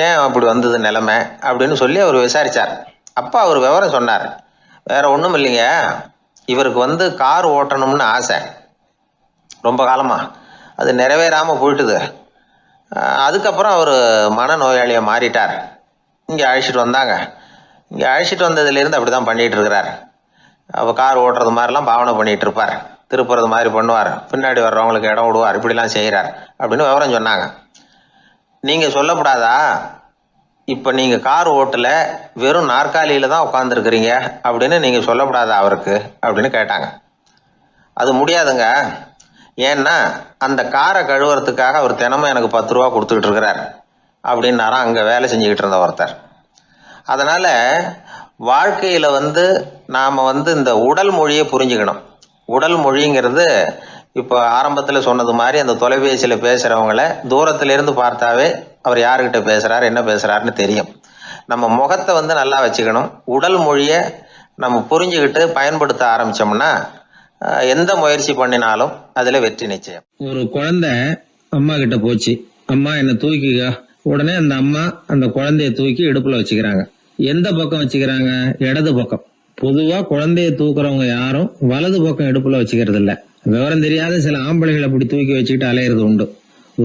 ஏன் அப்படி வந்தது நிலைமை அப்படின்னு சொல்லி அவர் விசாரித்தார். அப்போ அவர் விவரம் சொன்னார். வேற ஒன்றும் இல்லைங்க, இவருக்கு கார் ஓட்டணும்னு ஆசை ரொம்ப காலமாக, அது நிறைவேறாமல் போயிட்டுது. அதுக்கப்புறம் அவர் மனநோயாளியை மாறிட்டார். இங்கே அழைச்சிட்டு வந்தாங்க. இங்கே அழைச்சிட்டு வந்ததுலேருந்து அப்படி தான் பண்ணிகிட்டு இருக்கிறார். அவர் கார் ஓட்டுறது மாதிரிலாம் பாவனை பண்ணிகிட்டு இருப்பார், திருப்புறது மாதிரி பண்ணுவார், பின்னாடி வர்றவங்களுக்கு இடம் விடுவார், இப்படிலாம் செய்கிறார் அப்படின்னு விவரம் சொன்னாங்க. நீங்கள் சொல்லப்படாதா, இப்போ நீங்கள் கார் ஓட்டல வெறும் நாற்காலியில் தான் உட்காந்துருக்குறீங்க அப்படின்னு நீங்கள் சொல்லப்படாதா அவருக்கு அப்படின்னு கேட்டாங்க. அது முடியாதுங்க, ஏன்னா அந்த காரை கழுவுறதுக்காக அவர் தினமும் எனக்கு 10 ரூபா கொடுத்துக்கிட்டு இருக்கிறார் அப்படின்னாராம் அங்கே வேலை செஞ்சுக்கிட்டு இருந்த ஒருத்தர். அதனால் வாழ்க்கையில நாம இந்த உடல் மொழியை புரிஞ்சுக்கணும். உடல் மொழிங்கிறது இப்போ ஆரம்பத்துல சொன்னது மாதிரி அந்த தொலைபேசியில பேசுறவங்கள தூரத்துல இருந்து பார்த்தாவே அவர் யாருக்கிட்ட பேசுறாரு என்ன பேசுறாருன்னு தெரியும். நம்ம முகத்தை நல்லா வச்சுக்கணும். உடல் மொழியை நம்ம புரிஞ்சுக்கிட்டு பயன்படுத்த ஆரம்பிச்சோம்னா எந்த முயற்சி பண்ணினாலும் அதுல வெற்றி நிச்சயம். ஒரு குழந்தை அம்மா கிட்ட போச்சு, அம்மா என்ன தூக்கிக்க. உடனே அந்த அம்மா அந்த குழந்தைய தூக்கி இடுப்புல வச்சுக்கிறாங்க. எந்த பக்கம் வச்சுக்கிறாங்க? இடது பக்கம். பொதுவா குழந்தைய தூக்குறவங்க யாரும் வலது பக்கம் இடுப்புல வச்சுக்கிறது இல்ல. விவரம் தெரியாத சில ஆம்பளைகளை அப்படி தூக்கி வச்சுக்கிட்டு அலையிறது உண்டு.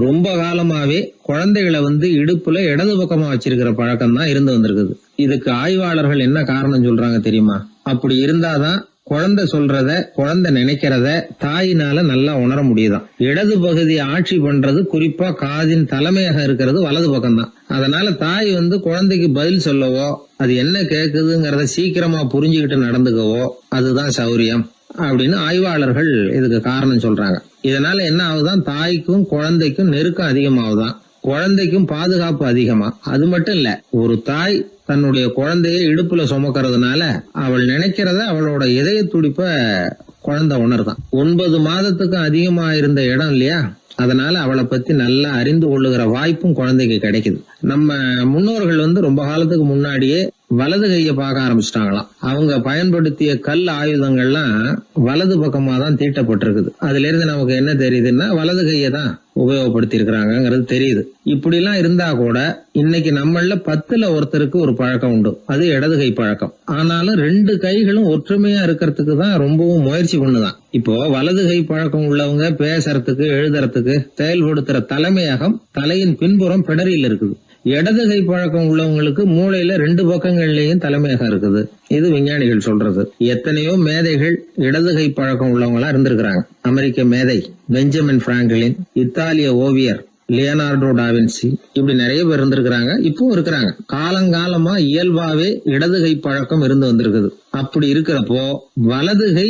ரொம்ப காலமாவே குழந்தைகளை இடுப்புல இடது பக்கமா வச்சிருக்கிற பழக்கம் தான் இருந்து வந்திருக்குது. இதுக்கு ஆய்வாளர்கள் என்ன காரணம் சொல்றாங்க தெரியுமா? அப்படி இருந்தாதான் குழந்தை சொல்றத குழந்தை நினைக்கிறத தாயினால நல்லா உணர முடியுதாம். இடது பகுதியை ஆட்சி பண்றது குறிப்பா காதின் தலைமையாக இருக்கிறது வலது பக்கம் தான். அதனால தாய் குழந்தைக்கு பதில் சொல்லவோ அது என்ன கேக்குதுங்கிறத சீக்கிரமா புரிஞ்சுக்கிட்டு நடந்துக்கவோ அதுதான் சௌரியம் அப்படின்னு ஆய்வாளர்கள் இதுக்கு காரணம் சொல்றாங்க. இதனால என்ன ஆகுதான், தாய்க்கும் குழந்தைக்கும் நெருக்கம் அதிகமாகுதான், குழந்தைக்கும் பாதுகாப்பு அதிகமா. அது மட்டும் இல்ல, ஒரு தாய் தன்னுடைய குழந்தைய இடுப்புல சுமக்கிறதுனால அவள் நினைக்கிறத அவளோட இதய துடிப்ப குழந்தை உணர்தான். 9 மாதத்துக்கு அதிகமா இருந்த இடம் இல்லையா, அதனால அவளை பத்தி நல்லா அறிந்து கொள்ளுகிற வாய்ப்பும் குழந்தைக்கு கிடைக்குது. நம்ம முன்னோர்கள் ரொம்ப காலத்துக்கு முன்னாடியே வலது கையை பார்க்க ஆரம்பிச்சிட்டாங்களாம். அவங்க பயன்படுத்திய கல் ஆயுதங்கள்லாம் வலது பக்கமா தான் தீட்டப்பட்டிருக்குது. அதுல இருந்து நமக்கு என்ன தெரியுதுன்னா வலது கையை தான் உபயோகப்படுத்தி இருக்கிறாங்கிறது தெரியுது. இப்படி எல்லாம் இருந்தா கூட இன்னைக்கு நம்மள 10ல் ஒருத்தருக்கு ஒரு பழக்கம் உண்டு, அது இடது கை பழக்கம். ஆனாலும் 2 கைகளும் ஒற்றுமையா இருக்கிறதுக்கு தான் ரொம்பவும் முயற்சி பண்ணுதான். இப்போ வலது கை பழக்கம் உள்ளவங்க பேசுறதுக்கு எழுதுறதுக்கு செயல்படுத்துற தலைமையகம் தலையின் பின்புறம் பிடரியில் இருக்குது. இடது கை பழக்கம் உள்ளவங்களுக்கு மூளையில 2 பக்கங்கள்லயும் தலைமையகம் இருக்குது. இது விஞ்ஞானிகள் சொல்றது. எத்தனையோ மேதைகள் இடது கை பழக்கம் உள்ளவங்களா இருந்திருக்கிறாங்க. அமெரிக்க மேதை பெஞ்சமின் பிராங்க்லின், இத்தாலிய ஓவியர் லியோனார்டோ டாவின்சி, இப்படி நிறைய பேர் இருந்திருக்கிறாங்க, இப்போ இருக்கிறாங்க. காலங்காலமா இயல்பாவே இடது கை பழக்கம் இருந்து வந்திருக்குது. அப்படி இருக்கிறப்போ வலது கை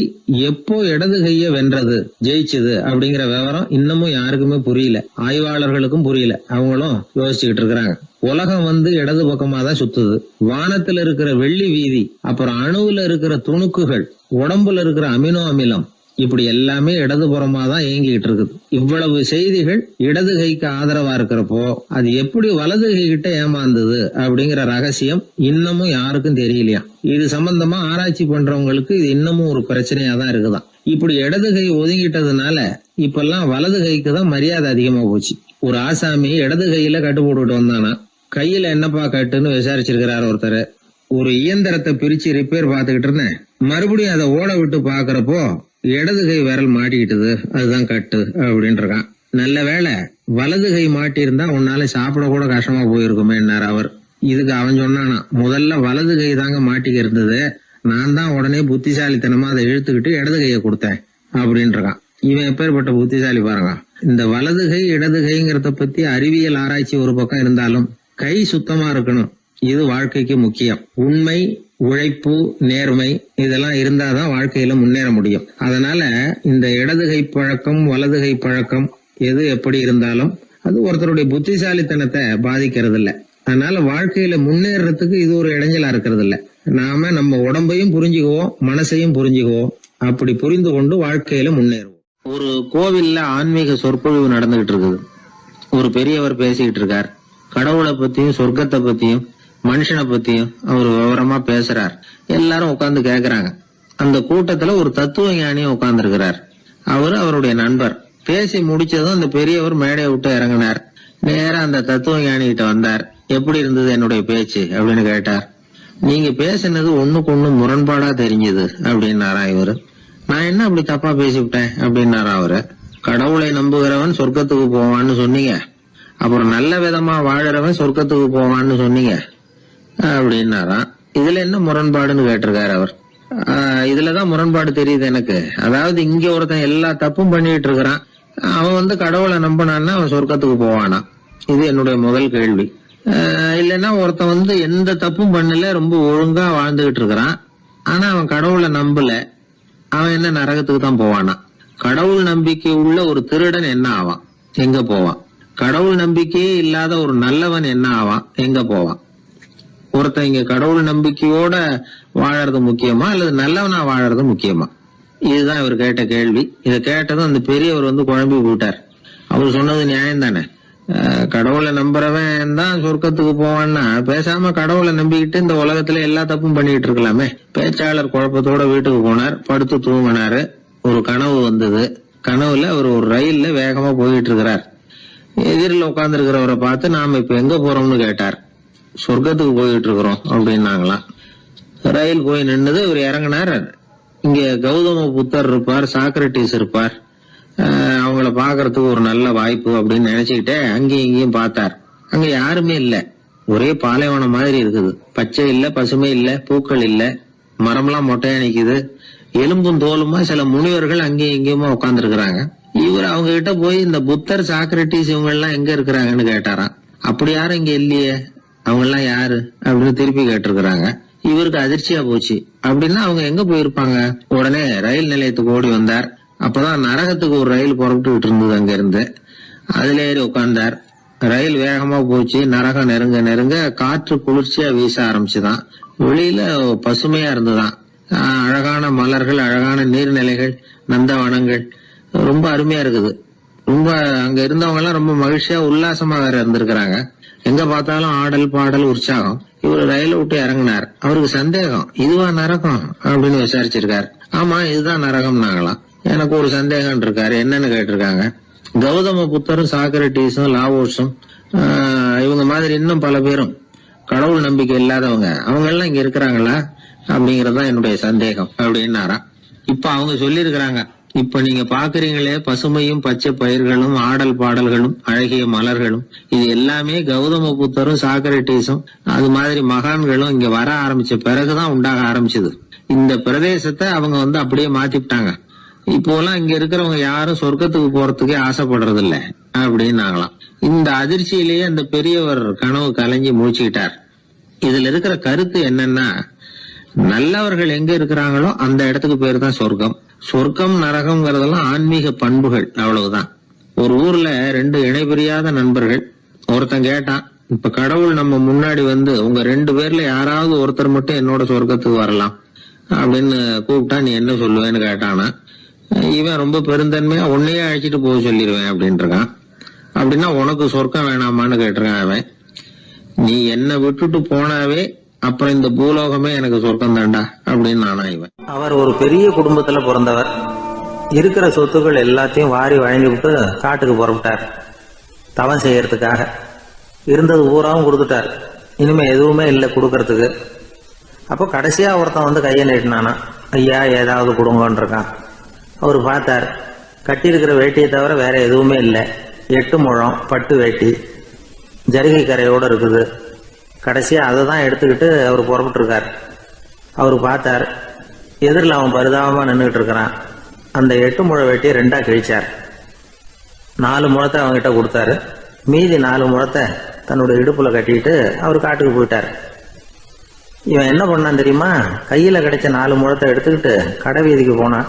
எப்போ இடது கைய வென்றது, ஜெயிச்சது அப்படிங்கிற விவரம் இன்னமும் யாருக்குமே புரியல, ஆய்வாளர்களுக்கும் புரியல. அவங்களும் யோசிச்சுக்கிட்டு இருக்கிறாங்க. உலகம் இடது பக்கமா தான் சுத்துது. வானத்துல இருக்கிற வெள்ளி வீதி, அப்புறம் அணுவுல இருக்கிற துணுக்குகள், உடம்புல இருக்கிற அமினோ அமிலம், இப்படி எல்லாமே இடதுபுறமா தான் இயங்கிட்டு இருக்குது. இவ்வளவு செய்திகள் இடது கைக்கு ஆதரவா இருக்கிறப்போ அது எப்படி வலது கை கிட்ட ஏமாந்தது அப்படிங்கிற ரகசியம் இன்னமும் யாருக்கும் தெரியலையா. இது சம்பந்தமா ஆராய்ச்சி பண்றவங்களுக்கு இது இன்னமும் ஒரு பிரச்சனையா தான் இருக்குதான். இப்படி இடது கை ஒதுங்கிட்டதுனால இப்பெல்லாம் வலது கைக்கு தான் மரியாதை அதிகமா போச்சு. ஒரு ஆசாமி இடது கையில கட்டு போட்டுட்டு வந்தானா, கையில என்னப்பா கட்டுன்னு விசாரிச்சிருக்கிறார் ஒருத்தர். ஒரு இயந்திரத்தை பிரிச்சு ரிப்பேர் பார்த்துக்கிட்டு இருந்தேன், மறுபடியும் அதை ஓட விட்டு பாக்குறப்போ இடது கை விரல் மாட்டிக்கிட்டது, அதுதான் கட்டு அப்படின்னு இருக்கான். நல்ல வேளை வலது கை மாட்டி இருந்தா உன்னால சாப்பிட கூட கஷ்டமா போயிருக்குமே அவர். இதுக்கு அவன் சொன்னானா, முதல்ல வலது கை தாங்க மாட்டிக்க இருந்தது, நான் தான் உடனே புத்திசாலித்தனமா அதை இழுத்துக்கிட்டு இடது கையை கொடுத்தேன் அப்படின்னு இருக்கான். இவன் எப்பேற்பட்ட புத்திசாலி பாருங்க. இந்த வலது கை இடது கைங்கிறத பத்தி அறிவியல் ஆராய்ச்சி ஒரு பக்கம் இருந்தாலும் கை சுத்தமா இருக்கணும், இது வாழ்க்கைக்கு முக்கியம். உண்மை, உழைப்பு, நேர்மை இதெல்லாம் இருந்தாதான் வாழ்க்கையில முன்னேற முடியும். அதனால இந்த இடது கை பழக்கம் வலது கை பழக்கம் எது எப்படி இருந்தாலும் அது ஒருத்தருடைய புத்திசாலித்தனத்தை பாதிக்கிறது இல்ல. அதனால வாழ்க்கையில முன்னேறதுக்கு இது ஒரு இடைஞ்சலா இருக்கிறது இல்ல. நாம நம்ம உடம்பையும் புரிஞ்சுக்குவோம், மனசையும் புரிஞ்சுக்குவோம். அப்படி புரிந்து கொண்டு வாழ்க்கையில முன்னேறுவோம். ஒரு கோவில்ல ஆன்மீக சொற்பொழிவு நடந்துகிட்டு இருக்குது. ஒரு பெரியவர் பேசிக்கிட்டு இருக்கார். கடவுளை பத்தியும் சொர்க்கத்தை பத்தியும் மனுஷனை பத்தியும் அவர் விவரமா பேசுறார். எல்லாரும் உட்கார்ந்து கேக்குறாங்க. அந்த கூட்டத்துல ஒரு தத்துவ ஞானியும் உட்கார்ந்து இருக்கிறார். அவரு அவருடைய நண்பர். பேசி முடிச்சதும் அந்த பெரியவர் மேடையை விட்டு இறங்கினார். நேரா அந்த தத்துவ ஞானி கிட்ட வந்தார். எப்படி இருந்தது என்னுடைய பேச்சு அப்படின்னு கேட்டார். நீங்க பேசினது ஒண்ணுக்கு ஒண்ணு முரண்பாடா தெரிஞ்சது அப்படின்னாரா இவரு. நான் என்ன அப்படி தப்பா பேசிவிட்டேன் அப்படின்னாரா அவரு. கடவுளை நம்புகிறவன் சொர்க்கத்துக்கு போவான்னு சொன்னீங்க, அப்புறம் நல்ல விதமா வாழறவன் சொர்க்கத்துக்கு போவான்னு சொன்னீங்க அப்படின்னாராம். இதுல என்ன முரண்பாடுன்னு கேட்டிருக்காரு அவர். இதுலதான் முரண்பாடு தெரியுது எனக்கு. அதாவது இங்க ஒருத்தன் எல்லா தப்பும் பண்ணிட்டு இருக்கிறான், அவன் கடவுளை நம்பினான்னா அவன் சொர்க்கத்துக்கு போவானா, இது என்னுடைய முதல் கேள்வி. இல்லைன்னா ஒருத்தன் எந்த தப்பும் பண்ணல, ரொம்ப ஒழுங்கா வாழ்ந்துகிட்டு இருக்கிறான், ஆனா அவன் கடவுளை நம்பல, அவன் என்ன நரகத்துக்கு தான் போவானா. கடவுள் நம்பிக்கை உள்ள ஒரு திருடன் என்ன ஆவான், எங்க போவான். கடவுள் நம்பிக்கையே இல்லாத ஒரு நல்லவன் என்ன ஆவான், எங்க போவான். ஒருத்தன் இங்க கடவுள் நம்பிக்கையோட வாழறது முக்கியமா அல்லது நல்லவனா வாழறது முக்கியமா? இதுதான் இவர் கேட்ட கேள்வி. இதை கேட்டதும் அந்த பெரியவர் குழம்பி போட்டார். அவர் சொன்னது நியாயம் தானே. கடவுளை நம்புறவன் தான் சொர்க்கத்துக்கு போவான்னா பேசாம கடவுளை நம்பிக்கிட்டு இந்த உலகத்துல எல்லா தப்பும் பண்ணிட்டு இருக்கலாமே. பேச்சாளர் குழப்பத்தோட வீட்டுக்கு போனார், படுத்து தூங்கினாரு. ஒரு கனவு வந்தது. கனவுல அவர் ஒரு ரயில்ல வேகமா போயிட்டு இருக்கிறார். எதிரில் உட்கார்ந்து இருக்கிறவரை பார்த்து நாம இப்ப எங்க போறோம்னு கேட்டார். சொர்க்கத்துக்கு போயிட்டு இருக்கிறோம் அப்படின்னாங்களாம். ரயில் போய் நின்னுது. இவர் இறங்கினார். இங்க கௌதம புத்தர் இருப்பார், சாக்ரட்டிஸ் இருப்பார், அவங்கள பாக்குறதுக்கு ஒரு நல்ல வாய்ப்பு அப்படின்னு நினைச்சுக்கிட்டே அங்கேயும் இங்கேயும் பார்த்தார். அங்க யாருமே இல்ல. ஒரே பாலைவனம் மாதிரி இருக்குது. பச்சை இல்ல, பசுமை இல்ல, பூக்கள் இல்ல, மரம்லாம் மொட்டையா நிக்குது. எலும்பும் தோலுமா சில முனிவர்கள் அங்கேயும் இங்கேயுமா உட்கார்ந்து இருக்கிறாங்க. இவர் அவங்க கிட்ட போய் இந்த புத்தர், சாக்ரட்டிஸ் இவங்க எல்லாம் எங்க இருக்கிறாங்கன்னு கேட்டாராம். அப்படி யாரும் இங்க இல்லையே, அவங்க எல்லாம் யாரு அப்படின்னு திருப்பி கேட்டிருக்கிறாங்க. இவருக்கு அதிர்ச்சியா போச்சு. அப்படின்னா அவங்க எங்க போயிருப்பாங்க? உடனே ரயில் நிலையத்துக்கு ஓடி வந்தார். அப்பதான் நரகத்துக்கு ஒரு ரயில் புறப்பட்டு இருந்தது. அங்க இருந்து அதுல ஏறி உட்கார்ந்தார். ரயில் வேகமா போச்சு. நரகம் நெருங்க நெருங்க காற்று குளிர்ச்சியா வீச ஆரம்பிச்சுதான். வெளியில பசுமையா இருந்துதான். அழகான மலர்கள், அழகான நீர்நிலைகள், நந்தவனங்கள், ரொம்ப அருமையா இருக்குது. ரொம்ப அங்க இருந்தவங்க எல்லாம் ரொம்ப மகிழ்ச்சியா உல்லாசமா வேற இருந்திருக்கிறாங்க. எங்க பார்த்தாலும் ஆடல் பாடல் உற்சாகம். இவர் ரயில விட்டு இறங்கினார். அவருக்கு சந்தேகம், இதுவா நரகம் அப்படின்னு விசாரிச்சிருக்காரு. ஆமா, இதுதான் நரகம்னாங்களாம். எனக்கு ஒரு சந்தேகம் இருக்காரு. என்னன்னு கேட்டிருக்காங்க. கௌதம புத்தரும், சாக்ரட்டிஸும், லாவோஸும் இவங்க மாதிரி இன்னும் பல பேரும் கடவுள் நம்பிக்கை இல்லாதவங்க, அவங்க எல்லாம் இங்க இருக்கிறாங்களா அப்படிங்கறதுதான் என்னுடைய சந்தேகம் அப்படின்னாராம். இப்ப அவங்க சொல்லியிருக்கிறாங்க, இப்ப நீங்க பாக்குறீங்களே பசுமையும் பச்சை பயிர்களும் ஆடல் பாடல்களும் அழகிய மலர்களும், இது எல்லாமே கௌதம புத்தரும் சாக்ரட்டிஸும் அது மாதிரி மகான்களும் இங்க வர ஆரம்பிச்ச பிறகுதான் உண்டாக ஆரம்பிச்சது. இந்த பிரதேசத்தை அவங்க அப்படியே மாத்திவிட்டாங்க. இப்போலாம் இங்க இருக்கிறவங்க யாரும் சொர்க்கத்துக்கு போறதுக்கே ஆசைப்படுறது இல்ல அப்படின்னாங்களாம். இந்த அதிர்ச்சியிலேயே அந்த பெரியவர் கனவு கலைஞ்சி மூச்சுக்கிட்டார். இதுல இருக்கிற கருத்து என்னன்னா, நல்லவர்கள் எங்க இருக்கிறாங்களோ அந்த இடத்துக்கு பேர் தான் சொர்க்கம். சொர்க்கம் நரகம்ங்கிறதெல்லாம் ஆன்மீக பண்புகள், அவ்வளவுதான். ஒரு ஊர்ல ரெண்டு இணைபிரியாத நண்பர்கள். ஒருத்தன் கேட்டான், இப்ப கடவுள் நம்ம முன்னாடி உங்க 2 பேர்ல யாராவது ஒருத்தர் மட்டும் என்னோட சொர்க்கத்துக்கு வரலாம் அப்படின்னு கூப்பிட்டா நீ என்ன சொல்லுவேன்னு கேட்டானா. இவன் ரொம்ப பெருந்தன்மையா உன்னையே அழைச்சிட்டு போக சொல்லிடுவேன் அப்படின்னு இருக்கான். அப்படின்னா உனக்கு சொர்க்கம் வேணாமான்னு கேட்டிருக்கான் அவன். நீ என்னை விட்டுட்டு போனாவே அப்புறம் இந்த பூலோகமே எனக்கு சொர்க்கம் தாண்டா அப்படின்னு நானா இவன். அவர் ஒரு பெரிய குடும்பத்துல பிறந்தவர். இருக்கிற சொத்துக்கள் எல்லாத்தையும் வாரி வழங்கி விட்டு காட்டுக்கு புறப்பட்டார் தவம் செய்யறதுக்காக. இருந்தது பூராவும் கொடுத்துட்டார். இனிமே எதுவுமே இல்லை கொடுக்கறதுக்கு. அப்போ கடைசியா ஒருத்தன் கையை நீட்டினானா, ஐயா ஏதாவது கொடுங்கன்னு இருக்கான். அவர் பார்த்தார், கட்டி இருக்கிற வேட்டியை தவிர வேற எதுவுமே இல்லை. 8 முழம் பட்டு வேட்டி, ஜரிகை கரையோடு இருக்குது. கடைசியா அதை தான் எடுத்துக்கிட்டு அவர் புறப்பட்டு இருக்கார். அவர் பார்த்தார், எதிரில் அவன் பரிதாபமா நின்றுட்டு இருக்கிறான். அந்த 8 முழ வேட்டியை 2ஆ கிழிச்சார். 4 முழத்தை அவங்ககிட்ட கொடுத்தாரு. மீதி 4 முழத்தை தன்னுடைய இடுப்புல கட்டிட்டு அவர் காட்டுக்கு போயிட்டார். இவன் என்ன பண்ணான் தெரியுமா? கையில கிடைச்ச 4 முழத்தை எடுத்துக்கிட்டு கடை வீதிக்கு போனான்.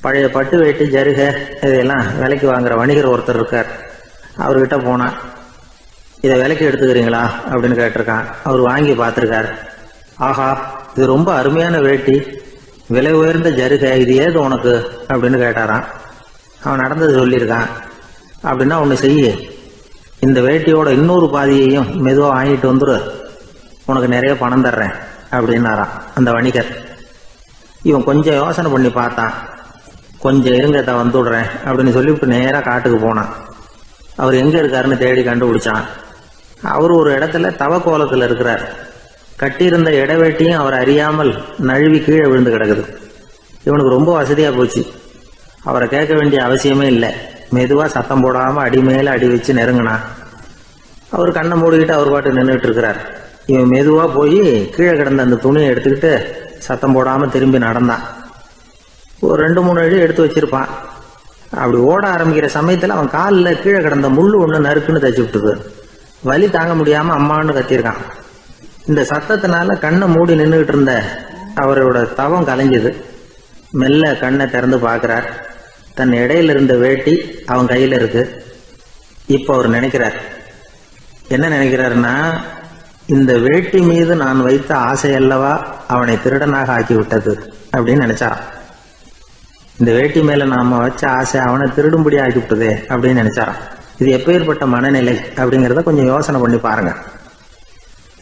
பழைய பட்டு வேட்டி, ஜருகை இதெல்லாம் விலைக்கு வாங்குற வணிகர் ஒருத்தர் இருக்கார். அவர்கிட்ட போனான். இதை விலைக்கு எடுத்துக்கிறீங்களா அப்படின்னு கேட்டிருக்கான். அவர் வாங்கி பார்த்துருக்கார். ஆஹா, இது ரொம்ப அருமையான வேட்டி, விலை உயர்ந்த ஜருகை, இது ஏது உனக்கு அப்படின்னு கேட்டாரான். அவன் நடந்தது சொல்லியிருக்கான். அப்படின்னா ஒன்று செய்ய, இந்த வேட்டியோட இன்னொரு பாதியையும் மெதுவாக வாங்கிட்டு வந்துரு, உனக்கு நிறைய பணம் தர்றேன் அப்படின்னாரான் அந்த வணிகர். இவன் கொஞ்சம் யோசனை பண்ணி பார்த்தான். கொஞ்சம் இருங்கத்தை வந்துடுறேன் அப்படின்னு சொல்லிவிட்டு நேராக காட்டுக்கு போனான். அவர் எங்கே இருக்காருன்னு தேடி கண்டுபிடிச்சான். அவர் ஒரு இடத்துல தவக்கோலத்தில் இருக்கிறார். கட்டியிருந்த இடவேட்டியும் அவர் அறியாமல் நழுவி கீழே விழுந்து கிடக்குது. இவனுக்கு ரொம்ப வசதியாக போச்சு. அவரை கேட்க வேண்டிய அவசியமே இல்லை. மெதுவாக சத்தம் போடாமல் அடி மேலே அடி வச்சு நெருங்கினான். அவர் கண்ணை மூடிக்கிட்டு அவர் பாட்டு நின்றுட்டு இருக்கிறார். இவன் மெதுவாக போய் கீழே கிடந்த அந்த துணியை எடுத்துக்கிட்டு சத்தம் போடாமல் திரும்பி நடந்தான். ஒரு 2-3 அடி எடுத்து வச்சிருப்பான். அப்படி ஓட ஆரம்பிக்கிற சமயத்தில் அவன் காலில் கீழே கிடந்த முள்ளு ஒன்று நறுக்குன்னு தச்சு விட்டுது. வலி தாங்க முடியாமல் அம்மான்னு கத்தியிருக்கான். இந்த சத்தத்தினால கண்ணை மூடி நின்றுகிட்டு இருந்த அவரோட தவம் கலைஞ்சது. மெல்ல கண்ணை திறந்து பார்க்குறார். தன் இடையில இருந்த வேட்டி அவன் கையில் இருக்கு. இப்போ அவர் நினைக்கிறார், என்ன நினைக்கிறாருன்னா, இந்த வேட்டி மீது நான் வைத்த ஆசையல்லவா அவனை திருடனாக ஆக்கிவிட்டது அப்படின்னு நினைச்சாராம். இந்த வேட்டி மேல நாம வச்ச ஆசை அவனை திருடும்படி ஆக்கிவிட்டதே அப்படின்னு நினைச்சாராம். இது எப்பேற்பட்ட மனநிலை அப்படிங்கிறத கொஞ்சம் யோசனை பண்ணி பாருங்க.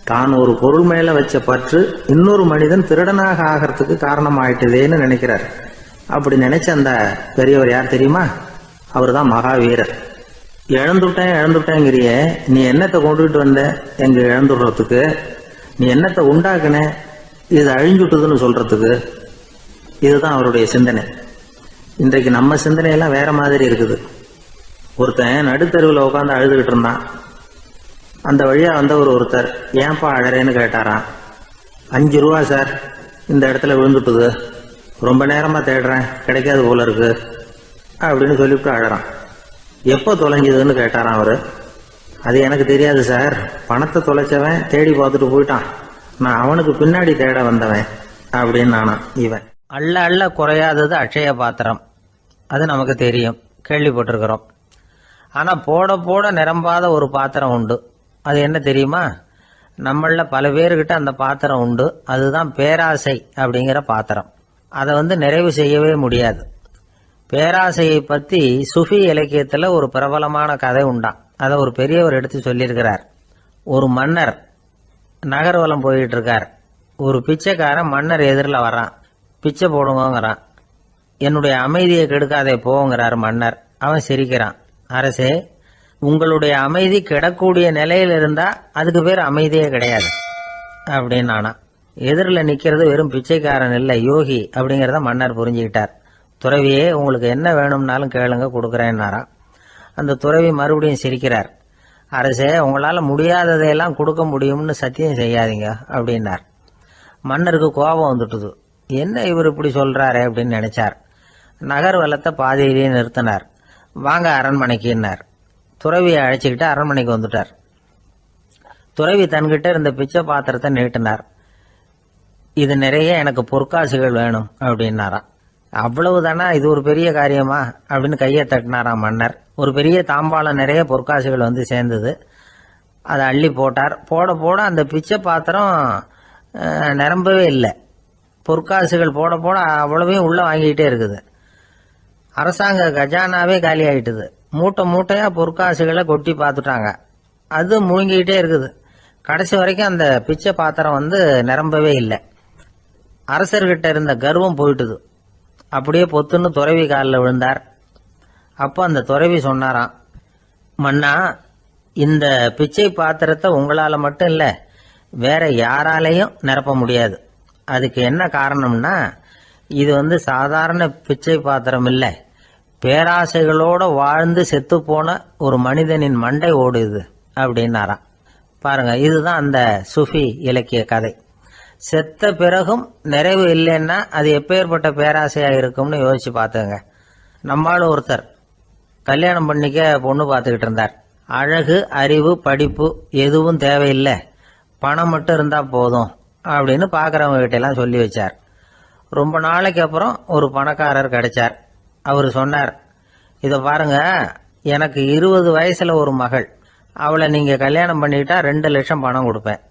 தான் ஒரு பொருள் மேல வச்ச பற்று இன்னொரு மனிதன் திருடனாக ஆகிறதுக்கு காரணம் ஆயிட்டுதேன்னு நினைக்கிறார். அப்படி நினைச்ச அந்த பெரியவர் யார் தெரியுமா? அவர் தான் மகாவீரர். இழந்துட்டேங்கிறிய, நீ என்னத்தை கொண்டுகிட்டு வந்த எங்க இழந்துடுறதுக்கு? நீ என்னத்தை உண்டாக்குன இது அழிஞ்சுட்டுதுன்னு சொல்றதுக்கு? இதுதான் அவருடைய சிந்தனை. இன்றைக்கு நம்ம சிந்தனையெல்லாம் வேற மாதிரி இருக்குது. ஒருத்தன் நடுத்தருவில் உட்காந்து அழுதுகிட்டு இருந்தான். அந்த வழியா வந்தவர் ஒருத்தர், ஏன்பா அழறேன்னு கேட்டாராம். 5 ரூபா சார், இந்த இடத்துல விழுந்துட்டுது, ரொம்ப நேரமா தேடுறேன், கிடைக்காது போல இருக்கு அப்படின்னு சொல்லிவிட்டு அழறான். எப்போ தொலைஞ்சதுன்னு கேட்டாராம் அவரு. அது எனக்கு தெரியாது சார், பணத்தை தொலைச்சவன் தேடி பார்த்துட்டு போயிட்டான், நான் அவனுக்கு பின்னாடி தேட வந்தவன் அப்படின்னு நானா. இவன் அள்ள அள்ள குறையாதது அட்சய பாத்திரம், அது நமக்கு தெரியும், கேள்விப்பட்டிருக்கிறோம். ஆனா போட போட நிரம்பாத ஒரு பாத்திரம் உண்டு. அது என்ன தெரியுமா? நம்மள பல பேர்கிட்ட அந்த பாத்திரம் உண்டு. அதுதான் பேராசை அப்படிங்கிற பாத்திரம். அதை நிறைவு செய்யவே முடியாது. பேராசையை பத்தி சுஃபி இலக்கியத்துல ஒரு பிரபலமான கதை உண்டாம். அதை ஒரு பெரியவர் எடுத்து சொல்லியிருக்கிறார். ஒரு மன்னர் நகர்வலம் போயிட்டு இருக்கார். ஒரு பிச்சைக்காரன் மன்னர் எதிரில் வரான். பிச்சை போடுங்கிறான். என்னுடைய அமைதியை கெடுக்காதே போங்கிறார் மன்னர். அவன் சிரிக்கிறான். அரசே, உங்களுடைய அமைதி கெடக்கூடிய நிலையில் இருந்தா அதுக்கு பேர் அமைதியே கிடையாது அப்படின்னு ஆனா. எதிரில் நிக்கிறது வெறும் பிச்சைக்காரன் இல்லை, யோகி அப்படிங்கிறத மன்னர் புரிஞ்சுக்கிட்டார். துறவியே, உங்களுக்கு என்ன வேணும்னாலும் கேளுங்க, கொடுக்குறேன்னாராம். அந்த துறவி மறுபடியும் சிரிக்கிறார். அரசே, உங்களால் முடியாததையெல்லாம் கொடுக்க முடியும்னு சத்தியம் செய்யாதீங்க அப்படின்னார். மன்னருக்கு கோபம் வந்துட்டுது. என்ன இவர் இப்படி சொல்றாரு அப்படின்னு நினைச்சார். நகர்வலத்தை பாதியிலேயே நிறுத்தினார். வாங்க அரண்மனைக்குன்னார். துறவியை அழைச்சிக்கிட்டு அரண்மனைக்கு வந்துட்டார். துறவி தன்கிட்ட இருந்த பிச்சை பாத்திரத்தை நீட்டினார். இது நிறைய எனக்கு பொற்காசுகள் வேணும் அப்படின்னாராம். அவ்வளவுதானா, இது ஒரு பெரிய காரியமா அப்படின்னு கையை தட்டினாராம் மன்னர். ஒரு பெரிய தாம்பாளம் நிறைய பொற்காசுகள் வந்து சேர்ந்தது. அதை அள்ளி போட்டார். போட போட அந்த பிச்சை பாத்திரம் நிரம்பவே இல்லை. பொற்காசுகள் போட போட அவ்வளவையும் உள்ள வாங்கிக்கிட்டே இருக்குது. அரசாங்க கஜானாவே காலி ஆயிட்டுது. மூட்டை மூட்டையா பொற்காசுகளை கொட்டி பார்த்துட்டாங்க. அது முழுங்கிக்கிட்டே இருக்குது. கடைசி வரைக்கும் அந்த பிச்சை பாத்திரம் நிரம்பவே இல்லை. அரசர்கிட்ட இருந்த கர்வம் போயிட்டுது. அப்படியே பொத்துன்னு துறவி காலில் விழுந்தார். அப்போ அந்த துறவி சொன்னாராம், மன்னா, இந்த பிச்சை பாத்திரத்தை உங்களால மட்டும் இல்லை, வேற யாராலையும் நிரப்ப முடியாது. அதுக்கு என்ன காரணம்னா, இது சாதாரண பிச்சை பாத்திரம் இல்லை, பேராசைகளோட வாழ்ந்து செத்து போன ஒரு மனிதனின் மண்டை ஓடுது அப்படின்னாராம். பாருங்க, இதுதான் அந்த சுஃபி இலக்கிய கதை. செத்த பிறகும் நிறைவு இல்லைன்னா அது எப்பேற்பட்ட பேராசையா இருக்கும்னு யோசிச்சு பார்த்துங்க. நம்மால் ஒருத்தர் கல்யாணம் பண்ணிக்க பொண்ணு பார்த்துக்கிட்டு இருந்தார். அழகு, அறிவு, படிப்பு எதுவும் தேவையில்லை, பணம் மட்டும் இருந்தா போதும் அப்படின்னு பார்க்குறவங்க கிட்ட எல்லாம் சொல்லி வச்சார். ரொம்ப நாளைக்கு அப்புறம் ஒரு பணக்காரர் கிடைச்சார். அவர் சொன்னார், இதை பாருங்க, எனக்கு 20 வயசுல ஒரு மகள், அவளை நீங்க கல்யாணம் பண்ணிக்கிட்டா 2 லட்சம் பணம் கொடுப்பேன்.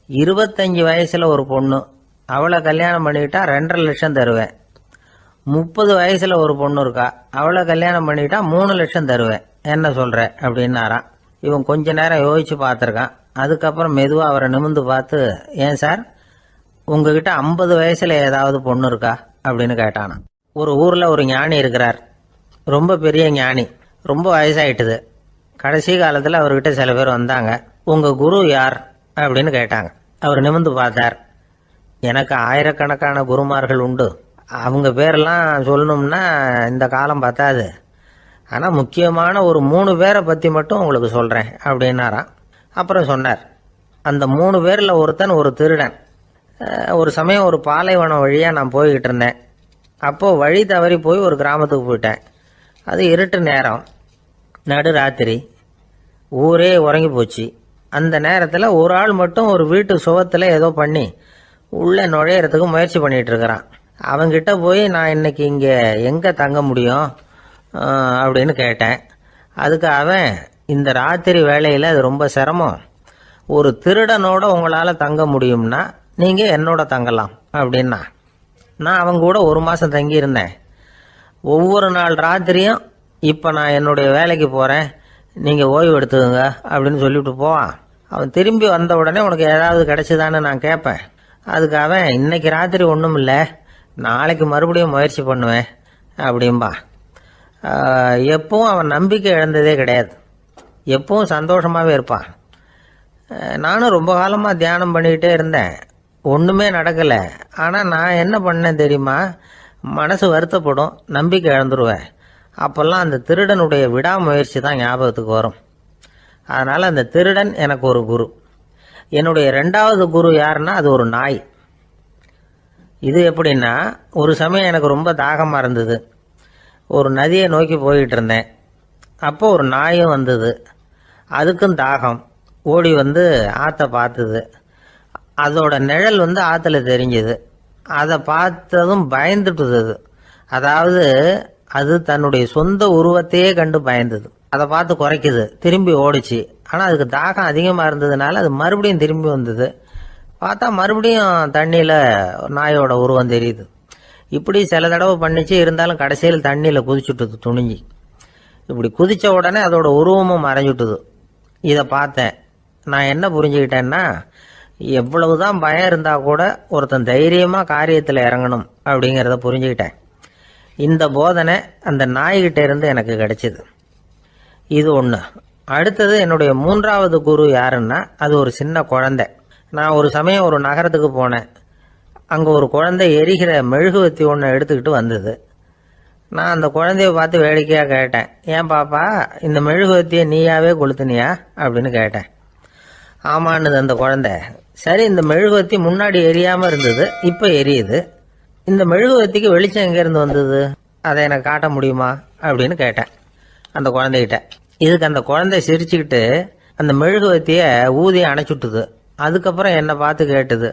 25 வயசுல ஒரு பொண்ணு, அவளை கல்யாணம் பண்ணிக்கிட்டா 2.5 லட்சம் தருவேன். 30 வயசுல ஒரு பொண்ணு இருக்கா, அவளை கல்யாணம் பண்ணிக்கிட்டா 3 லட்சம் தருவேன். என்ன சொல்ற அப்படின்னாராம். இவன் கொஞ்ச நேரம் யோசிச்சு பார்த்துருக்கான். அதுக்கப்புறம் மெதுவாக அவரை நிமிர்ந்து பார்த்து, ஏன் சார், உங்ககிட்ட 50 வயசுல ஏதாவது பொண்ணு இருக்கா அப்படின்னு கேட்டானா. ஒரு ஊர்ல ஒரு ஞானி இருக்கிறார். ரொம்ப பெரிய ஞானி. ரொம்ப வயசாயிட்டுது. கடைசி காலத்தில் அவர்கிட்ட சில பேர் வந்தாங்க. உங்க குரு யார் அப்படின்னு கேட்டாங்க. அவர் நிமிர்ந்து பார்த்தார். எனக்கு ஆயிரக்கணக்கான குருமார்கள் உண்டு, அவங்க பேரெல்லாம் சொல்லணும்னா இந்த காலம் பத்தாது, ஆனால் முக்கியமான ஒரு 3 பேரை பற்றி மட்டும் உங்களுக்கு சொல்கிறேன் அப்படின்னாராம். அப்புறம் சொன்னார், அந்த 3 பேரில் ஒருத்தன் ஒரு திருடன். ஒரு சமயம் ஒரு பாலைவனம் வழியாக நான் போய்கிட்டு இருந்தேன். அப்போது வழி தவறி போய் ஒரு கிராமத்துக்கு போயிட்டேன். அது இருட்டு நேரம், நடு ராத்திரி, ஊரே உறங்கி போச்சு. அந்த நேரத்தில் ஒரு ஆள் மட்டும் ஒரு வீட்டு சுவத்தில் ஏதோ பண்ணி உள்ளே நுழையிறதுக்கு முயற்சி பண்ணிகிட்டு இருக்கிறான். அவங்கிட்ட போய் நான் இன்னைக்கு இங்கே எங்கே தங்க முடியும் அப்படின்னு கேட்டேன். அதுக்கு அவன், இந்த ராத்திரி வேளையில் அது ரொம்ப சிரமம், ஒரு திருடனோட உங்களால் தங்க முடியும்னா நீங்கள் என்னோட தங்கலாம் அப்படின்னா. நான் அவங்க கூட 1 மாதம் தங்கியிருந்தேன். ஒவ்வொரு நாள் ராத்திரியும் இப்போ நான் என்னுடைய வேலைக்கு போகிறேன், நீங்கள் ஓய்வு எடுத்துக்கோங்க அப்படின்னு சொல்லிவிட்டு போவான். அவன் திரும்பி வந்த உடனே உனக்கு ஏதாவது கிடைச்சிதான்னு நான் கேட்பேன். அதுக்கு அவன் இன்னைக்கு ராத்திரி ஒன்றும் இல்லை, நாளைக்கு மறுபடியும் முயற்சி பண்ணுவேன் அப்படின்பா. எப்பவும் அவன் நம்பிக்கை இழந்ததே கிடையாது, எப்பவும் சந்தோஷமாகவே இருப்பான். நானும் ரொம்ப காலமாக தியானம் பண்ணிக்கிட்டே இருந்தேன், ஒன்றுமே நடக்கலை. ஆனால் நான் என்ன பண்ணேன் தெரியுமா, மனசு வருத்தப்படும், நம்பிக்கை இழந்துருவேன். அப்போல்லாம் அந்த திருடனுடைய விடாமுயற்சி தான் ஞாபகத்துக்கு வரும். அதனால் அந்த திருடன் எனக்கு ஒரு குரு. என்னுடைய 2வது குரு யாருன்னா அது ஒரு நாய். இது எப்படின்னா, ஒரு சமயம் எனக்கு ரொம்ப தாகமாக இருந்தது. ஒரு நதியை நோக்கி போயிட்டு இருந்தேன். அப்போ ஒரு நாயும் வந்தது, அதுக்கும் தாகம். ஓடி வந்து ஆற்றை பார்த்தது. அதோட நிழல் வந்து ஆற்றுல தெரிஞ்சுது. அதை பார்த்ததும் பயந்துட்டுது. அதாவது அது தன்னுடைய சொந்த உருவத்தையே கண்டு பயந்தது. அதை பார்த்து குறைக்குது, திரும்பி ஓடிச்சு. ஆனால் அதுக்கு தாகம் அதிகமாக இருந்ததுனால அது மறுபடியும் திரும்பி வந்தது. பார்த்தா மறுபடியும் தண்ணியில் நாயோட உருவம் தெரியுது. இப்படி சில தடவை பண்ணிச்சு. இருந்தாலும் கடைசியில் தண்ணியில் குதிச்சுட்டுது துணிஞ்சி. இப்படி குதித்த உடனே அதோட உருவமும் மறைஞ்சுட்டுது. இதை பார்த்தேன். நான் என்ன புரிஞ்சுக்கிட்டேன்னா, எவ்வளவுதான் பயம் இருந்தால் கூட ஒருத்தன் தைரியமாக காரியத்தில் இறங்கணும் அப்படிங்கிறத புரிஞ்சுக்கிட்டேன். இந்த போதனை அந்த நாய்கிட்ட இருந்து எனக்கு கிடைச்சிது. இது ஒன்று. அடுத்தது என்னுடைய 3வது குரு யாருன்னா அது ஒரு சின்ன குழந்தை. நான் ஒரு சமயம் ஒரு நகரத்துக்கு போனேன். அங்கே ஒரு குழந்தை எரிகிற மெழுகுவத்தி ஒன்று எடுத்துக்கிட்டு வந்தது. நான் அந்த குழந்தைய பார்த்து வேடிக்கையாக கேட்டேன், ஏன் பாப்பா இந்த மெழுகுவத்தியை நீயாவே கொளுத்துனியா அப்படின்னு கேட்டேன். ஆமான்னுது அந்த குழந்தை. சரி, இந்த மெழுகுவத்தி முன்னாடி எரியாமல் இருந்தது, இப்போ எரியுது. இந்த மெழுகுவத்திக்கு வெளிச்சம் எங்கேருந்து வந்தது, அதை எனக்கு காட்ட முடியுமா அப்படின்னு கேட்டேன் அந்த குழந்தைகிட்ட. இதுக்கு அந்த குழந்தை சிரிச்சுக்கிட்டு அந்த மெழுகுவத்தியை ஊதி அணைச்சுட்டுது. அதுக்கப்புறம் என்னை பார்த்து கேட்டுது,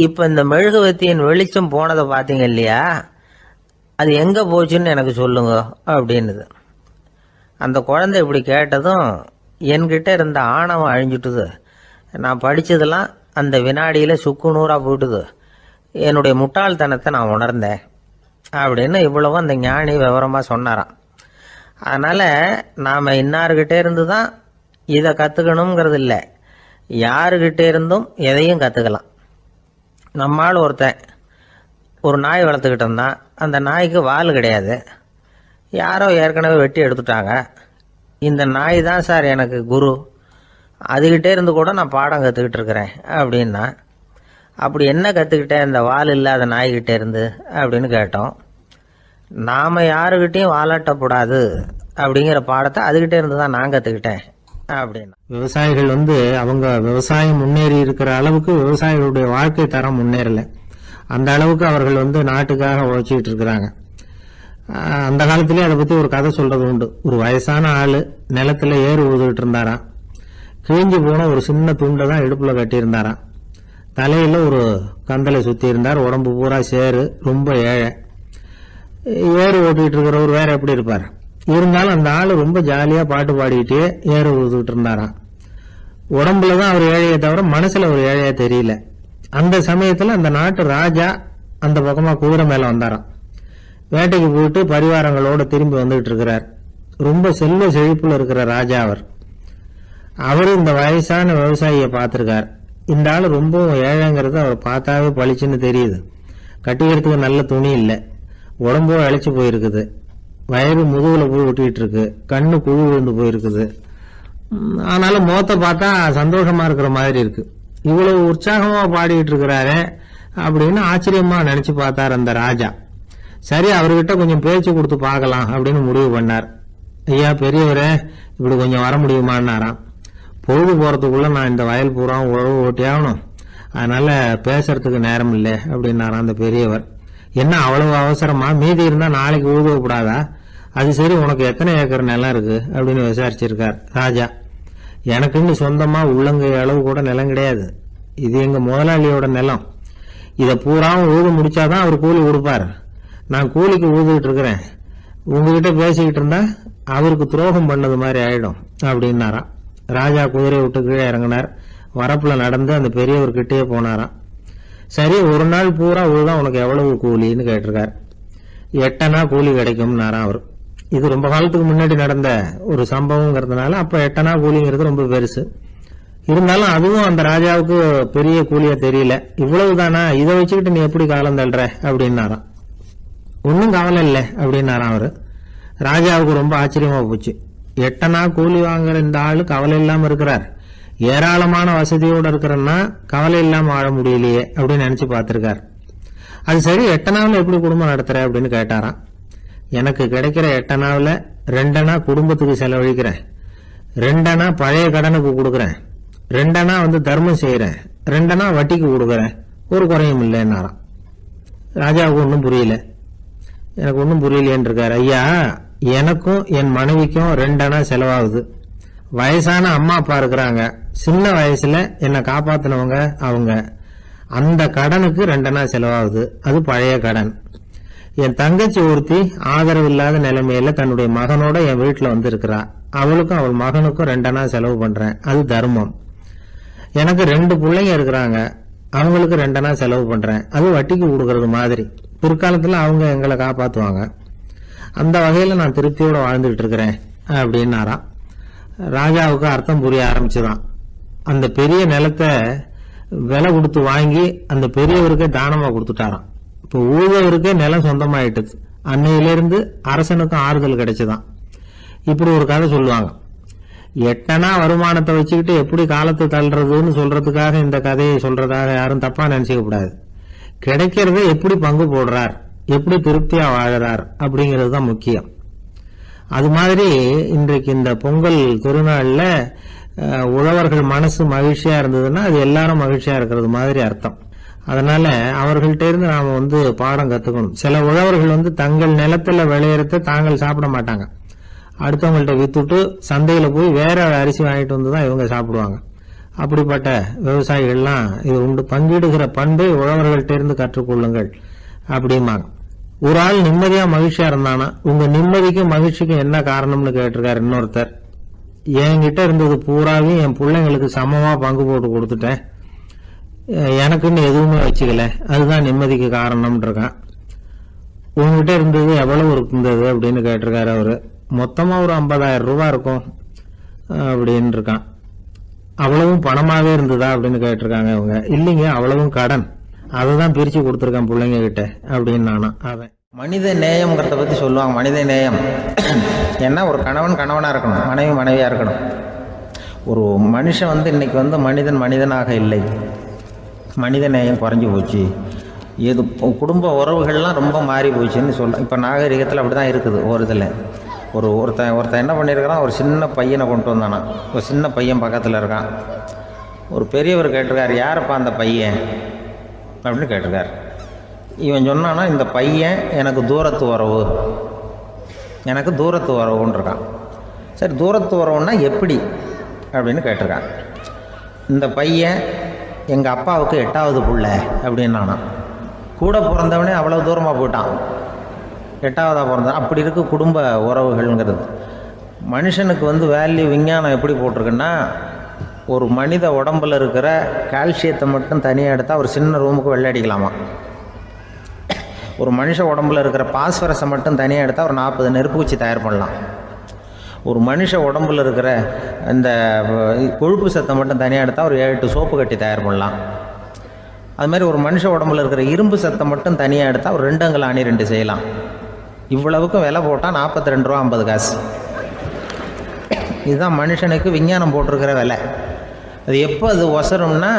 இப்போ இந்த மெழுகுவத்தியின் வெளிச்சம் போனதை பார்த்தீங்க இல்லையா, அது எங்கே போச்சுன்னு எனக்கு சொல்லுங்க அப்படின்னுது. அந்த குழந்தை இப்படி கேட்டதும் என்கிட்ட இருந்த ஆணவம் அழிஞ்சுட்டுது. நான் படித்ததெல்லாம் அந்த வினாடியில் சுக்கு நூறாக போயிட்டுது. என்னுடைய முட்டாள்தனத்தை நான் உணர்ந்தேன் அப்படின்னு இவ்வளவு அந்த ஞானி விவரமாக சொன்னாராம். அதனால் நாம் இன்னார்கிட்டே இருந்து தான் இதை கற்றுக்கணுங்கிறது இல்லை, யாருக்கிட்டே இருந்தும் எதையும் கற்றுக்கலாம். நம்மால் ஒருத்தன் ஒரு நாய் வளர்த்துக்கிட்டு இருந்தான். அந்த நாய்க்கு வால் கிடையாது, யாரோ ஏற்கனவே வெட்டி எடுத்துட்டாங்க. இந்த நாய் தான் சார் எனக்கு குரு, அதுகிட்டே இருந்து கூட நான் பாடம் கற்றுக்கிட்டு இருக்கிறேன் அப்படின்னா. அப்படி என்ன கற்றுக்கிட்டேன் இந்த வால் இல்லாத நாய்கிட்டே இருந்து அப்படின்னு கேட்டோம். நாம் யாருக்கிட்டையும் வாலாட்டக்கூடாது அப்படிங்கிற பாடத்தை அதுகிட்டே இருந்து தான் நான் கற்றுக்கிட்டேன் அப்படின்னா. விவசாயிகள் அவங்க விவசாயம் முன்னேறி இருக்கிற அளவுக்கு விவசாயிகளுடைய வாழ்க்கை தரம் முன்னேறல. அந்த அளவுக்கு அவர்கள் நாட்டுக்காக உழைச்சிக்கிட்டு இருக்கிறாங்க. அந்த காலத்திலே அதை பற்றி ஒரு கதை சொல்றது உண்டு. ஒரு வயசான ஆள் நிலத்துல ஏறு ஊதுகிட்டு இருந்தாராம். கிழிஞ்சு போன ஒரு சின்ன துண்டை தான் இடுப்புல கட்டியிருந்தாராம். தலையில ஒரு கந்தலை சுத்தி இருந்தார். உடம்பு பூரா சேரு, ரொம்ப ஏழை. ஏறு ஓட்டிட்டு இருக்கிறவர் வேற எப்படி இருப்பார்? இருந்தாலும் அந்த ஆள் ரொம்ப ஜாலியா பாட்டு பாடிக்கிட்டே ஏறு ஊதுகிட்டு இருந்தாராம். உடம்புலதான் அவர் ஏழையை தவிர மனசுல ஒரு ஏழையா தெரியல. அந்த சமயத்துல அந்த நாட்டு ராஜா அந்த பக்கமா குதிரை மேல வந்தாராம். வேட்டைக்கு போயிட்டு பரிவாரங்களோட திரும்பி வந்துகிட்டு இருக்கிறார். ரொம்ப செல்வ செழிப்புல இருக்கிற ராஜா அவர். அவரு இந்த வயசான விவசாயியை பார்த்திருக்கார். இந்த ஆள் ரொம்ப ஏழைங்கிறது அவர் பார்த்தாவே பளிச்சுன்னு தெரியுது. கட்டிக்கிறதுக்கு நல்ல துணி இல்லை, உடம்போ இழைச்சி போயிருக்குது, வயறு முதுகுல போய் ஒட்டிட்டு இருக்கு, கண்ணு குழு விழுந்து போயிருக்குது. ஆனாலும் முகத்தை பார்த்தா சந்தோஷமா இருக்கிற மாதிரி இருக்கு. இவ்வளவு உற்சாகமா பாடிக்கிட்டு இருக்கிறாரு அப்படின்னு ஆச்சரியமா நினைச்சு பார்த்தார் அந்த ராஜா. சரி, அவர்கிட்ட கொஞ்சம் பேச்சு கொடுத்து பார்க்கலாம் அப்படின்னு முடிவு பண்ணார். ஐயா பெரியவரே, இப்படி கொஞ்சம் வர முடியுமான்னாராம். பொழுது போறதுக்குள்ள நான் இந்த வயல் பூரா உழவு ஓட்டி ஆகணும், அதனால பேசுறதுக்கு நேரம் இல்லை அப்படின்னாராம் அந்த பெரியவர். என்ன அவ்வளவு அவசரமா? மீதி இருந்தா நாளைக்கு உழுதக்கூடாதா? அது சரி, உனக்கு எத்தனை ஏக்கர் நிலம் இருக்கு அப்படின்னு விசாரிச்சிருக்கார் ராஜா. எனக்குன்னு சொந்தமா உள்ளங்கை அளவு கூட நிலம் கிடையாது. இது எங்க முதலாளியோட நிலம். இதை பூராவும் உழுது முடிச்சாதான் அவர் கூலி கொடுப்பார். நான் கூலிக்கு உழுதுகிட்டு இருக்கிறேன். உங்ககிட்ட பேசிக்கிட்டு இருந்தா அவருக்கு துரோகம் பண்ணது மாதிரி ஆயிடும் அப்படின்னாராம். ராஜா குதிரை விட்டு கீழே இறங்கினார். வரப்புல நடந்து அந்த பெரியவர்கிட்டயே போனாராம். சரி, ஒரு நாள் பூரா உழுதான் உனக்கு எவ்வளவு கூலின்னு கேட்டிருக்கார். 8 அணா கூலி கிடைக்கும்னாராம் அவர். இது ரொம்ப காலத்துக்கு முன்னாடி நடந்த ஒரு சம்பவங்கிறதுனால அப்ப 8 அணா கூலிங்கிறது ரொம்ப பெருசு. இருந்தாலும் அதுவும் அந்த ராஜாவுக்கு பெரிய கூலியா தெரியல. இவ்வளவுதானா, இதை வச்சுக்கிட்டு நீ எப்படி காலம் தள்ளுற அப்படின்னாராம். ஒன்னும் கவலை இல்லை அப்படின்னாராம் அவரு. ராஜாவுக்கு ரொம்ப ஆச்சரியமா போச்சு. 8 அணா கூலி வாங்குற இந்த ஆளு கவலை இல்லாம இருக்கிறார், ஏராளமான வசதியோட இருக்கிறன்னா கவலை இல்லாம வாழ முடியலையே அப்படின்னு நினைச்சு பார்த்திருக்கார். அது சரி, 8 அணாவில் எப்படி குடும்பம் நடத்துற அப்படின்னு கேட்டாராம். எனக்கு கிடைக்கிற 8 அணாவில் 2 அணா குடும்பத்துக்கு செலவழிக்கிறேன், 2 அணா பழைய கடனுக்கு கொடுக்குறேன், 2 அணா தர்மம் செய்யறேன், 2 அணா வட்டிக்கு கொடுக்குறேன், ஒரு குறையும் இல்லைன்னாராம். ராஜாவுக்கு ஒன்றும் புரியல. எனக்கு ஒன்றும் புரியலேன்னு இருக்காரு. ஐயா, எனக்கும் என் மனைவிக்கும் 2 அணா செலவாகுது. வயசான அம்மா அப்பா இருக்கிறாங்க, சின்ன வயசுல என்னை காப்பாத்தினவங்க அவங்க. அந்த கடனுக்கு 2 அணா செலவாகுது, அது பழைய கடன். என் தங்கச்சி ஒருத்தி ஆதரவு இல்லாத நிலைமையில தன்னுடைய மகனோட என் வீட்டுல இருக்கிறா, அவளுக்கும் அவள் மகனுக்கும் 2 அணா செலவு பண்றேன், அது தர்மம். எனக்கு 2 பிள்ளைங்க இருக்கிறாங்க, அவங்களுக்கு 2 அணா செலவு பண்றேன், அது வட்டிக்கு கொடுக்கறது மாதிரி. பிற்காலத்துல அவங்க எங்களை காப்பாத்துவாங்க. அந்த வகையில நான் திருப்தியோட வாழ்ந்துகிட்டு இருக்கிறேன் அப்படின்னாராம். ராஜாவுக்கு அர்த்தம் புரிய ஆரம்பிச்சுதான். அந்த பெரிய நிலத்தை விலை கொடுத்து வாங்கி அந்த பெரியவருக்கே தானமா கொடுத்துட்டாராம். இப்போ ஊழவருக்கே நிலம் சொந்தமாயிட்டுது. அன்னையிலிருந்து அரசனுக்கும் ஆறுதல் கிடைச்சுதான். இப்படி ஒரு கதை சொல்லுவாங்க. 8 அணா வருமானத்தை வச்சுக்கிட்டு எப்படி காலத்தை தள்ளுறதுன்னு சொல்றதுக்காக இந்த கதையை சொல்றதாக யாரும் தப்பா நினைச்சுக்க கூடாது. கிடைக்கிறத எப்படி பங்கு போடுறார், எப்படி திருப்தியா வாழறார் அப்படிங்கிறது தான் முக்கியம். அது மாதிரி இன்றைக்கு இந்த பொங்கல் திருநாள்ல உழவர்கள் மனசு மகிழ்ச்சியா இருந்ததுன்னா அது எல்லாரும் மகிழ்ச்சியா இருக்கிறது மாதிரி அர்த்தம். அதனால அவர்கள்ட்ட இருந்து நாம பாடம் கத்துக்கணும். சில உழவர்கள் தங்கள் நிலத்துல விளையறத தாங்கள் சாப்பிட மாட்டாங்க, அடுத்தவங்கள்ட்ட வித்துட்டு சந்தையில போய் வேற அரிசி வாங்கிட்டு வந்துதான் இவங்க சாப்பிடுவாங்க. அப்படிப்பட்ட விவசாயிகள்லாம் இது உண்டு. பங்கிடுகிற பண்பை உழவர்கள்ட்ட இருந்து கற்றுக்கொள்ளுங்கள் அப்படிம்பாங்க. ஒரு ஆள் நிம்மதியா மகிழ்ச்சியா இருந்தானா, உங்க நிம்மதிக்கும் மகிழ்ச்சிக்கும் என்ன காரணம்னு கேட்டிருக்காரு இன்னொருத்தர். என்கிட்ட இருந்தது பூராவையும் என் பிள்ளைங்களுக்கு சமமா பங்கு போட்டு கொடுத்துட்டேன், எனக்குன்னு எதுவுமே வச்சுக்கல, அதுதான் நிம்மதிக்கு காரணம்னு இருக்கான். உங்ககிட்ட இருந்தது எவ்வளவு இருந்தது அப்படின்னு கேட்டிருக்காரு அவரு. மொத்தமா ஒரு 50,000 ரூபாய் இருக்கும் அப்படின்னு இருக்கான். அவ்வளவும் பணமாவே இருந்ததா அப்படின்னு கேட்டிருக்காங்க அவங்க. இல்லைங்க, அவ்வளவும் கடன், அதுதான் பிரிச்சு கொடுத்துருக்கான் பிள்ளைங்க கிட்ட அப்படின்னு நானா. அவன் மனித நேயம்ங்கிறத பத்தி சொல்லுவாங்க. மனித நேயம் ஏன்னா ஒரு கணவன் கணவனா இருக்கணும், மனைவி மனைவியா இருக்கணும். ஒரு மனுஷன் இன்னைக்கு மனிதன் மனிதனாக இல்லை, மனித நேயம் குறைஞ்சி போச்சு. இது குடும்ப உறவுகள்லாம் ரொம்ப மாறி போச்சுன்னு சொல்ல. இப்போ நாகரிகத்தில் அப்படி தான் இருக்குது. ஒரு இதில் ஒருத்தன் என்ன பண்ணியிருக்கிறான், ஒரு சின்ன பையனை கொண்டு வந்தானா. ஒரு சின்ன பையன் பக்கத்தில் இருக்கான். ஒரு பெரியவர் கேட்டிருக்காரு, யாரப்பா அந்த பையன் அப்படின்னு கேட்டிருக்காரு. இவன் சொன்னான்னா, இந்த பையன் எனக்கு தூரத்து உறவுன்னு இருக்கான். சரி, தூரத்து உறவுன்னா எப்படி அப்படின்னு கேட்டிருக்கான். இந்த பையன் எங்கள் அப்பாவுக்கு 8வது புள்ள அப்படின்னு நானா. கூட பிறந்தவனே அவ்வளோ தூரமாக போயிட்டான், 8வதாக பிறந்தான். அப்படி இருக்கு குடும்ப உறவுகள்ங்கிறது. மனுஷனுக்கு வேல்யூ விஞ்ஞானம் எப்படி போட்டிருக்குன்னா, ஒரு மனித உடம்புல இருக்கிற கால்சியத்தை மட்டும் தனியாக எடுத்தால் ஒரு சின்ன ரூமுக்கு வெள்ளை அடிக்கலாமா. ஒரு மனுஷ உடம்புல இருக்கிற பாஸ்பரஸை மட்டும் தனியாக எடுத்தால் ஒரு 40 நெருப்புக்குச்சி தயார் பண்ணலாம். ஒரு மனுஷ உடம்புல இருக்கிற இந்த கொழுப்பு சத்தை மட்டும் தனியாக எடுத்தால் ஒரு 7-8 சோப்பு கட்டி தயார் பண்ணலாம். அது மாதிரி ஒரு மனுஷ உடம்புல இருக்கிற இரும்பு சத்தை மட்டும் தனியாக எடுத்தால் ஒரு 2 அங்குல ஆணி 2 செய்யலாம். இவ்வளவுக்கும் விலை போட்டால் 42 ரூபா 50 காசு. இதுதான் மனுஷனுக்கு விஞ்ஞானம் போட்டிருக்கிற விலை. அது எப்போ அது ஒசரும்னா,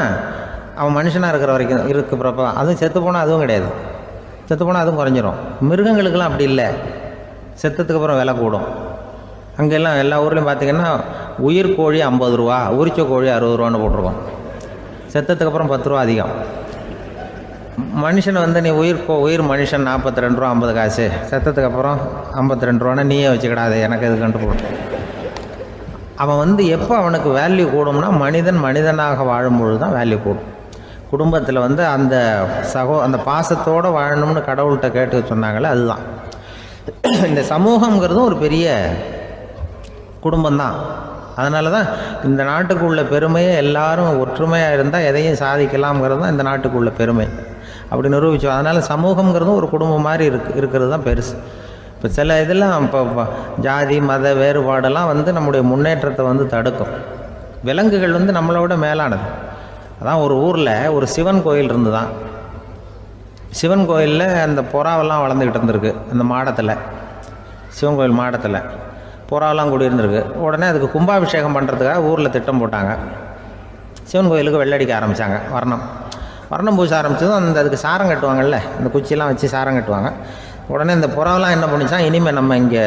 அவன் மனுஷனாக இருக்கிற வரைக்கும் இருக்கிறப்ப. அதுவும் செத்து போனால் அதுவும் கிடையாது, செத்து போனால் அதுவும் குறைஞ்சிரும். மிருகங்களுக்கெல்லாம் அப்படி இல்லை, செத்ததுக்கு அப்புறம் விலை கூடும். அங்கெல்லாம் எல்லா ஊர்லேயும் பார்த்திங்கன்னா உயிர் கோழி 50 ரூபா, உரிச்ச கோழி 60 ரூபான்னு போட்டிருக்கோம். செத்ததுக்கு அப்புறம் 10 ரூபா அதிகம். மனுஷன் நீ உயிர் மனுஷன் 42 ரூபா 50 காசு, செத்ததுக்கு அப்புறம் 52 ரூபான்னா நீயே வச்சுக்கிடாது, எனக்கு இது கண்டுபிடும். அவன் எப்போ அவனுக்கு வேல்யூ கூடும்னா, மனிதன் மனிதனாக வாழும்பொழுது தான் வேல்யூ கூடும். குடும்பத்தில் அந்த அந்த பாசத்தோடு வாழணும்னு கடவுள்கிட்ட கேட்டு சொன்னாங்களே, அதுதான். இந்த சமூகங்கிறதும் ஒரு பெரிய குடும்பம்தான். அதனால தான் இந்த நாட்டுக்கு உள்ள பெருமையை எல்லாரும் ஒற்றுமையாக இருந்தால் எதையும் சாதிக்கலாம்ங்கிறது தான் இந்த நாட்டுக்கு உள்ள பெருமை. அப்படி நிரூபித்தோம். அதனால் சமூகங்கிறதும் ஒரு குடும்பம் மாதிரி இருக்கிறது தான் பெருசு. இப்போ சில இதெல்லாம் இப்போ ஜாதி மத வேறுபாடெல்லாம் நம்முடைய முன்னேற்றத்தை தடுக்கும். விலங்குகள் நம்மளோட மேலானது. அதான் ஒரு ஊரில் ஒரு சிவன் கோயில் இருந்து தான். சிவன் கோயிலில் அந்த புறாவெல்லாம் வளர்ந்துக்கிட்டு இருந்திருக்கு. அந்த மாடத்தில், சிவன் கோயில் மாடத்தில் புறாவெல்லாம் கூடியிருந்திருக்கு. உடனே அதுக்கு கும்பாபிஷேகம் பண்ணுறதுக்காக ஊரில் திட்டம் போட்டாங்க. சிவன் கோயிலுக்கு வெள்ளடிக்க ஆரம்பித்தாங்க. வர்ணம் பூச ஆரம்பித்ததும் அதுக்கு சாரம் கட்டுவாங்கல்ல, அந்த குச்சியெல்லாம் வச்சு சாரம் கட்டுவாங்க. உடனே இந்த புறாவெல்லாம் என்ன பண்ணிச்சா, இனிமேல் நம்ம இங்கே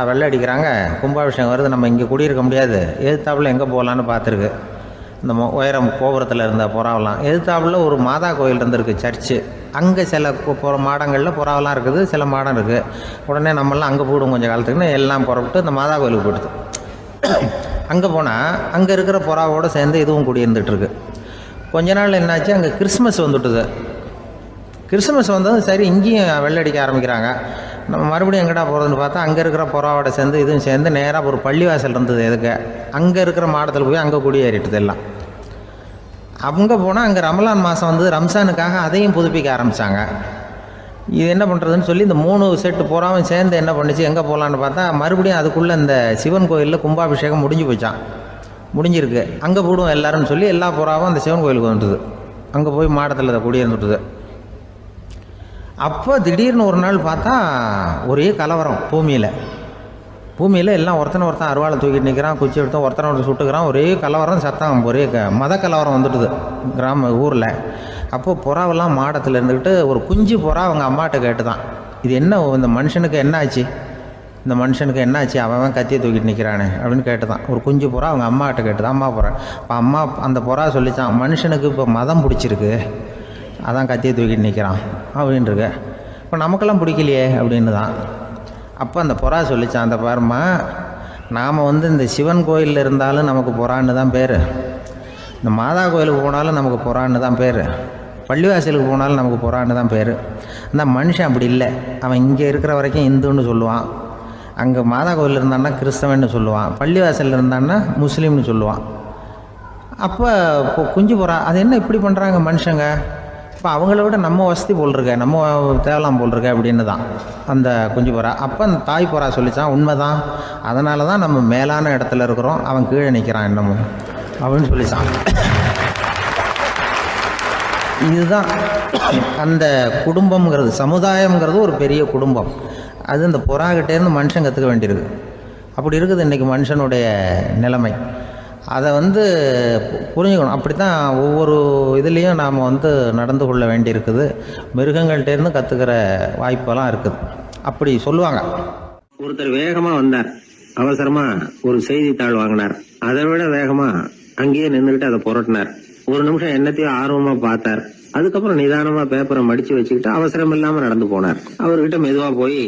வெள்ளை அடிக்கிறாங்க, கும்பாபிஷேகம் வருது, நம்ம இங்கே குடியிருக்க முடியாது, எதிர்த்தாப்புல எங்கே போகலான்னு பார்த்துருக்கு. இந்த உயரம் கோபுரத்தில் இருந்த புறாவெல்லாம் எதிர்த்தாப்புல ஒரு மாதா கோயில் இருந்திருக்கு, சர்ச்சு. அங்கே சில மாடங்களில் புறாவெல்லாம் இருக்குது, சில மாடம் இருக்குது. உடனே நம்மளாம் அங்கே போயிடும் கொஞ்சம் காலத்துக்குன்னு எல்லாம் புறப்பட்டு இந்த மாதா கோயிலுக்கு போயிடுது. அங்கே போனால் அங்கே இருக்கிற புறாவோடு சேர்ந்து இதுவும் குடியிருந்துகிட்ருக்கு. கொஞ்ச நாள் என்னாச்சு, அங்கே கிறிஸ்மஸ் வந்துட்டுது. கிறிஸ்மஸ் வந்ததும் சரி இங்கேயும் வெள்ளடிக்க ஆரம்பிக்கிறாங்க. நம்ம மறுபடியும் எங்கடா போகிறதுன்னு பார்த்தா அங்கே இருக்கிற புறாவோட சேர்ந்து இதுவும் சேர்ந்து நேராக ஒரு பள்ளிவாசல் இருந்தது. எதுக்கு அங்கே இருக்கிற மாடத்தில் போய் அங்கே குடியேறிட்டுது எல்லாம். அங்கே போனால் அங்கே ரமலான் மாதம் ரம்ஜானுக்காக அதையும் புதுப்பிக்க ஆரம்பித்தாங்க. இது என்ன பண்ணுறதுன்னு சொல்லி இந்த 3 செட்டு புறாவும் சேர்ந்து என்ன பண்ணிச்சு, எங்கே போகலான்னு பார்த்தா மறுபடியும் அதுக்குள்ளே இந்த சிவன் கோயிலில் கும்பாபிஷேகம் முடிஞ்சு போச்சான். முடிஞ்சிருக்கு, அங்கே போடுவோம் எல்லாருன்னு சொல்லி எல்லா புறாவும் அந்த சிவன் கோயிலுக்கு வந்துட்டுது. அங்கே போய் மாடத்தில் அதை குடியிருந்துட்டுது. அப்போ திடீர்னு ஒரு நாள் பார்த்தா ஒரே கலவரம் பூமியில் எல்லாம் ஒருத்தன் அருவாளை தூக்கிட்டு நிற்கிறான், குச்சி எடுத்து ஒருத்தனை சுட்டுக்கிறான். ஒரே கலவரம், சத்தம், ஒரே மத கலவரம் வந்துட்டுது ஊரில். அப்போது புறாவெல்லாம் மாடத்தில் இருந்துக்கிட்டு ஒரு குஞ்சு புறா அவங்க அம்மாட்ட கேட்டு தான், இது என்ன, இந்த மனுஷனுக்கு என்ன ஆச்சு, இந்த மனுஷனுக்கு என்ன ஆச்சு, அவன் கத்தியை தூக்கிட்டு நிற்கிறானே அப்படின்னு கேட்டு தான். ஒரு குஞ்சு புறா அவங்க அம்மாட்ட கேட்டு தான், அம்மா புறா. இப்போ அம்மா அந்த புறா சொல்லித்தான், மனுஷனுக்கு இப்போ மதம் பிடிச்சிருக்கு, அதான் கத்தியை தூக்கிட்டு நிற்கிறான் அப்படின்ருக்கு. இப்போ நமக்கெல்லாம் பிடிக்கலையே அப்படின்னு தான். அப்போ அந்த புறா சொல்லித்தான், அந்த பாருமா, நாம் இந்த சிவன் கோயிலில் இருந்தாலும் நமக்கு புறான்னு தான் பேர், இந்த மாதா கோயிலுக்கு போனாலும் நமக்கு புறான்னு தான் பேர், பள்ளிவாசலுக்கு போனாலும் நமக்கு புறான்னு தான் பேர். அந்த மனுஷன் அப்படி இல்லை. அவன் இங்கே இருக்கிற வரைக்கும் இந்துன்னு சொல்லுவான், அங்கே மாதா கோயில் இருந்தான்னா கிறிஸ்தவன்னு சொல்லுவான், பள்ளிவாசலில் இருந்தான்னா முஸ்லீம்னு சொல்லுவான். அப்போ குஞ்சு புறா அது என்ன இப்படி பண்ணுறாங்க மனுஷங்க, இப்போ அவங்கள விட நம்ம வசதி போல் இருக்க, நம்ம தேவலாம் போல் இருக்க அப்படின்னு தான் அந்த குஞ்சு புறா. அப்போ அந்த தாய் புறா சொல்லித்தான், உண்மைதான், அதனால தான் நம்ம மேலான இடத்துல இருக்கிறோம், அவன் கீழே நிற்கிறான் என்னமோ அப்படின்னு சொல்லித்தான். இதுதான் அந்த குடும்பம்ங்கிறது, சமுதாயம்ங்கிறது ஒரு பெரிய குடும்பம். அது இந்த புறாகிட்டேருந்து மனுஷன் கற்றுக்க வேண்டியிருக்கு. அப்படி இருக்குது இன்றைக்கி மனுஷனுடைய நிலைமை. அதை புரிஞ்சுக்கணும். அப்படி தான் ஒவ்வொரு இதுலேயும் நாம் நடந்து கொள்ள வேண்டியிருக்குது. மிருகங்கள்டேருந்து கற்றுக்கிற வாய்ப்பெல்லாம் இருக்குது. அப்படி சொல்லுவாங்க. ஒருத்தர் வேகமா வந்தார், அவசரமா ஒரு செய்தித்தாள் வாங்கினார், அதை விட வேகமா அங்கேயே நின்றுகிட்டு அதை புரட்டினார். ஒரு நிமிஷம் என்னத்தையும் ஆர்வமா பார்த்தார். அதுக்கப்புறம் நிதானமா பேப்பரை மடிச்சு வச்சுக்கிட்டு அவசரம் இல்லாம நடந்து போனார். அவர்கிட்ட மெதுவா போய்,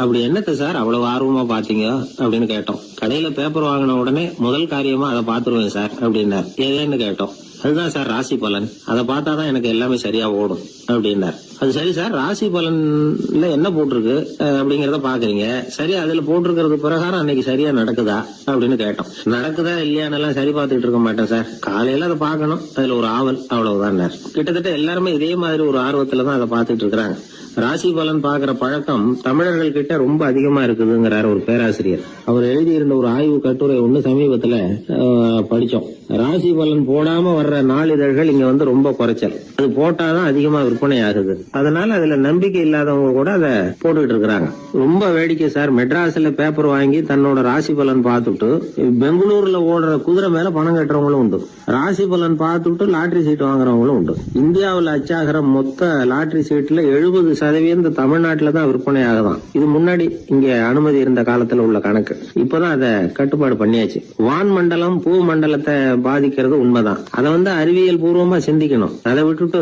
அப்படி என்னத்த சார் அவ்வளவு ஆர்வமா பாத்தீங்க அப்படின்னு கேட்டோம். கடையில பேப்பர் வாங்கின உடனே முதல் காரியமா அதை பாத்துருவேன் சார் அப்படின்னார். ஏதேன்னு கேட்டோம். அதுதான் சார் ராசி பலன், அதை பார்த்தாதான் எனக்கு எல்லாமே சரியா ஓடும் அப்படின்னார். அது சரி சார், ராசி பலன்ல என்ன போட்டிருக்கு அப்படிங்கறத பாக்குறீங்க, சரி அதுல போட்டிருக்கிறது பிரகாரம் அன்னைக்கு சரியா நடக்குதா அப்படின்னு கேட்டோம். நடக்குதா இல்லையான்னு எல்லாம் சரி பார்த்துட்டு இருக்க மாட்டேன் சார், காலையில அதை பார்க்கணும், அதுல ஒரு ஆவல், அவ்வளவுதான். கிட்டத்தட்ட எல்லாருமே இதே மாதிரி ஒரு ஆர்வத்துலதான் அதை பார்த்துட்டு இருக்கிறாங்க. ராசி பலன் பாக்குற பழக்கம் தமிழர்கள் கிட்ட ரொம்ப அதிகமா இருக்குதுங்கிறார் ஒரு பேராசிரியர். அவர் எழுதியிருந்த ஒரு ஆய்வு கட்டுரை ஒண்ணு சமீபத்துல படிச்சோம். ராசி பலன் போடாம வர்ற நாளிதழ்கள் இங்க ரொம்ப குறைச்சல், அது போட்டாதான் அதிகமா விற்பனை ஆகுது. அதனால அதுல நம்பிக்கை இல்லாதவங்க கூட அதை போட்டுக்கிட்டு இருக்கிறாங்க. ரொம்ப வேடிக்கை சார், மெட்ராஸ்ல பேப்பர் வாங்கி தன்னோட ராசி பலன் பார்த்துட்டு பெங்களூர்ல ஓடுற குதிரை மேல பணம் கட்டுறவங்களும் உண்டு. ராசி பலன் பார்த்துட்டு லாட்டரி சீட் வாங்குறவங்களும் உண்டு. இந்தியாவில் அச்சாகிற மொத்த லாட்டரி சீட்ல 70% தமிழ்நாட்டுல தான் விற்பனை ஆகுதான். இது முன்னாடி இங்க அனுமதி இருந்த காலத்துல உள்ள கணக்கு. இப்பதான் அதை கட்டுப்பாடு பண்ணியாச்சு. வான் மண்டலம் பூ மண்டலத்தை பாதிக்கிறது உண்மைதான். அதை அறிவியல் பூர்வமா சிந்திக்கணும். அதை விட்டுட்டு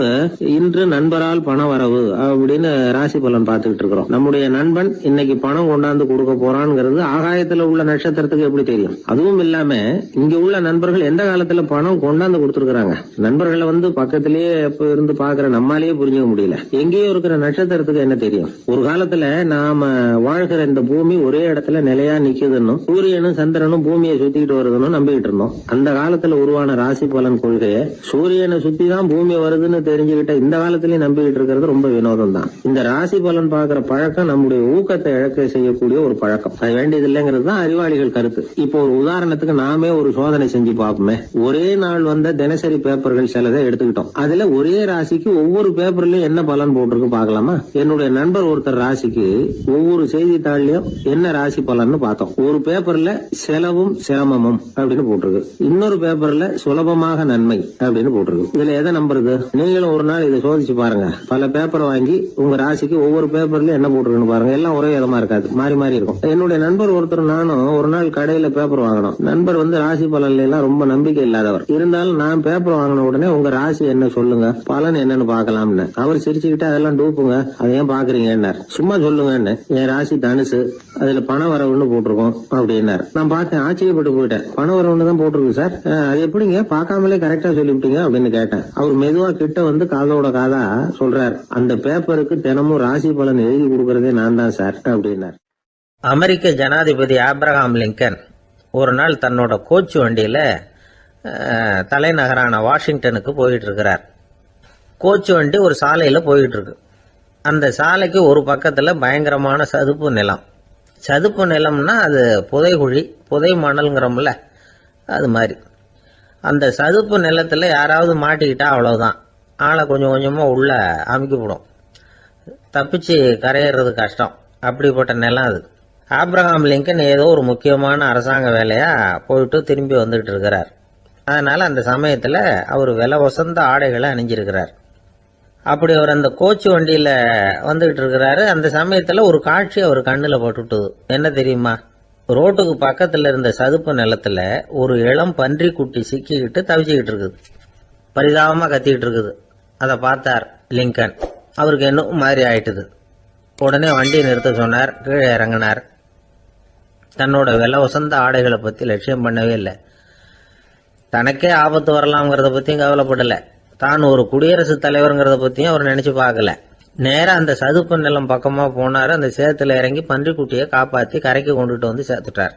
இன்று நண்பரால் பணம் வரவு அப்படின்னு ராசி பலன் பார்த்துக்கிட்டு இருக்கிறோம். நம்முடைய நண்பன் இன்னைக்கு பணம் கொண்டாந்து கொடுக்க போறான்ங்கிறது ஆகாயத்துல உள்ள நட்சத்திரத்துக்கு எப்படி தெரியும்? அதுவும் இல்லாம இங்க உள்ள நண்பர்கள் எந்த காலத்துல பணம் கொண்டாந்து கொடுத்துருக்காங்க. நண்பர்களை பக்கத்திலேயே எப்ப இருந்து பாக்குற நம்மாலேயே புரிஞ்சுக்க முடியல. எங்கேயோ இருக்கிற நட்சத்திரத்துக்கு என்ன தெரியும்? ஒரு காலத்துல நாம வாழ்கிற இந்த பூமி ஒரே இடத்துல நிலையா நிக்குதுன்னு, சூரியனும் சந்திரனும் பூமியை சுத்திட்டு வருதுன்னு நம்பிக்கிட்டு இருந்தோம். அந்த காலத்துல உருவான ராசி பலன் கொள்கையை சூரியனை சுத்தி தான் பூமி வருதுன்னு தெரிஞ்சுக்கிட்ட இந்த காலத்திலயும் நம்பிக்கிட்டு இருக்கிறது ரொம்ப வினோதம் தான். இந்த ராசி பலன் பாக்குற பழக்கம் நம்முடைய ஊக்கத்தை இழக்க செய்யக்கூடிய ஒரு பழக்கம். அது வேண்டியது இல்லைங்கிறது தான் அறிவாளிகள் கருத்து. இப்போ ஒரு உதாரணத்துக்கு நாமே ஒரு சோதனை செஞ்சு பார்ப்போமே. ஒரே நாள் வந்த தினசரி பேப்பர்கள் சிலதை எடுத்துக்கிட்டோம். அதுல ஒரே ராசிக்கு ஒவ்வொரு பேப்பர்லயும் என்ன பலன் போட்டிருக்கு பாக்கலாமா? என்னுடைய நண்பர் ஒருத்தர் ராசிக்கு ஒவ்வொரு செய்தித்தாள்லயும் என்ன ராசி பலன்னு பார்த்தோம். ஒரு பேப்பர்ல செலவும் சிரமமும் அப்படின்னு போட்டிருக்கு, இன்னொரு பேப்பர்ல சுலபமாக நன்மை அப்படின்னு போட்டிருக்கு. இதுல எதை நம்புறது? நீங்களும் ஒரு நாள் இதை சோதிச்சு பாருங்க. பல பேப்பரை வாங்கி உங்க ராசிக்கு ஒவ்வொரு பேப்பர்ல என்ன போட்டிருக்குன்னு பாருங்க. எல்லாம் ஒரே விதமா இருக்காது, மாறி மாறி இருக்கும். என்னுடைய நண்பர் ஒருத்தர் நானும் ஒரு நாள் கடையில பேப்பர் வாங்கணும். நண்பர் ராசி பலன்ல எல்லாம் ரொம்ப நம்பிக்கை இல்லாதவர். இருந்தாலும் நான் பேப்பர் வாங்கின உடனே உங்க ராசி என்ன சொல்லுங்க, பலன் என்னன்னு பாக்கலாம்னு. அவர் சிரிச்சுக்கிட்டு அதெல்லாம் டூப்புங்க, அதை ஏன் பாக்குறீங்கன்னார். சும்மா சொல்லுங்கன்னு. என் ராசி தனுசு, அதுல பண வரவுன்னு போட்டிருக்கோம் அப்படின்னாரு. நான் பார்த்தேன், ஆச்சரியப்பட்டு போயிட்டேன். பண வரவுன்னு தான் போட்டிருக்கு சார், அது எப்படிங்க பாக்காமலே கரெக்டா சொல்லிவிட்டீங்க அப்படின்னு கேட்டேன். அவர் மெதுவா கிட்ட காதோட காதா சொல்றார், அந்த பேப்பருக்கு தினமும் ராசி பலன் எழுதி கொடுக்கறதே நான் தான் சார் அப்படின்னார். அமெரிக்க ஜனாதிபதி ஆப்ரஹாம் லிங்கன் ஒரு நாள் தன்னோட கோச்சு வண்டியில தலைநகரான வாஷிங்டனுக்கு போயிட்டு இருக்கிறார். கோச்சு வண்டி ஒரு சாலையில போயிட்டு இருக்கு. அந்த சாலைக்கு ஒரு பக்கத்துல பயங்கரமான சதுப்பு நிலம். சதுப்பு நிலம்னா அது புதைகுழி, புதை மணல்ங்கிறோம்ல, அது மாதிரி. அந்த சதுப்பு நிலத்துல யாராவது மாட்டிக்கிட்டா அவ்வளவுதான், ஆளை கொஞ்சம் கொஞ்சமா உள்ள அமுக்கிவிடும். தப்பிச்சு கரையேறது கஷ்டம். அப்படிப்பட்ட நிலம் அது. ஆப்ரஹாம் லிங்கன் ஏதோ ஒரு முக்கியமான அரசாங்க வேலையா போயிட்டு திரும்பி வந்துகிட்டு இருக்கிறார். அதனால அந்த சமயத்துல அவர் விலை வசந்த ஆடைகளை அணிஞ்சிருக்கிறார். அப்படி அவர் அந்த கோச்சு வண்டியில வந்துகிட்டு இருக்கிறாரு. அந்த சமயத்துல ஒரு காட்சி அவர் கண்ணுல பட்டுட்டுது. என்ன தெரியுமா? ரோட்டுக்கு பக்கத்துல இருந்த சதுப்பு நிலத்துல ஒரு இளம் பன்றி குட்டி சிக்கிக்கிட்டு தவிச்சுக்கிட்டு இருக்குது. பரிதாபமா கத்திக்கிட்டு இருக்குது. அதை பார்த்தார் லிங்கன். அவருக்கு என்ன மாதிரி ஆயிட்டுது. உடனே வண்டியை நிறுத்த சொன்னார். கீழே இறங்கினார். தன்னோட விலை வசந்த ஆடைகளை பத்தி லட்சியம் பண்ணவே இல்லை. தனக்கே ஆபத்து வரலாம்ங்கிறத பத்தியும் கவலைப்படல. தான் ஒரு குடியரசுத் தலைவருங்கிறத பத்தியும் அவர் நினைச்சு பார்க்கல. நேரம் அந்த சதுப்பு நிலம் பக்கமா போனாரு. அந்த சேத்துல இறங்கி பன்றிக்குட்டியை காப்பாத்தி கரைக்கு கொண்டுட்டு வந்து சேர்த்துட்டார்.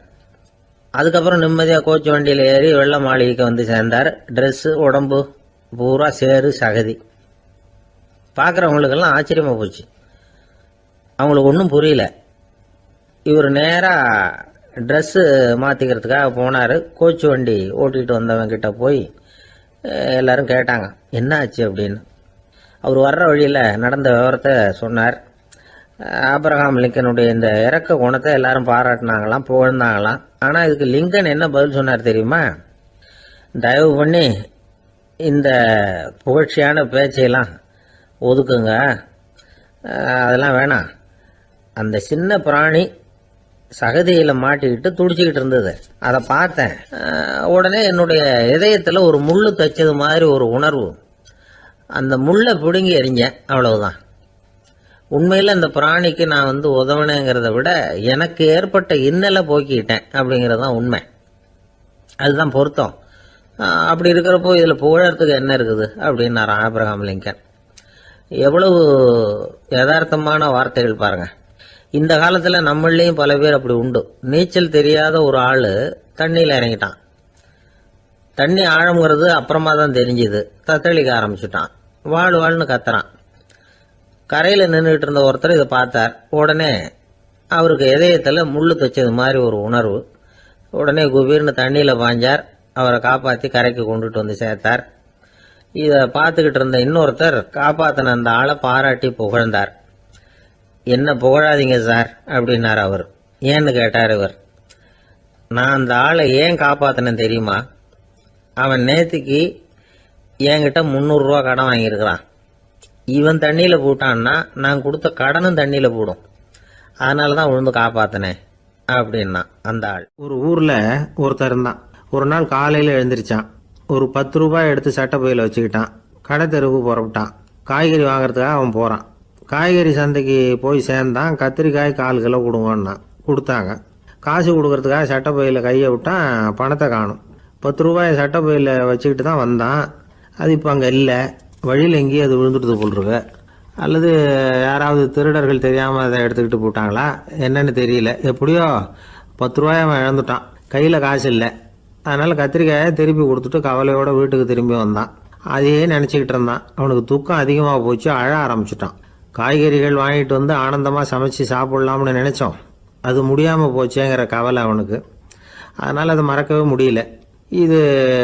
அதுக்கப்புறம் நிம்மதியா கோச்சு வண்டியில ஏறி வெள்ள மாளிகைக்கு வந்து சேர்ந்தார். ட்ரெஸ், உடம்பு பூரா சேரு சகதி. பாக்குறவங்களுக்கெல்லாம் ஆச்சரியமா போச்சு. அவங்களுக்கு ஒன்றும் புரியல. இவர் நேரா ட்ரெஸ்ஸு மாத்திக்கிறதுக்காக போனாரு. கோச்சு வண்டி ஓட்டிட்டு வந்தவன் கிட்ட போய் எல்லாரும் கேட்டாங்க, என்ன ஆச்சு அப்படின்னு. அவர் வர்ற வழியில நடந்த விவரத்தை சொன்னார். ஆப்ரஹாம் லிங்கனுடைய இந்த இறக்க குணத்தை எல்லாரும் பாராட்டினாங்களாம், புகழ்ந்தாங்களாம். ஆனா இதுக்கு லிங்கன் என்ன பதில் சொன்னார் தெரியுமா? தயவு பண்ணி இந்த புகழ்ச்சியான பேச்சையெல்லாம் ஒதுக்குங்க, அதெல்லாம் வேணாம். அந்த சின்ன பிராணி சகதியில மாட்டிக்கிட்டு துடிச்சுக்கிட்டு இருந்தது, அதை பார்த்தேன். உடனே என்னுடைய இதயத்துல ஒரு முள்ளு தைச்சது மாதிரி ஒரு உணர்வு. அந்த முள்ளை பிடுங்கி எறிஞ்சேன், அவ்வளவுதான். உண்மையில அந்த பிராணிக்கு நான் உதவினேங்கிறத விட எனக்கு ஏற்பட்ட இன்னலை போக்கிட்டேன் அப்படிங்கறதுதான் உண்மை. அதுதான் பொருத்தம். அப்படி இருக்கிறப்போ இதுல புகழறதுக்கு என்ன இருக்குது அப்படின்னாரு ஆப்ரஹாம் லிங்கன். எவ்வளவு யதார்த்தமான வார்த்தைகள் பாருங்க. இந்த காலத்துல நம்மளையும் பல பேர் அப்படி உண்டு. நீச்சல் தெரியாத ஒரு ஆளு தண்ணியில இறங்கிட்டான். தண்ணி ஆழம்ங்கிறது அப்புறமா தான் தெரிஞ்சுது. தத்தளிக்க ஆரம்பிச்சுட்டான். வாழ்னு கத்துறான். கரையில நின்றுட்டு இருந்த ஒருத்தர் இதை பார்த்தார். உடனே அவருக்கு இதயத்துல முள்ளு தைச்சது மாதிரி ஒரு உணர்வு. உடனே குபீர்னு தண்ணியில பாஞ்சார். அவரை காப்பாத்தி கரைக்கு கொண்டுட்டு வந்து சேர்த்தார். இத பார்த்துக்கிட்டு இருந்த இன்னொருத்தர் காப்பாத்தின அந்த ஆளை பாராட்டி புகழ்ந்தார். என்ன புகழாதீங்க சார் அப்படின்னார் அவர். ஏன்னு கேட்டார் இவர். நான் அந்த ஆளை ஏன் காப்பாத்தினேன் தெரியுமா? அவன் நேத்துக்கு என்கிட்ட 300 ரூபா கடன் வாங்கியிருக்கிறான். இவன் தண்ணியில போட்டான்னா நான் கொடுத்த கடனும் தண்ணியில போடும். அதனாலதான் விழுந்து காப்பாத்தினேன் அப்படின்னா அந்த ஆள். ஒரு ஊர்ல ஒருத்தர் இருந்தான். ஒரு நாள் காலையில எழுந்திருச்சான். ஒரு 10 ரூபாய் எடுத்து சட்டை பையில வச்சுக்கிட்டான். கடை தெருவுக்கு புறப்பட்டான். காய்கறி வாங்குறதுக்காக அவன் போகிறான். காய்கறி சந்தைக்கு போய் சேர்ந்தான். கத்திரிக்காய் 4 கிலோ கொடுங்கன்னா கொடுத்தாங்க. காசு கொடுக்கறதுக்காக சட்டப்பையில் கையை விட்டான். பணத்தை காணும். 10 ரூபாயை சட்டப்பையில் வச்சுக்கிட்டு தான் வந்தான். அது இப்போ அங்கே இல்லை. வழியில் எங்கேயும் அது விழுந்துடுது போல் இருக்கு. அல்லது யாராவது திருடர்கள் தெரியாமல் அதை எடுத்துக்கிட்டு போட்டாங்களா என்னன்னு தெரியல. எப்படியோ 10 ரூபாயை அவன் இழந்துட்டான். கையில் காசு இல்லை. அதனால் கத்திரிக்காயை திருப்பி கொடுத்துட்டு கவலையோட வீட்டுக்கு திரும்பி வந்தான். அதையே நினச்சிக்கிட்டு இருந்தான். அவனுக்கு துக்கம் அதிகமாக போச்சு. அழ ஆரம்பிச்சிட்டான். காய்கறிகள் வாங்கிட்டு வந்து ஆனந்தமாக சமைச்சு சாப்பிட்லாம்னு நினச்சோம். அது முடியாமல் போச்சேங்கிற கவலை அவனுக்கு. அதனால் அதை மறக்கவே முடியல. இது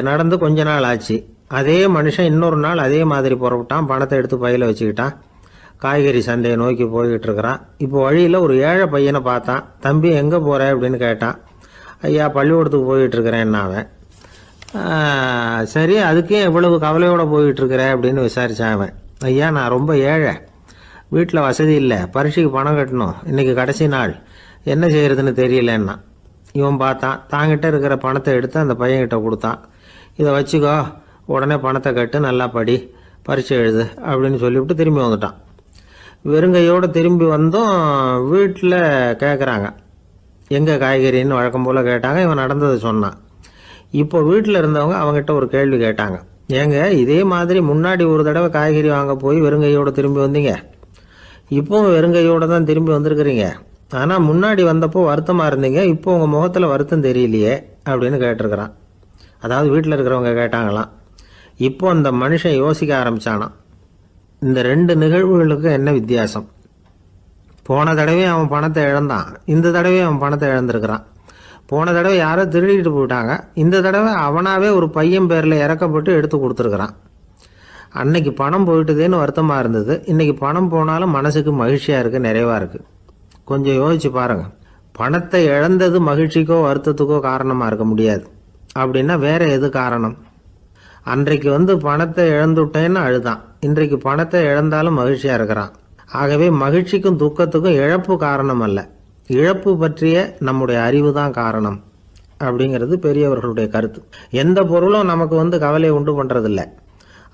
நடந்து கொஞ்ச நாள் ஆச்சு. அதே மனுஷன் இன்னொரு நாள் அதே மாதிரி புறப்பட்டான். பணத்தை எடுத்து பையில் வச்சுக்கிட்டான். காய்கறி சந்தையை நோக்கி போய்கிட்டு இருக்கிறான். இப்போ வழியில் ஒரு ஏழை பையனை பார்த்தான். தம்பி எங்கே போகிற அப்படின்னு கேட்டான். ஐயா பள்ளிக்கூடத்துக்கு போய்கிட்டு இருக்கிறேன் அவன். சரி அதுக்கே எவ்வளவு கவலையோடு போய்கிட்டு இருக்கிற அப்படின்னு விசாரித்தான் அவன். ஐயா நான் ரொம்ப ஏழை, வீட்டில் வசதி இல்லை, பரீட்சைக்கு பணம் கட்டணும், இன்றைக்கி கடைசி நாள், என்ன செய்கிறதுன்னு தெரியலன்னா. இவன் பார்த்தான். தாங்கிட்ட இருக்கிற பணத்தை எடுத்து அந்த பையன்கிட்ட கொடுத்தான். இதை வச்சுக்கோ, உடனே பணத்தை கட்டு, நல்லா படி, பரீட்சை எழுது அப்படின்னு சொல்லிவிட்டு திரும்பி வந்துட்டான். வெறுங்கையோடு திரும்பி வந்தோம். வீட்டில் கேட்குறாங்க எங்கே காய்கறின்னு வழக்கம் போல் கேட்டாங்க. இவன் நடந்ததை சொன்னான். இப்போ வீட்டில் இருந்தவங்க அவங்ககிட்ட ஒரு கேள்வி கேட்டாங்க. ஏங்க இதே மாதிரி முன்னாடி ஒரு தடவை காய்கறி வாங்க போய் வெறுங்கையோடு திரும்பி வந்தீங்க, இப்போவும் வெறுங்கையோடு தான் திரும்பி வந்திருக்கிறீங்க. ஆனால் முன்னாடி வந்தப்போ வருத்தமாக இருந்தீங்க, இப்போ உங்கள் முகத்தில் வருத்தம் தெரியலையே அப்படின்னு கேட்டிருக்கிறான். அதாவது வீட்டில் இருக்கிறவங்க கேட்டாங்களாம். இப்போ அந்த மனுஷன் யோசிக்க ஆரம்பித்தானான். இந்த 2 நிகழ்வுகளுக்கு என்ன வித்தியாசம்? போன தடவை அவன் பணத்தை இழந்தான், இந்த தடவை அவன் பணத்தை இழந்திருக்கிறான். போன தடவை யாரோ திருடிட்டு போயிட்டாங்க, இந்த தடவை அவனாவே ஒரு பையன் பேரில் இறக்கப்பட்டு எடுத்து கொடுத்துருக்குறான். அன்னைக்கு பணம் போயிட்டுதேன்னு வருத்தமாக இருந்தது, இன்னைக்கு பணம் போனாலும் மனசுக்கு மகிழ்ச்சியாக இருக்குது, நிறைவாக இருக்குது. கொஞ்சம் யோசிச்சு பாருங்கள். பணத்தை இழந்தது மகிழ்ச்சிக்கோ வருத்தத்துக்கோ காரணமாக இருக்க முடியாது. அப்படின்னா வேற எது காரணம்? அன்றைக்கு பணத்தை இழந்துட்டேன்னு அழுதான், இன்றைக்கு பணத்தை இழந்தாலும் மகிழ்ச்சியாக இருக்கிறான். ஆகவே மகிழ்ச்சிக்கும் துக்கத்துக்கும் இழப்பு காரணம் அல்ல, இழப்பு பற்றிய நம்முடைய அறிவு தான் காரணம் அப்படிங்கிறது பெரியவர்களுடைய கருத்து. எந்த பொருளும் நமக்கு கவலையை உண்டு பண்ணுறதில்ல,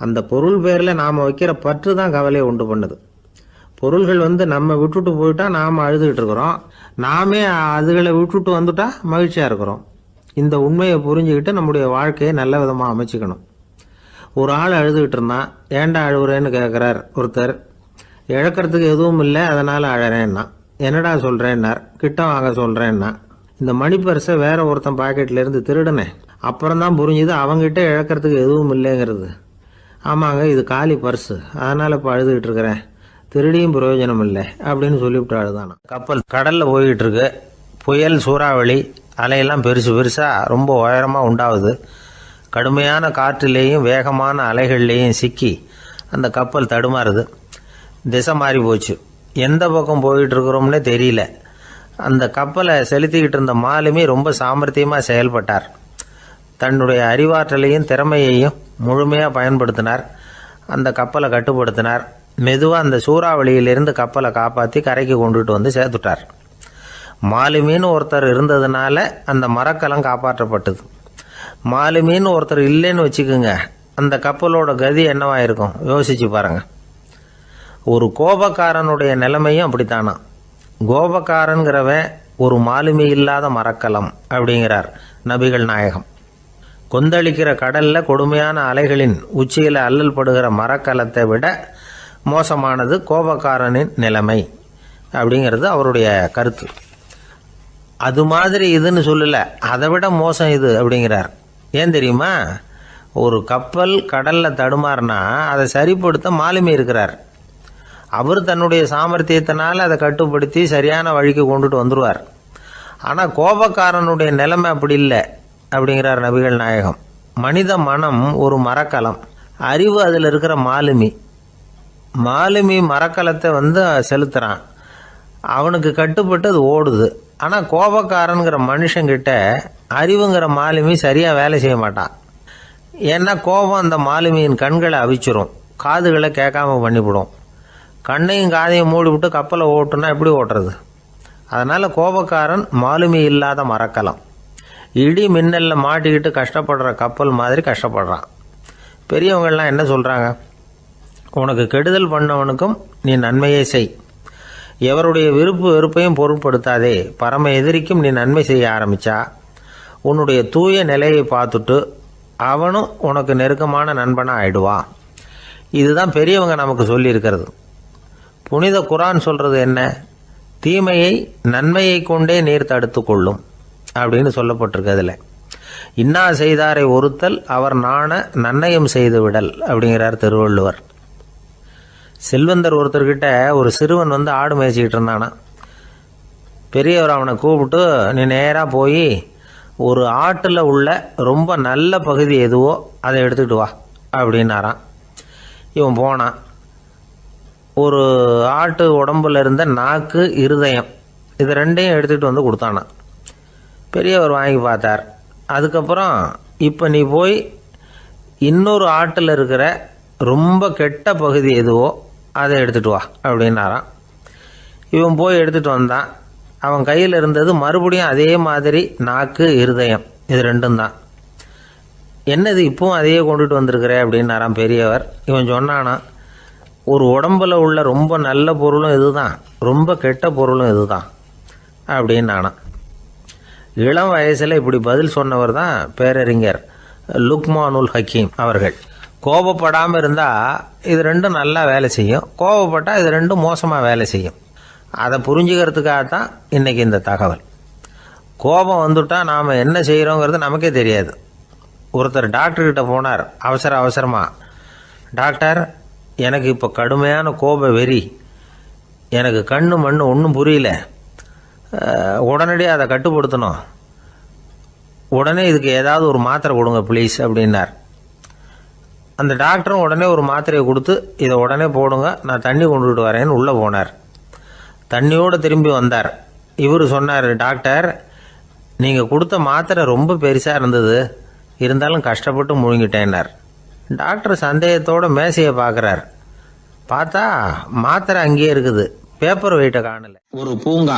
அந்த பொருள் பேரில் நாம் வைக்கிற பற்று தான் கவலையை உண்டு பண்ணுது. பொருள்கள் நம்ம விட்டுட்டு போயிட்டா நாம் அழுதுகிட்டு இருக்கிறோம், நாமே அதுகளை விட்டுட்டு வந்துட்டா மகிழ்ச்சியாக இருக்கிறோம். இந்த உண்மையை புரிஞ்சுக்கிட்டு நம்முடைய வாழ்க்கையை நல்ல விதமாக அமைச்சிக்கணும். ஒரு ஆள் அழுதுகிட்டு இருந்தான். ஏன்டா அழுகுறேன்னு கேட்குறார் ஒருத்தர். இழக்கிறதுக்கு எதுவும் இல்லை அதனால் அழறேன்னா. என்னடா சொல்கிறேன்னார். கிட்ட வாங்க சொல்கிறேன்னா. இந்த மணி பர்ஸை வேற ஒருத்தன் பாக்கெட்லேருந்து திருடுனேன், அப்புறம் தான் புரிஞ்சுது அவங்ககிட்ட இழக்கிறதுக்கு எதுவும் இல்லைங்கிறது. ஆமாங்க இது காலி பர்ஸு, அதனால் இப்போ அழுதுகிட்டு இருக்கிறேன், திருடியும் பிரயோஜனம் இல்லை அப்படின்னு சொல்லிவிட்டு அழுதானா. கப்பல் கடலில் போய்கிட்டு இருக்கு. புயல், சூறாவளி, அலையெல்லாம் பெருசு பெருசாக ரொம்ப உயரமாக உண்டாகுது. கடுமையான காற்றிலேயும் வேகமான அலைகள்லேயும் சிக்கி அந்த கப்பல் தடுமாறுது. திசை மாறி போச்சு. எந்த பக்கம் போயிட்டு இருக்கிறோம்னே தெரியல. அந்த கப்பலை செலுத்திக்கிட்டு இருந்த மாலுமி ரொம்ப சாமர்த்தியமாக செயல்பட்டார். தன்னுடைய அறிவாற்றலையும் திறமையையும் முழுமையாக பயன்படுத்தினார். அந்த கப்பலை கட்டுப்படுத்தினார். மெதுவாக அந்த சூறாவளியிலிருந்து கப்பலை காப்பாற்றி கரைக்கு கொண்டுட்டு சேர்த்துட்டார். மாலுமின்னு ஒருத்தர் இருந்ததுனால அந்த மரக்கலம் காப்பாற்றப்பட்டது. மாலுமின்னு ஒருத்தர் இல்லைன்னு வச்சுக்கோங்க, அந்த கப்பலோட கதி என்னவா இருக்கும் யோசிச்சு பாருங்க. ஒரு கோபக்காரனுடைய நிலைமையும் அப்படித்தானா. கோபக்காரன்கிறவன் ஒரு மாலுமி இல்லாத மரக்கலம் அப்படிங்கிறார் நபிகள் நாயகம். கொந்தளிக்கிற கடல்ல கொடுமையான அலைகளின் உச்சியில் அல்லல் படுகிற மரக்கலத்தை விட மோசமானது கோபக்காரனின் நிலைமை அப்படிங்கிறது அவருடைய கருத்து. அது மாதிரி இதுன்னு சொல்லல, அதை விட மோசம் இது அப்படிங்கிறார். ஏன் தெரியுமா? ஒரு கப்பல் கடல்ல தடுமாறினா அதை சரிப்படுத்த மாலுமி இருக்கிறார். அவர் தன்னுடைய சாமர்த்தியத்தினால அதை கட்டுப்படுத்தி சரியான வழிக்கு கொண்டுட்டு வந்துடுவார். ஆனால் கோபக்காரனுடைய நிலைமை அப்படி இல்லை அப்படிங்கிறார் நபிகள் நாயகம். மனித மனம் ஒரு மரக்கலம், அறிவு அதில் இருக்கிற மாலுமி. மாலுமி மரக்கலத்தை செலுத்துறான், அவனுக்கு கட்டுப்பட்டு அது ஓடுது. ஆனால் கோபக்காரனுங்கிற மனுஷங்கிட்ட அறிவுங்கிற மாலுமி சரியாக வேலை செய்ய மாட்டான். ஏன்னா கோபம் அந்த மாலுமியின் கண்களை அவிச்சிரும், காதுகளை கேட்காம பண்ணிவிடும். கண்ணையும் காதையும் மூடிவிட்டு கப்பலை ஓட்டுனா எப்படி ஓட்டுறது? அதனால் கோபக்காரன் மாலுமி இல்லாத மரக்கலம். இடி மின்னலில் மாட்டிக்கிட்டு கஷ்டப்படுற கப்பல் மாதிரி கஷ்டப்படுறான். பெரியவங்கள்லாம் என்ன சொல்கிறாங்க? உனக்கு கெடுதல் பண்ணவனுக்கும் நீ நன்மையை செய். எவருடைய விருப்பு வெறுப்பையும் பொருட்படுத்தாதே. பரம எதிரிக்கும் நீ நன்மை செய்ய ஆரம்பிச்சா உன்னுடைய தூய நிலையை பார்த்துட்டு அவனும் உனக்கு நெருக்கமான நண்பனாக ஆயிடுவான். இதுதான் பெரியவங்க நமக்கு சொல்லியிருக்கிறது. புனித குரான் சொல்றது என்ன? தீமையை நன்மையை கொண்டே நீர் தடுத்து கொள்ளும் அப்படின்னு சொல்லப்பட்டிருக்கு. அதில் இன்னா செய்தாரை ஒருத்தல் அவர் நாண நன்னயம் செய்து விடல் அப்படிங்கிறார் திருவள்ளுவர். செல்வந்தர் ஒருத்தர்கிட்ட ஒரு சிறுவன் வந்து ஆடு மேய்ச்சிக்கிட்டு இருந்தானா. பெரியவர் அவனை கூப்பிட்டு, நீ நேராக போய் ஒரு ஆட்டில் உள்ள ரொம்ப நல்ல பகுதி எதுவோ அதை எடுத்துக்கிட்டு வா அப்படின்னாரான். இவன் போனான். ஒரு ஆட்டு உடம்புல இருந்த நாக்கு, இருதயம், இது ரெண்டையும் எடுத்துகிட்டு வந்து கொடுத்தானான். பெரியவர் வாங்கி பார்த்தார். அதுக்கப்புறம் இப்போ நீ போய் இன்னொரு ஆட்டில் இருக்கிற ரொம்ப கெட்ட பகுதி எதுவோ அதை எடுத்துகிட்டு வா அப்படின்னாரான். இவன் போய் எடுத்துகிட்டு வந்தான். அவன் கையில் இருந்தது மறுபடியும் அதே மாதிரி நாக்கு, இருதயம், இது ரெண்டும் தான். என்னது இப்பவும் அதையே கொண்டுட்டு வந்திருக்கிற அப்படின்னாரான் பெரியவர். இவன் சொன்னானா, ஒரு உடம்புல உள்ள ரொம்ப நல்ல பொருளும் இதுதான், ரொம்ப கெட்ட பொருளும் இதுதான் அப்படின்னானா. இளம் வயசில் இப்படி பதில் சொன்னவர் தான் பேரறிஞர் லுக்மானுல் ஹக்கீம் அவர்கள். கோபப்படாமல் இருந்தால் இது ரெண்டும் நல்லா வேலை செய்யும், கோபப்பட்டால் இது ரெண்டும் மோசமாக வேலை செய்யும். அதை புரிஞ்சுக்கிறதுக்காகத்தான் இன்றைக்கி இந்த தகவல். கோபம் வந்துட்டால் நாம் என்ன செய்கிறோங்கிறது நமக்கே தெரியாது. ஒருத்தர் டாக்டர்கிட்ட போனார் அவசரமாக. டாக்டர், எனக்கு இப்போ கடுமையான கோப வெறி, எனக்கு கண்ணு மண்ணு ஒன்றும் புரியல, உடனடியாக அதை கட்டுப்படுத்தணும், உடனே இதுக்கு ஏதாவது ஒரு மாத்திரை கொடுங்க ப்ளீஸ் அப்படின்னார். அந்த டாக்டரும் உடனே ஒரு மாத்திரையை கொடுத்து, இதை உடனே போடுங்க, நான் தண்ணி கொண்டுகிட்டு வரேன்னு உள்ளே போனார். தண்ணியோடு திரும்பி வந்தார். இவர் சொன்னார், டாக்டர், நீங்கள் கொடுத்த மாத்திரை ரொம்ப பெருசாக இருந்தது, இருந்தாலும் கஷ்டப்பட்டு முழுங்கிட்டேன்னார். டாக்டர் சந்தேகத்தோட மேசையை பார்க்குறார். பார்த்தா மாத்திரை அங்கேயே இருக்குது, பேப்பர் வெயிட்டை காணல. ஒரு பூங்கா,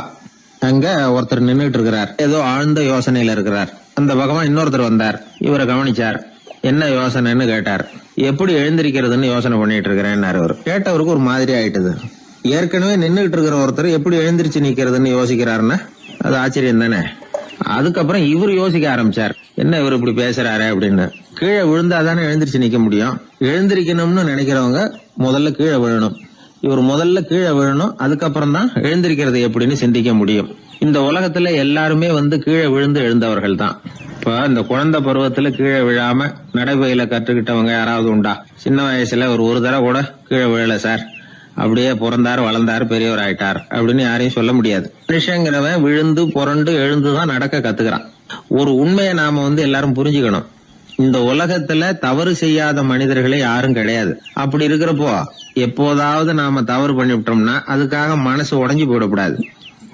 அங்க ஒருத்தர் நின்றுட்டு இருக்கிறார். ஏதோ ஆழ்ந்த யோசனையில இருக்கிறார். அந்த பக்கமா இன்னொருத்தர் வந்தார். இவரை கவனிச்சார். என்ன யோசனைன்னு கேட்டார். எப்படி எழுந்திருக்கிறதுன்னு யோசனை பண்ணிட்டு இருக்கிறேன்னாரு. அவர் கேட்டவருக்கு ஒரு மாதிரி ஆயிட்டது. ஏற்கனவே நின்றுகிட்டு இருக்கிற ஒருத்தர் எப்படி எழுந்திருச்சு நிக்கிறதுன்னு யோசிக்கிறாருன்னா அது ஆச்சரியம் தானே. அதுக்கப்புறம் இவர் யோசிக்க ஆரம்பிச்சார், என்ன இவர் இப்படி பேசுறாரு அப்படின்னு. கீழே விழுந்தாதானே எழுந்திருச்சு நிக்க முடியும். எழுந்திருக்கணும்னு நினைக்கிறவங்க முதல்ல கீழே விழணும். இவர் முதல்ல கீழே விழணும், அதுக்கப்புறம் தான் எழுந்திருக்கிறது எப்படின்னு சிந்திக்க முடியும். இந்த உலகத்துல எல்லாருமே கீழே விழுந்து எழுந்தவர்கள் தான். இப்ப இந்த குழந்தை பருவத்துல கீழே விழாம நடைபயில கற்றுக்கிட்டவங்க யாராவது உண்டா? சின்ன வயசுல ஒரு தடவை கூட கீழே விழல சார், அப்படியே பிறந்தாரு வளர்ந்தாரு பெரியவர் ஆயிட்டார் அப்படின்னு யாரையும் சொல்ல முடியாது. மனுஷங்கிறவன் விழுந்து புரண்டு எழுந்துதான் நடக்க கத்துக்கிறான். ஒரு உண்மையை நாம எல்லாரும் புரிஞ்சுக்கணும். இந்த உலகத்துல தவறு செய்யாத மனிதர்களே யாரும் கிடையாது. அப்படி இருக்கிறப்போ எப்போதாவது நாம தவறு பண்ணிவிட்டோம்னா அதுக்காக மனசு உடைஞ்சு போயிடக்கூடாது,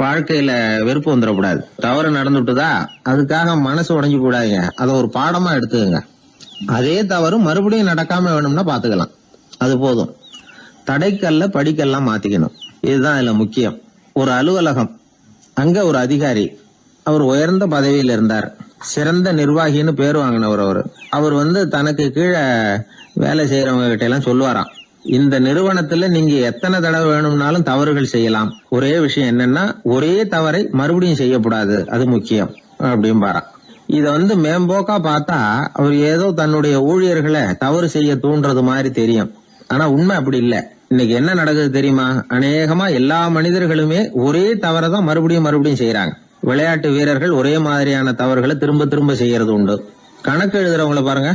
வாழ்க்கையில வெறுப்பு வந்துடக்கூடாது. தவறு நடந்துட்டுதா அதுக்காக மனசு உடைஞ்சு போடாதீங்க, அதை ஒரு பாடமா எடுத்துக்கங்க. அதே தவறு மறுபடியும் நடக்காம வேணும்னா பாத்துக்கலாம், அது போதும். தடைக்கல்ல படிக்கெல்லாம் மாத்திக்கணும், இதுதான் இதுல முக்கியம். ஒரு அலுவலகம், அங்க ஒரு அதிகாரி, அவர் உயர்ந்த பதவியில் இருந்தார், சிறந்த நிர்வாகின்னு பேர் வாங்கினவர். அவர் தனக்கு கீழே வேலை செய்யறவங்க கிட்ட எல்லாம் சொல்லுவாராம், இந்த நிறுவனத்துல நீங்க எத்தனை தடவை வேணும்னாலும் தவறுகள் செய்யலாம், ஒரே விஷயம் என்னன்னா ஒரே தவறை மறுபடியும் செய்யக்கூடாது, அது முக்கியம் அப்படின்பாராம். இத மேம்போக்கா பார்த்தா அவர் ஏதோ தன்னுடைய ஊழியர்களை தவறு செய்ய தூண்டுறது மாதிரி தெரியும். ஆனா உண்மை அப்படி இல்லை. இன்னைக்கு என்ன நடக்குது தெரியுமா? அநேகமா எல்லா மனிதர்களுமே ஒரே தவறை தான் மறுபடியும் செய்யறாங்க. விளையாட்டு வீரர்கள் ஒரே மாதிரியான தவறுகளை திரும்ப திரும்ப செய்யறது உண்டு. கணக்கு எழுதுறவங்கள பாருங்க,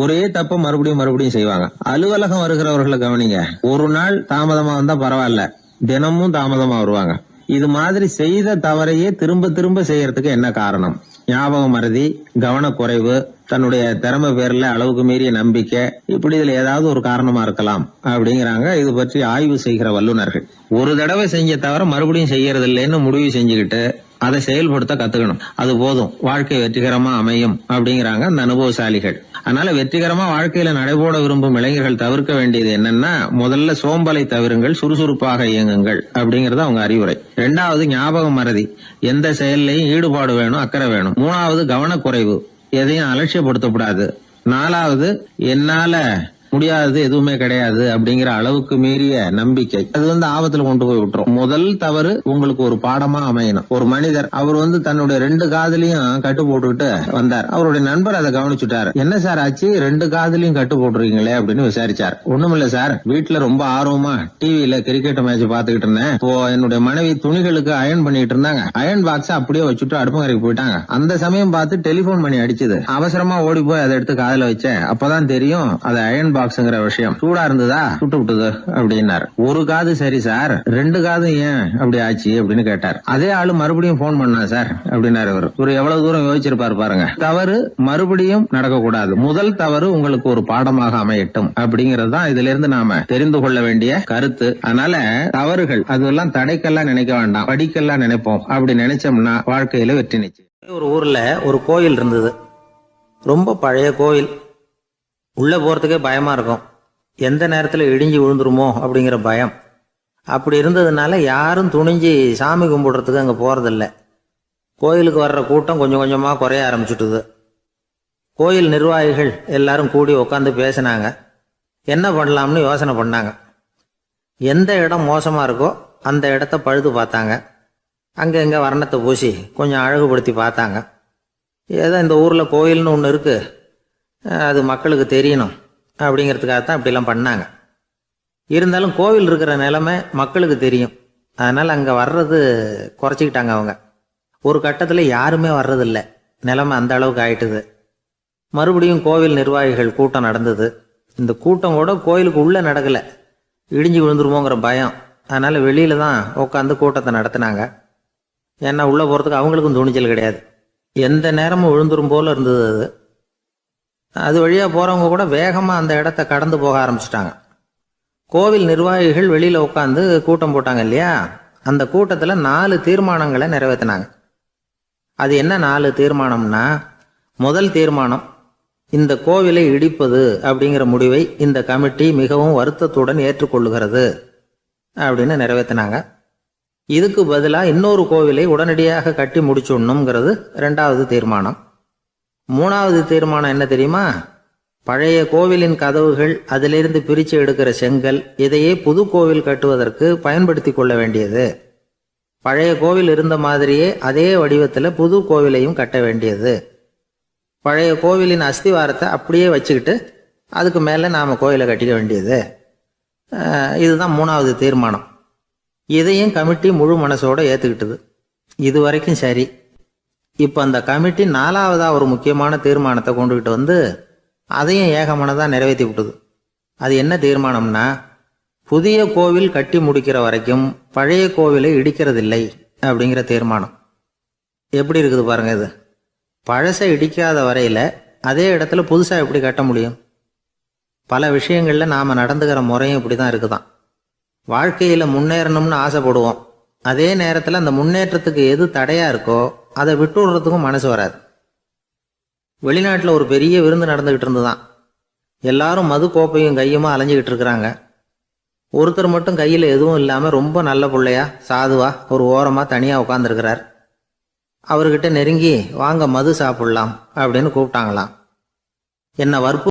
ஒரே தப்ப மறுபடியும் செய்வாங்க. அலுவலகம் வருகிறவர்களை கவனிங்க, ஒரு நாள் தாமதமா வந்தா பரவாயில்ல, தினமும் தாமதமா வருவாங்க. இது மாதிரி செய்த தவறையே திரும்ப திரும்ப செய்யறதுக்கு என்ன காரணம்? ஞாபக மறதி, கவனக்குறைவு, தன்னுடைய திறமை பேர்ல அளவுக்கு மீறிய நம்பிக்கை, இப்படி இதுல ஏதாவது ஒரு காரணமா இருக்கலாம் அப்படிங்கிறாங்க இது பற்றி ஆய்வு செய்கிற வல்லுநர்கள். ஒரு தடவை செஞ்ச தவிர மறுபடியும் செய்யறது இல்லைன்னு முடிவு செஞ்சுக்கிட்டு அதை செயல்படுத்த கத்துக்கணும், அது போதும், வாழ்க்கை வெற்றிகரமா அமையும் அப்படிங்கிறாங்க அந்த அனுபவசாலிகள். அதனால வெற்றிகரமா வாழ்க்கையில நடைபோட விரும்பும் இளைஞர்கள் தவிர்க்க வேண்டியது என்னன்னா, முதல்ல சோம்பலை தவிருங்கள், சுறுசுறுப்பாக இயங்குங்கள் அப்படிங்கறது அவங்க அறிவுரை. 2வது ஞாபக மறதி, எந்த செயல்லையும் ஈடுபாடு வேணும், அக்கறை வேணும். 3வது கவனக்குறைவு, எதையும் அலட்சியப்படுத்தக்கூடாது. 4வது என்னால முடியாதது எதுவுமே கிடையாது அப்படிங்கிற அளவுக்கு மீறிய நம்பிக்கை அது ஆபத்துல கொண்டு போய் விட்டுரும். முதல் தவறு உங்களுக்கு ஒரு பாடமா அமையணும். ஒரு மனிதர் அவர் தன்னுடைய 2 காதலையும் கட்டு போட்டுக்கிட்டு வந்தார். அவருடைய நண்பர் அதை கவனிச்சுட்டாரு. என்ன சார் ஆச்சு, 2 காதலையும் கட்டு போட்டுருக்கீங்களே அப்படின்னு விசாரிச்சார். ஒண்ணுமில்ல சார், வீட்டுல ரொம்ப ஆர்வமா டிவியில கிரிக்கெட் மேட்ச் பாத்துக்கிட்டு இருந்தேன். இப்போ என்னுடைய மனைவி துணிகளுக்கு அயன் பண்ணிட்டு இருந்தாங்க. அயன் பாக்ஸ் அப்படியே வச்சுட்டு அடுப்பங்கரைக்கு போயிட்டாங்க. அந்த சமயம் பார்த்து டெலிபோன் பண்ணி அடிச்சது. அவசரமா ஓடி போய் அதை எடுத்து காதுல வச்சேன். அப்பதான் தெரியும் அது அயன் பாக்ஸ்ங்கிற விஷயம். சூடா இருந்ததா, சுட்டு விட்டுது அப்படின்னாரு. ஒரு காது சரி சார், 2 காது ஏன் அப்படி ஆச்சு அப்படின்னு கேட்டார். அதே ஆளு மறுபடியும் போன் பண்ணா சார் அப்படின்னாரு. இவர் எவ்வளவு தூரம் யோசிச்சிருப்பாரு பாருங்க. தவறு மறுபடியும் நடக்கக்கூடாது. முதல் தவறு உங்களுக்கு ஒரு பாடமாக அமையட்டும் அப்படிங்கிறது தான் இதுல இருந்து நாம தெரிந்து கொள்ள வேண்டிய கருத்து. அதனால தவறுகள் அதெல்லாம் தடைக்கெல்லாம் நினைக்க வேண்டாம், படிக்கெல்லாம் நினைப்போம். அப்படி நினைச்சோம்னா வாழ்க்கையில வெற்றி நிச்சயம். ஒரு ஊர்ல ஒரு கோயில் இருந்தது. ரொம்ப பழைய கோயில். உள்ள போறதுக்கே பயமா இருக்கும். எந்த நேரத்துல இடிஞ்சு விழுந்துருமோ அப்படிங்கிற பயம். அப்படி இருந்ததுனால யாரும் துணிஞ்சு சாமி கும்பிடுறதுக்கு அங்க போறதில்ல. கோயிலுக்கு வர்ற கூட்டம் கொஞ்சம் கொஞ்சமா குறைய ஆரம்பிச்சுட்டுது. கோயில் நிர்வாகிகள் எல்லாரும் கூடி உட்காந்து பேசினாங்க. என்ன பண்ணலாம்னு யோசனை பண்ணாங்க. எந்த இடம் மோசமா இருக்கோ அந்த இடத்த பழுது பார்த்தாங்க. அங்கே எங்கே வர்ணத்தை பூசி கொஞ்சம் அழகுபடுத்தி பார்த்தாங்க. ஏதோ இந்த ஊரில் கோயில்னு ஒன்று இருக்குது, அது மக்களுக்கு தெரியணும் அப்படிங்கிறதுக்காகத்தான் இப்படிலாம் பண்ணாங்க. இருந்தாலும் கோவில் இருக்கிற நிலைமை மக்களுக்கு தெரியும். அதனால் அங்கே வர்றது குறைச்சிக்கிட்டாங்க அவங்க. ஒரு கட்டத்தில் யாருமே வர்றதில்லை. நிலைமை அந்த அளவுக்கு ஆயிட்டுது. மறுபடியும் கோவில் நிர்வாகிகள் கூட்டம் நடந்தது. இந்த கூட்டம் கூட கோயிலுக்கு உள்ளே நடக்கலை. இடிஞ்சு விழுந்துருமோங்கிற பயம். அதனால் வெளியில தான் உட்காந்து கூட்டத்தை நடத்தினாங்க. ஏன்னா உள்ளே போகிறதுக்கு அவங்களுக்கும் துணிச்சல் கிடையாது. எந்த நேரமும் விழுந்துரும் போல இருந்தது. அது வழியாக போகிறவங்க கூட வேகமாக அந்த இடத்த கடந்து போக ஆரம்பிச்சிட்டாங்க. கோவில் நிர்வாகிகள் வெளியில் உட்காந்து கூட்டம் போட்டாங்க இல்லையா, அந்த கூட்டத்தில் 4 தீர்மானங்களை நிறைவேற்றினாங்க. அது என்ன 4 தீர்மானம்னா, முதல் தீர்மானம், இந்த கோவிலை இடிப்பது அப்படிங்கிற முடிவை இந்த கமிட்டி மிகவும் வருத்தத்துடன் ஏற்றுக்கொள்ளுகிறது அப்படின்னு நிறைவேற்றினாங்க. இதுக்கு பதிலாக இன்னொரு கோவிலை உடனடியாக கட்டி முடிச்சுடணுங்கிறது 2வது தீர்மானம். 3வது தீர்மானம் என்ன தெரியுமா? பழைய கோவிலின் கதவுகள், அதிலிருந்து பிரித்து எடுக்கிற செங்கல், இதையே புது கோவில் கட்டுவதற்கு பயன்படுத்தி கொள்ள வேண்டியது. பழைய கோவில் இருந்த மாதிரியே அதே வடிவத்தில் புது கோவிலையும் கட்ட வேண்டியது. பழைய கோவிலின் அஸ்திவாரத்தை அப்படியே வச்சுக்கிட்டு அதுக்கு மேலே நாம் கோயிலை கட்டிக்க வேண்டியது. இதுதான் 3வது தீர்மானம். இதையும் கமிட்டி முழு மனசோட ஏற்றுக்கிட்டது. இது வரைக்கும் சரி. இப்போ அந்த கமிட்டி 4வதாக ஒரு முக்கியமான தீர்மானத்தை கொண்டுகிட்டு வந்து அதையும் ஏகமனதாக நிறைவேற்றி விட்டது. அது என்ன தீர்மானம்னா, புதிய கோவில் கட்டி முடிக்கிற வரைக்கும் பழைய கோவிலை இடிக்கிறதில்லை அப்படிங்கிற தீர்மானம். எப்படி இருக்குது பாருங்க இது. பழசை இடிக்காத வரையில் அதே இடத்துல புதுசாக எப்படி கட்ட முடியும்? பல விஷயங்களில் நாம் நடந்துக்கிற முறையும் இப்படி தான் இருக்குதான். வாழ்க்கையில் முன்னேறணும்னு ஆசைப்படுவோம். அதே நேரத்தில் அந்த முன்னேற்றத்துக்கு எது தடையாக இருக்கோ அதை விட்டு விடுறதுக்கும் மனசு வராது. வெளிநாட்டில் ஒரு பெரிய விருந்து நடந்துக்கிட்டு இருந்துதான். எல்லாரும் மது கோப்பையும் கையுமா அலைஞ்சிக்கிட்டு இருக்கிறாங்க. ஒருத்தர் மட்டும் கையில் எதுவும் இல்லாமல் ரொம்ப நல்ல பிள்ளையா சாதுவா ஒரு ஓரமாக தனியாக உட்காந்துருக்கிறார். அவர்கிட்ட நெருங்கி வாங்க மது சாப்பிடலாம் அப்படின்னு கூப்பிட்டாங்களாம். என்ன வற்பு